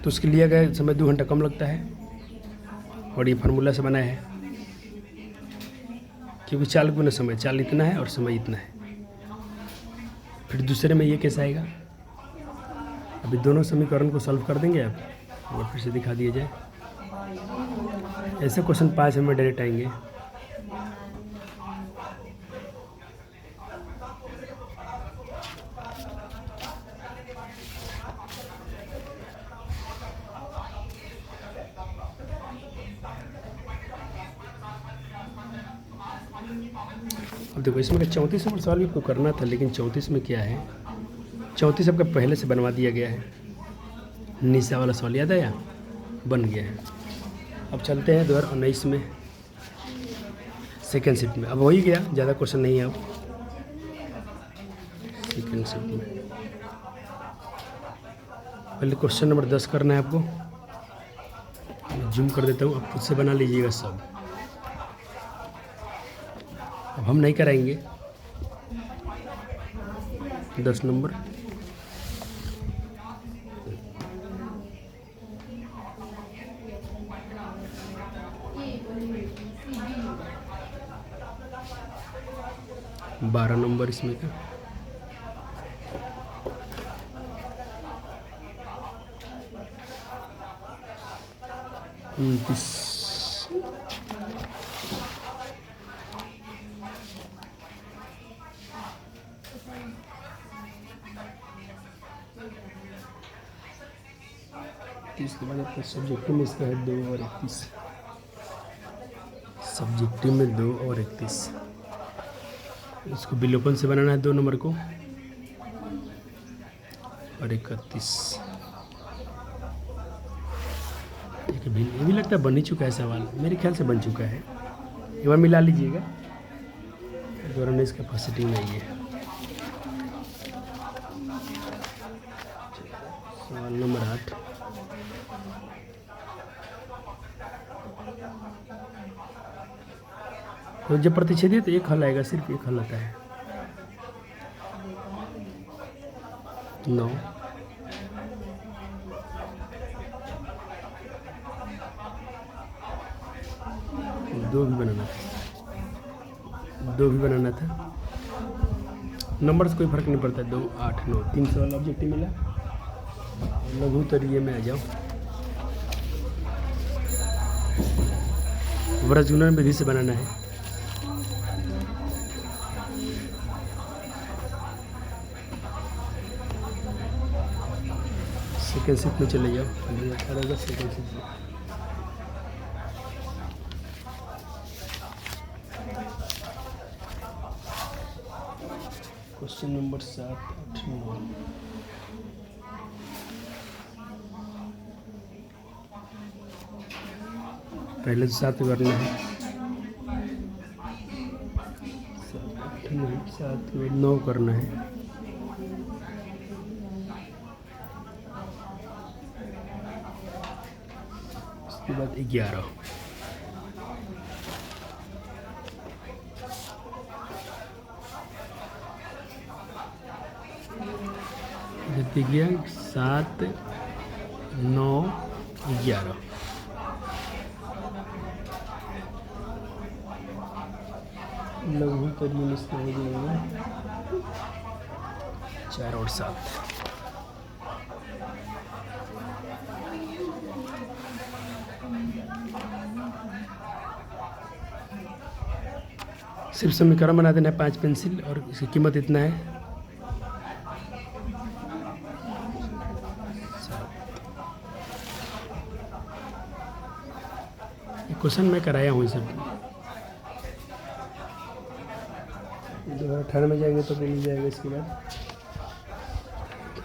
उसके लिए गए समय 2 घंटा कम लगता है, और ये फार्मूला से बनाया है, क्योंकि चाल गुना समय, चाल इतना है और समय इतना है। फिर दूसरे में ये कैसा आएगा, अभी दोनों समीकरण को सॉल्व कर देंगे आप, और फिर से दिखा दिया जाए। ऐसे क्वेश्चन 5 में डायरेक्ट आएंगे। अब देखो, इसमें 34 नंबर सवाल भी आपको करना था, लेकिन 34 में क्या है, 34 आपका पहले से बनवा दिया गया है। निशा वाला सवाल याद आया, बन गया है। अब चलते हैं 2019 में, सेकेंड शिफ्ट में। अब हो ही गया, ज़्यादा क्वेश्चन नहीं है अब सेकेंड शिफ्ट में। पहले क्वेश्चन नंबर 10 करना है आपको। जूम कर देता हूँ, आप खुद से बना लीजिएगा सब। अब हम नहीं कराएंगे। 10 नंबर, बारह नंबर इसमें का, उनतीस, इसके बाद आपका सब्जेक्टिव में इसका है 2 और 31। सब्जेक्टिव में 2 और 31, इसको विलोपन से बनाना है 2 नंबर को, और 31। एक भी ये भी लगता है बन ही चुका है सवाल, मेरे ख्याल से बन चुका है। एक बार मिला लीजिएगा, दोबारा इसका पॉजिटिव नहीं है। सवाल नंबर 8। तो जब प्रतिच्छेदी तो एक हल आएगा, सिर्फ एक हल आता है। 9 2 भी बनाना था, 2 भी बनाना था। नंबर से कोई फर्क नहीं पड़ता। 2 8 9 3 सवाल ऑब्जेक्टिव मिला। लघु तरीके में आ जाओ। व्रजगुणन विधि से बनाना है। सेकेंड शिफ्ट में चले जाओ। 2018 का सेकेंड शिफ्ट में। Question number 7 8 9। पहले तो 7 करना है। 7 के बाद 9 करना है। उसके बाद 11। देखिए 7 9 11। लघु तरीके में 4 और 7। सिर्फ समीकरण बना देना है 5 पेंसिल और इसकी कीमत इतना है। क्वेश्चन मैं कराया हूँ सब। 2018 में जाएंगे तो मिल जाएगा। इसके बाद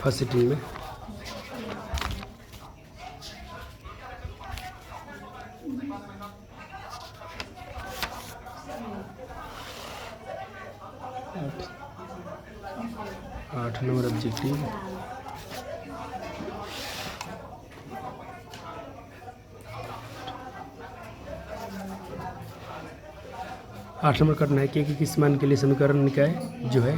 फर्स्ट सिटिंग में आठ नंबर ऑब्जेक्टिव। आठ नंबर करना है कि किस मान के लिए समीकरण निकाय जो है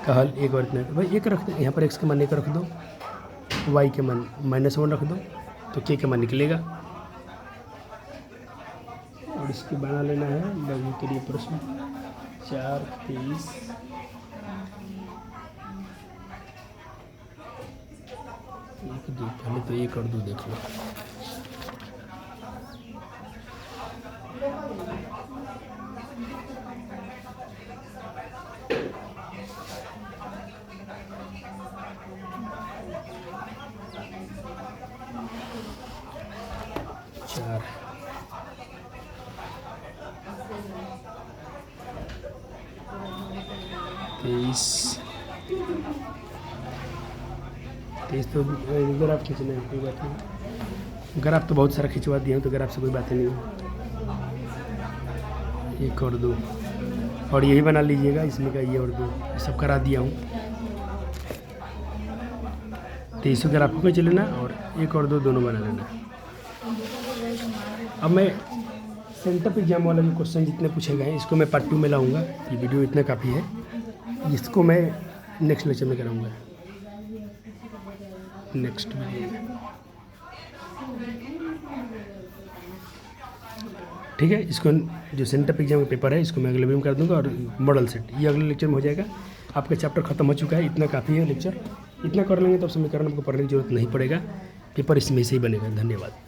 का हल एक और इतना है। भाई एक रख दो यहाँ पर, x के मान एक रख दो, y के मान -1 रख दो, तो k का मान निकलेगा। और इसके बना लेना है लघु के लिए प्रश्न 4 23। एक दो पहले तो 1 और 2 देख लो। चार 23 तो ग्राफ खींचना है, कोई बात नहीं। ग्राफ तो बहुत सारा खिंचवा दिया हूँ, तो ग्राफ से कोई बात नहीं है। 1 और 2 और यही बना लीजिएगा, इसमें का ये और 2 सब करा दिया हूँ। 23 ग्राफ को चल लेना और 1 और 2 दोनों बना लेना। अब मैं सेंटर एग्जाम वाला जो क्वेश्चन जितने पूछे गए हैं इसको मैं पार्ट 2 में लाऊंगा। ये वीडियो इतना काफ़ी है, इसको मैं नेक्स्ट लेक्चर में कराऊंगा, नेक्स्ट वीडियो में। ठीक है, इसको जो सेंटर एग्जाम का पेपर है इसको मैं अगले वीडियो में कर दूंगा। और मॉडल सेट ये अगले लेक्चर में हो जाएगा। आपका चैप्टर खत्म हो चुका है, इतना काफ़ी है लेक्चर। इतना कर लेंगे तो समीकरण आपको पढ़ने की जरूरत नहीं पड़ेगा, पेपर इसमें से ही बनेगा। धन्यवाद।